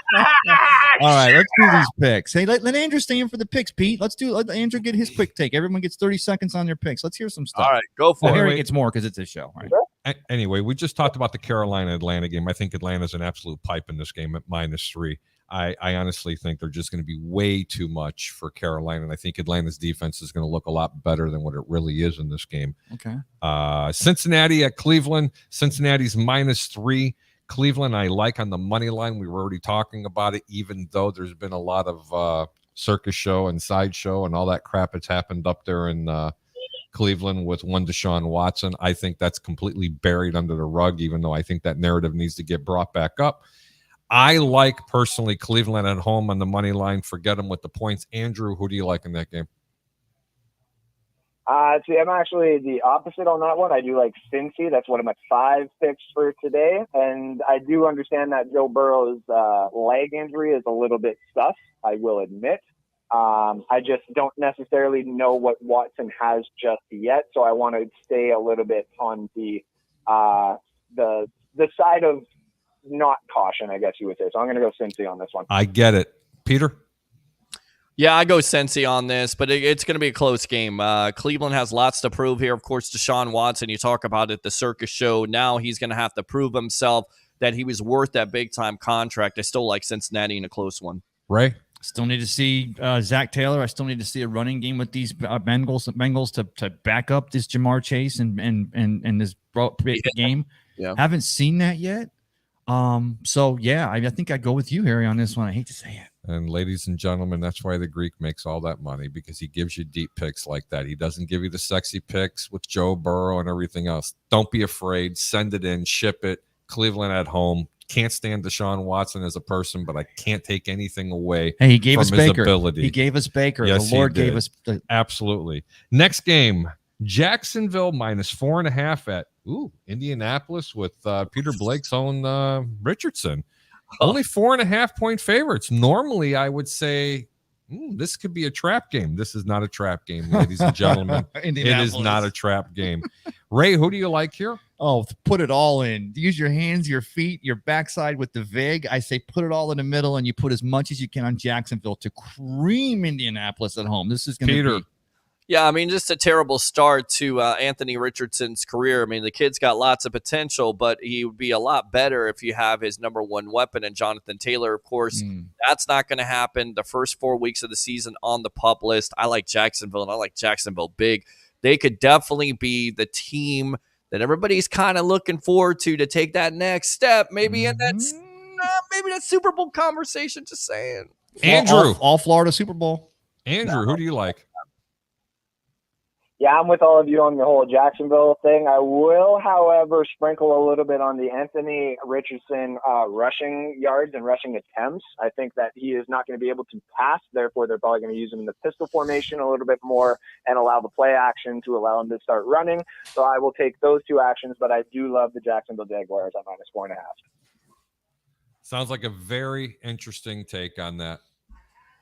All right, let's do these picks. Hey, let Andrew stay in for the picks, Pete. Let Andrew get his quick take. Everyone gets 30 seconds on their picks. Let's hear some stuff. All right, go for Well, it. Harry gets more because it's his show. All right. Anyway, we just talked about the Carolina-Atlanta game. I think Atlanta's an absolute pipe in this game at -3. I honestly think they're just going to be way too much for Carolina, and I think Atlanta's defense is going to look a lot better than what it really is in this game. Okay. Cincinnati at Cleveland. Cincinnati's -3. Cleveland, I like on the money line. We were already talking about it, even though there's been a lot of circus show and sideshow and all that crap that's happened up there in Cleveland with one Deshaun Watson. I think that's completely buried under the rug, even though I think that narrative needs to get brought back up. I like, personally, Cleveland at home on the money line. Forget them with the points. Andrew, who do you like in that game? See, I'm actually the opposite on that one. I do like Cincy. That's one of my 5 picks for today. And I do understand that Joe Burrow's leg injury is a little bit sus, I will admit. I just don't necessarily know what Watson has just yet. So I want to stay a little bit on the side of not caution, I guess you would say. So I'm going to go Cincy on this one. I get it. Peter? Yeah, I go Cincy on this, but it's going to be a close game. Cleveland has lots to prove here. Of course, Deshaun Watson, you talk about it, the circus show. Now he's going to have to prove himself that he was worth that big-time contract. I still like Cincinnati in a close one. Ray? Still need to see Zach Taylor. I still need to see a running game with these Bengals to back up this Jamar Chase and this game. Yeah. Haven't seen that yet. So yeah, I think I go with you, Harry, on this one. I hate to say it. And ladies and gentlemen, that's why the Greek makes all that money, because he gives you deep picks like that. He doesn't give you the sexy picks with Joe Burrow and everything else. Don't be afraid. Send it in. Ship it. Cleveland at home. Can't stand Deshaun Watson as a person, but I can't take anything away. Hey, he gave from us his Baker. ability. He gave us Baker. Yes, the Lord he did. gave us Absolutely. Next game, Jacksonville -4.5 at Indianapolis with Peter Blake's own Richardson. Only 4.5-point favorites. Normally, I would say this could be a trap game. This is not a trap game, ladies and gentlemen. It is not a trap game. Ray, who do you like here? Oh, put it all in. Use your hands, your feet, your backside with the VIG. I say put it all in the middle, and you put as much as you can on Jacksonville to cream Indianapolis at home. This is going to be. Yeah, I mean, just a terrible start to Anthony Richardson's career. I mean, the kid's got lots of potential, but he would be a lot better if you have his number one weapon and Jonathan Taylor. Of course, that's not going to happen. The first 4 weeks of the season on the PUP list, I like Jacksonville, and I like Jacksonville big. They could definitely be the team that everybody's kind of looking forward to take that next step. Maybe in that Super Bowl conversation. Just saying. Andrew, all Florida Super Bowl. Andrew, who do you like? Yeah, I'm with all of you on the whole Jacksonville thing. I will, however, sprinkle a little bit on the Anthony Richardson rushing yards and rushing attempts. I think that he is not going to be able to pass. Therefore, they're probably going to use him in the pistol formation a little bit more and allow the play action to allow him to start running. So I will take those two actions, but I do love the Jacksonville Jaguars at -4.5. Sounds like a very interesting take on that.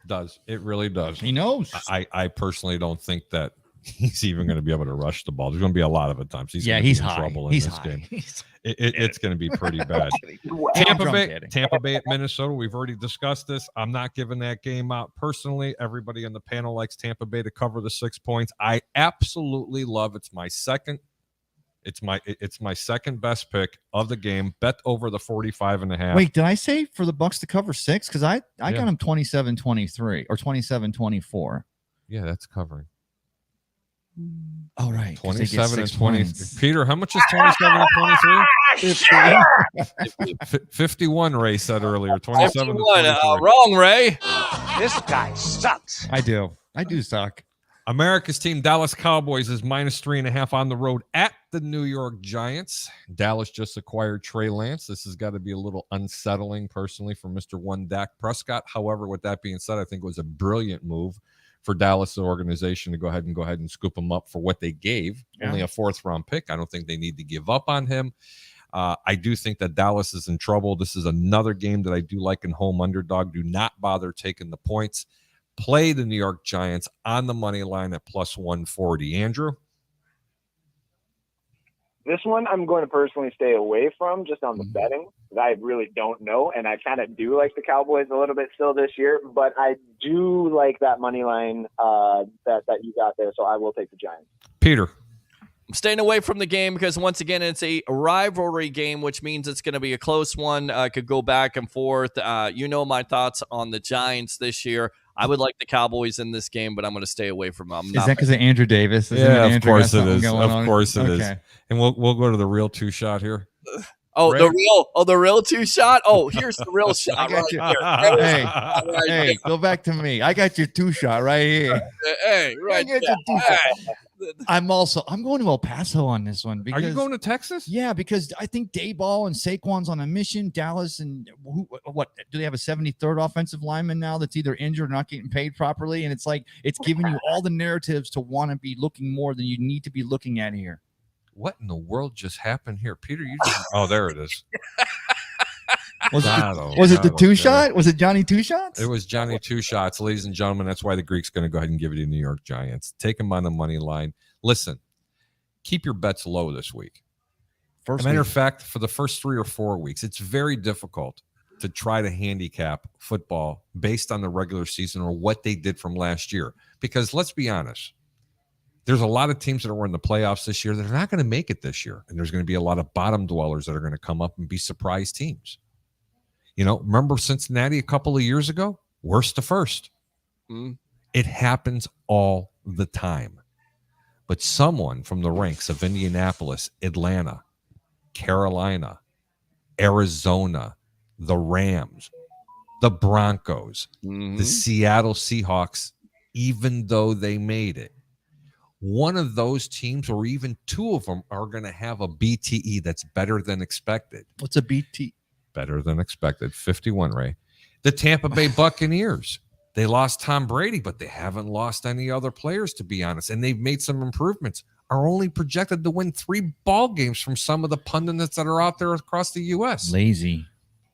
Does. It really does. He knows. I personally don't think that he's even going to be able to rush the ball. There's going to be a lot of attempts. He's going to be in trouble in this game. It's going to be pretty bad. Tampa Bay at Minnesota. We've already discussed this. I'm not giving that game out personally. Everybody on the panel likes Tampa Bay to cover the 6 points. I absolutely love. It's my second best pick of the game. Bet over the 45.5. Wait, did I say for the Bucks to cover 6? Because I got him 27-23 or 27-24. Yeah, that's covering. Oh, right. 27 and 20. Peter, how much is 27 and 23? 51, Ray said earlier. 27 and 23. Wrong, Ray. This guy sucks. I do suck. America's team, Dallas Cowboys, is -3.5 on the road at the New York Giants. Dallas just acquired Trey Lance. This has got to be a little unsettling, personally, for Mr. One Dak Prescott. However, with that being said, I think it was a brilliant move for Dallas, the organization, to go ahead and scoop him up for what they gave. Yeah. Only a 4th-round pick. I don't think they need to give up on him. I do think that Dallas is in trouble. This is another game that I do like in home underdog. Do not bother taking the points. Play the New York Giants on the money line at +140. Andrew? This one I'm going to personally stay away from just on the betting. I really don't know, and I kind of do like the Cowboys a little bit still this year, but I do like that money line that you got there, so I will take the Giants. Peter. I'm staying away from the game because, once again, it's a rivalry game, which means it's going to be a close one. Could go back and forth. You know my thoughts on the Giants this year. I would like the Cowboys in this game, but I'm going to stay away from them. Is that because of Andrew Davis? Yeah, of Andrew course got it is. something going Of on? course it is. Okay. And we'll go to the real two shot here. Oh, Ray? the real two shot. Oh, here's the real shot. I got you. Right Hey, go back to me. I got your 2 shot right here. Hey, I right got there. your 2 shot. I'm going to El Paso on this one. Because, Are you going to Texas? Yeah, because I think Dayball and Saquon's on a mission. Dallas and what do they have a 73rd offensive lineman now that's either injured or not getting paid properly? And it's like it's giving you all the narratives to want to be looking more than you need to be looking at here. What in the world just happened here, Peter? You just, oh, there it is. Was it the 2 shot? Was it Johnny 2 shots? It was Johnny 2 shots, ladies and gentlemen. That's why the Greek's going to go ahead and give it to the New York Giants. Take them on the money line. Listen, keep your bets low this week. As a matter of fact, for the first 3 or 4 weeks, it's very difficult to try to handicap football based on the regular season or what they did from last year. Because let's be honest, there's a lot of teams that are in the playoffs this year that are not going to make it this year. And there's going to be a lot of bottom dwellers that are going to come up and be surprise teams. You know, remember Cincinnati a couple of years ago? Worst to first. It happens all the time. But someone from the ranks of Indianapolis, Atlanta, Carolina, Arizona, the Rams, the Broncos, the Seattle Seahawks, even though they made it, one of those teams or even 2 of them are going to have a BTE that's better than expected. What's a BT? Better than expected. 51, Ray. The Tampa Bay Buccaneers. They lost Tom Brady, but they haven't lost any other players, to be honest. And they've made some improvements. Are only projected to win 3 ball games from some of the pundits that are out there across the U.S. Lazy.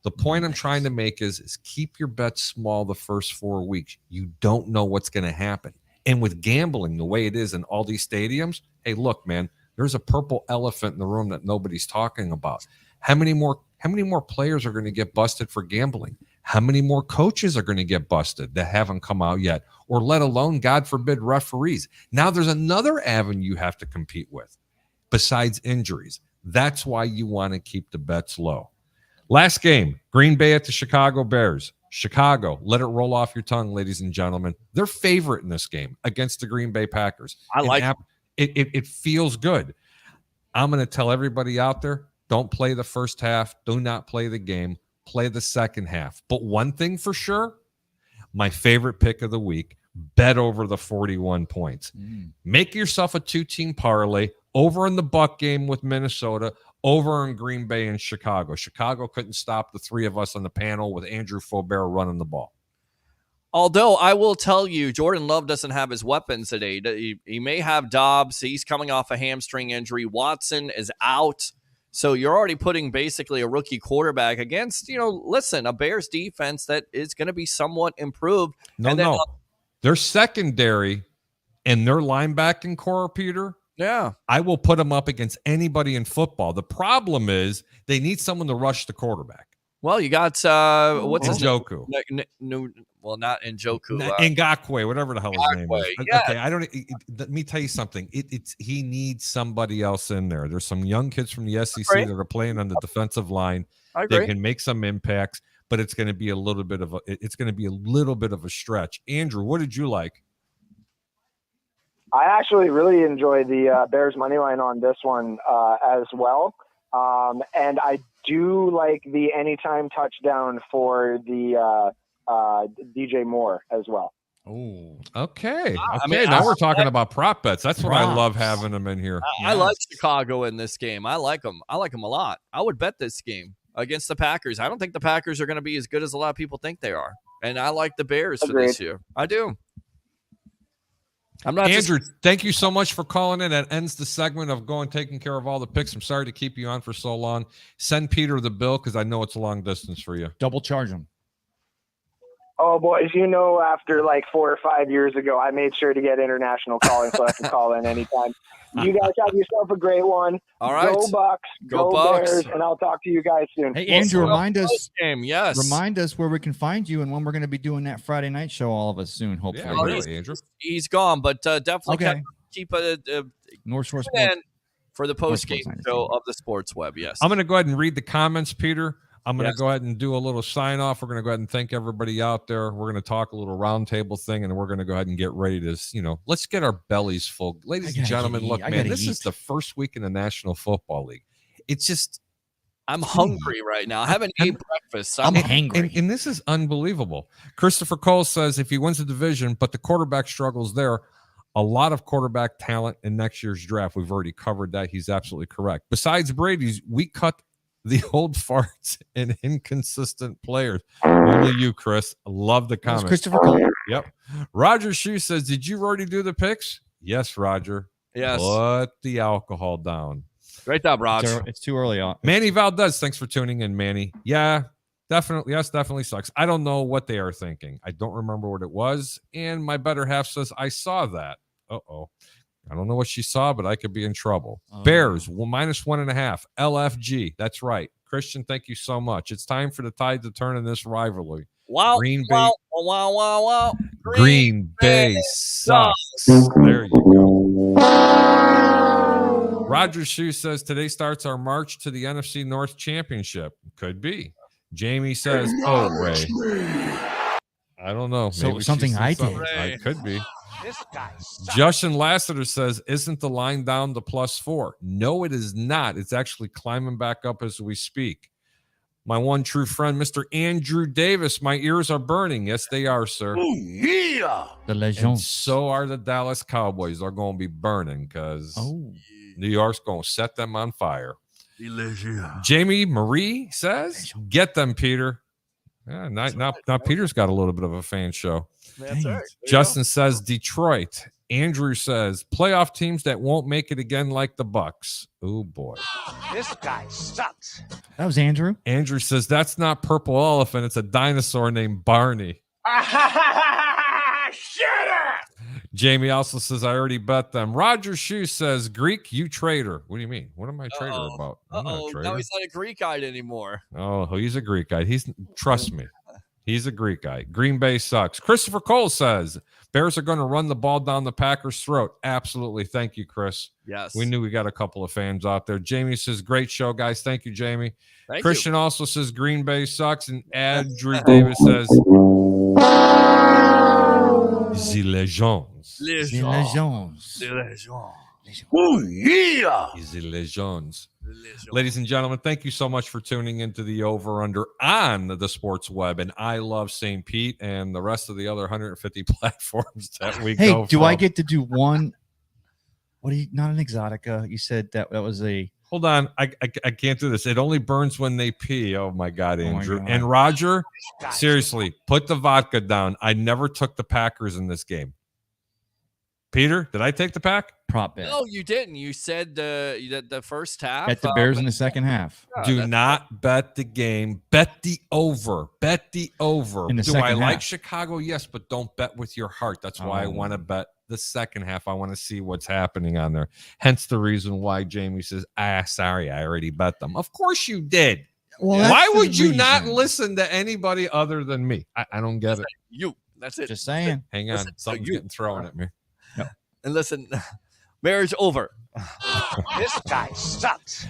The point I'm trying to make is keep your bets small the first 4 weeks. You don't know what's going to happen. And with gambling the way it is in all these stadiums, hey, look, man, there's a purple elephant in the room that nobody's talking about. How many more players are going to get busted for gambling? How many more coaches are going to get busted that haven't come out yet? Or let alone, God forbid, referees. Now there's another avenue you have to compete with besides injuries. That's why you want to keep the bets low. Last game, Green Bay at the Chicago Bears. Chicago, let it roll off your tongue, ladies and gentlemen. They're favorite in this game against the Green Bay Packers. I like it feels good. I'm going to tell everybody out there, don't play the first half. Do not play the game. Play the second half. But one thing for sure, my favorite pick of the week, bet over the 41 points. Make yourself a 2-team parlay over in the Buck game with Minnesota, over in Green Bay and Chicago. Chicago couldn't stop the 3 of us on the panel with Andrew Faubert running the ball. Although I will tell you, Jordan Love doesn't have his weapons today. He may have Dobbs. He's coming off a hamstring injury. Watson is out. So you're already putting basically a rookie quarterback against, a Bears defense that is going to be somewhat improved. No. Their secondary and their linebacking core, Peter, yeah, I will put them up against anybody in football. The problem is they need someone to rush the quarterback. Well, you got what's his name? Njoku. Well, not Njoku. Ngakwe, whatever the hell his name is. Yeah. Okay, let me tell you something. He needs somebody else in there. There's some young kids from the SEC that are playing on the defensive line. They can make some impacts, but it's going to be a little bit of a stretch. Andrew, what did you like? I actually really enjoyed the Bears money line on this one as well. And I do like the anytime touchdown for the DJ Moore as well. Oh, okay. Now we're talking about prop bets. That's what I love having them in here. I like Chicago in this game. I like them. I like them a lot. I would bet this game against the Packers. I don't think the Packers are going to be as good as a lot of people think they are. And I like the Bears for this year. I do. Andrew, thank you so much for calling in. That ends the segment of taking care of all the picks. I'm sorry to keep you on for so long. Send Peter the bill because I know it's a long distance for you. Double charge him. Oh, boys, after like 4 or 5 years ago, I made sure to get international calling so I can call in anytime. You guys have yourself a great one. All right. Go Bucks. Go Bears, Bucks. and I'll talk to you guys soon. Hey, Andrew, remind us. Game, yes. Remind us where we can find you and when we're going to be doing that Friday night show. All of us soon, hopefully. Yeah, really, Andrew. He's gone, but definitely Okay. keep a North Shore in Sports. for the post game show of the Sports Web. Yes. I'm going to go ahead and read the comments, Peter. I'm going to Yes. go ahead and do a little sign off. We're going to go ahead and thank everybody out there. We're going to talk a little roundtable thing, and we're going to go ahead and get ready to, let's get our bellies full. Ladies and gentlemen, look, man, this is the first week in the National Football League. It's just, I'm hungry right now. I haven't ate breakfast. I'm hungry. And this is unbelievable. Christopher Cole says if he wins the division, but the quarterback struggles there, a lot of quarterback talent in next year's draft. We've already covered that. He's absolutely correct. Besides Brady's, we cut the old farts and inconsistent players. Only you, Chris. Love the comment. Christopher Cole. Yep. Roger Shue says, did you already do the picks? Yes, Roger. Yes. Put the alcohol down. Great job, Raj. It's too early on. Manny Valdez, thanks for tuning in, Manny. Yeah, definitely. Yes, definitely sucks. I don't know what they are thinking. I don't remember what it was. And my better half says, I saw that. Uh-oh. I don't know what she saw, but I could be in trouble. Bears, -1.5. LFG. That's right. Christian, thank you so much. It's time for the tide to turn in this rivalry. Wow. Green Bay. Wow. Green Bay sucks. There you go. Roger Shue says today starts our march to the NFC North Championship. Could be. Jamie says, "Oh, Ray." I don't know. So Maybe she something said I did. something. I could be. This guy sucks. Justin Lassiter says, "Isn't the line down to +4?" No, it is not. It's actually climbing back up as we speak. My one true friend, Mr. Andrew Davis. My ears are burning. Yes, they are, sir. Yeah. The And Legends. so are the Dallas Cowboys. They're going to be burning because New York's going to set them on fire. Jamie Marie says, "Get them, Peter." Yeah, now Peter's got a little bit of a fan show. That's right. Justin says Detroit. Andrew says playoff teams that won't make it again, like the Bucks. Oh boy. This guy sucks. That was Andrew. Andrew says that's not Purple Elephant. It's a dinosaur named Barney. Shut up. Jamie also says I already bet them. Roger Shue says Greek, you traitor. What do you mean? What am I traitor about? I'm not a Uh-oh. traitor. Now he's not a Greek guy anymore. Oh, he's a Greek guy. Trust me. He's a Greek guy. Green Bay sucks. Christopher Cole says Bears are going to run the ball down the Packers' throat. Absolutely. Thank you, Chris. Yes. We knew we got a couple of fans out there. Jamie says, great show, guys. Thank you, Jamie. Thank Christian also says Green Bay sucks. And Andrew Davis says, The Legends. The Legends. Oh, yeah. The Legends. Ladies and gentlemen, thank you so much for tuning into the Over Under on the Sports Web and I Love St. Pete and the rest of the other 150 platforms that we Hey, go do from. I get to do one? What are you? Not an Exotica. You said that was a. Hold on, I can't do this. It only burns when they pee. Oh my God, Oh my Andrew. God. And Roger, seriously, put the vodka down. I never took the Packers in this game. Peter, did I take the pack? Prop bet. No, you didn't. You said the first half. Bet the Bears in the second half. Do not bet the game. Bet the over. Bet the over. In the Do second I like half. Chicago? Yes, but don't bet with your heart. That's why I Oh. want to bet the second half. I want to see what's happening on there. Hence the reason why Jamie says, sorry, I already bet them. Of course you did. Well, Why that's the would you not reason. listen to anybody other than me? I don't get it. You. That's it. Just saying. Hang on. Listen to Something's you. getting thrown at me. And listen, marriage over. This guy sucks.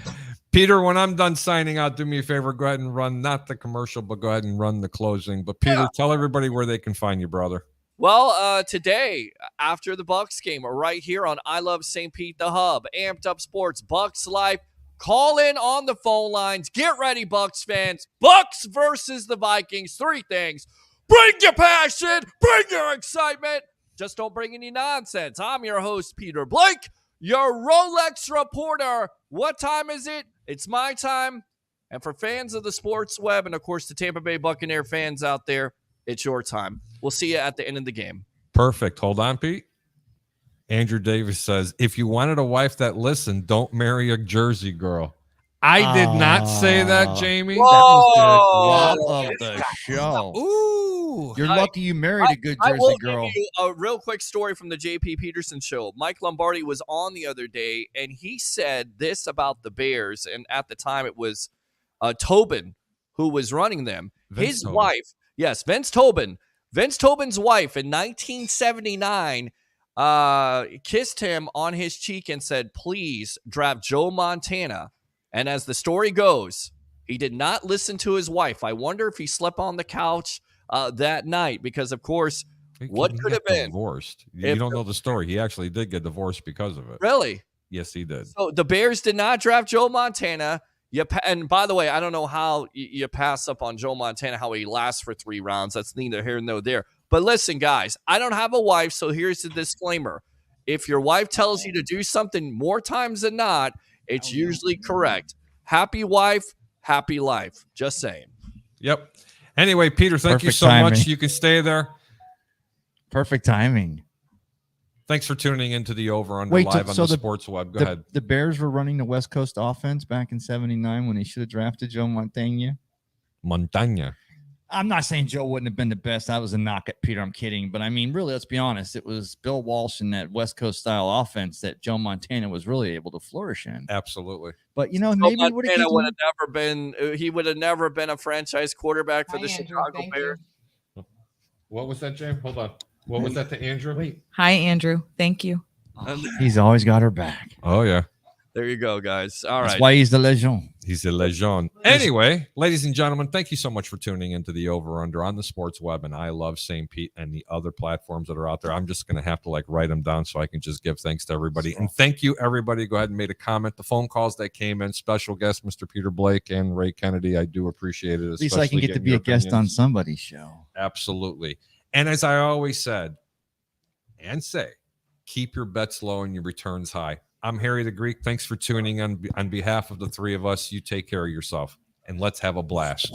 Peter, when I'm done signing out, do me a favor. Go ahead and run, not the commercial, but go ahead and run the closing. But Peter, tell everybody where they can find you, brother. Well, today, after the Bucks game, right here on I Love St. Pete, the hub, Amped Up Sports, Bucks Life. Call in on the phone lines. Get ready, Bucks fans. Bucks versus the Vikings. 3 things. Bring your passion. Bring your excitement. Just don't bring any nonsense. I'm your host, Peter Blake, your Rolex reporter. What time is it? It's my time. And for fans of the Sports Web and, of course, the Tampa Bay Buccaneer fans out there, it's your time. We'll see you at the end of the game. Perfect. Hold on, Pete. Andrew Davis says, if you wanted a wife that listened, don't marry a Jersey girl. I did not say that, Jamie. That was the flop of the show. Ooh, Ooh. You're lucky you married a good I Jersey will girl. give you a real quick story from the JP Peterson show. Mike Lombardi was on the other day, and he said this about the Bears. And at the time, it was Tobin who was running them. Vince Tobin. Wife, yes, Vince Tobin. Vince Tobin's wife in 1979 kissed him on his cheek and said, "Please draft Joe Montana." And as the story goes, he did not listen to his wife. I wonder if he slept on the couch that night because, of course, what He could got have been? divorced. You don't know the story. He actually did get divorced because of it. Really? Yes, he did. So the Bears did not draft Joe Montana. And by the way, I don't know how you pass up on Joe Montana, how he lasts for 3 rounds. That's neither here nor there. But listen, guys, I don't have a wife, so here's the disclaimer. If your wife tells you to do something more times than not, it's usually correct. Happy wife, happy life. Just saying. Yep. Anyway, Peter, thank you Perfect so timing. much. You can stay there. Perfect timing. Thanks for tuning into the Over Under Wait, live so on the the- Sports Web. Go ahead. The Bears were running the West Coast offense back in '79 when they should have drafted Joe Montana. Montana. I'm not saying Joe wouldn't have been the best. That was a knock at Peter. I'm kidding. But I mean, really, let's be honest. It was Bill Walsh and that West Coast style offense that Joe Montana was really able to flourish in. Absolutely. But, you know, Joe maybe it would Montana have would have never been. He would have never been a franchise quarterback for the Chicago Bears. What was that, James? Hold on. What was that to Andrew? Wait. Hi, Andrew. Thank you. He's always got her back. Oh, yeah. There you go, guys. All right. That's why he's the legend. He's a legend. Anyway, ladies and gentlemen, thank you so much for tuning into the Over Under on the Sports Web and I Love St. Pete and the other platforms that are out there. I'm just going to have to write them down so I can just give thanks to everybody. And thank you, everybody. Go ahead and made a comment. The phone calls that came in, special guest Mr. Peter Blake and Ray Kennedy. I do appreciate it. At least I can get to be a guest on somebody's show. Absolutely. And as I always said and say, keep your bets low and your returns high. I'm Harry the Greek. Thanks for tuning in. On behalf of the 3 of us, you take care of yourself and let's have a blast.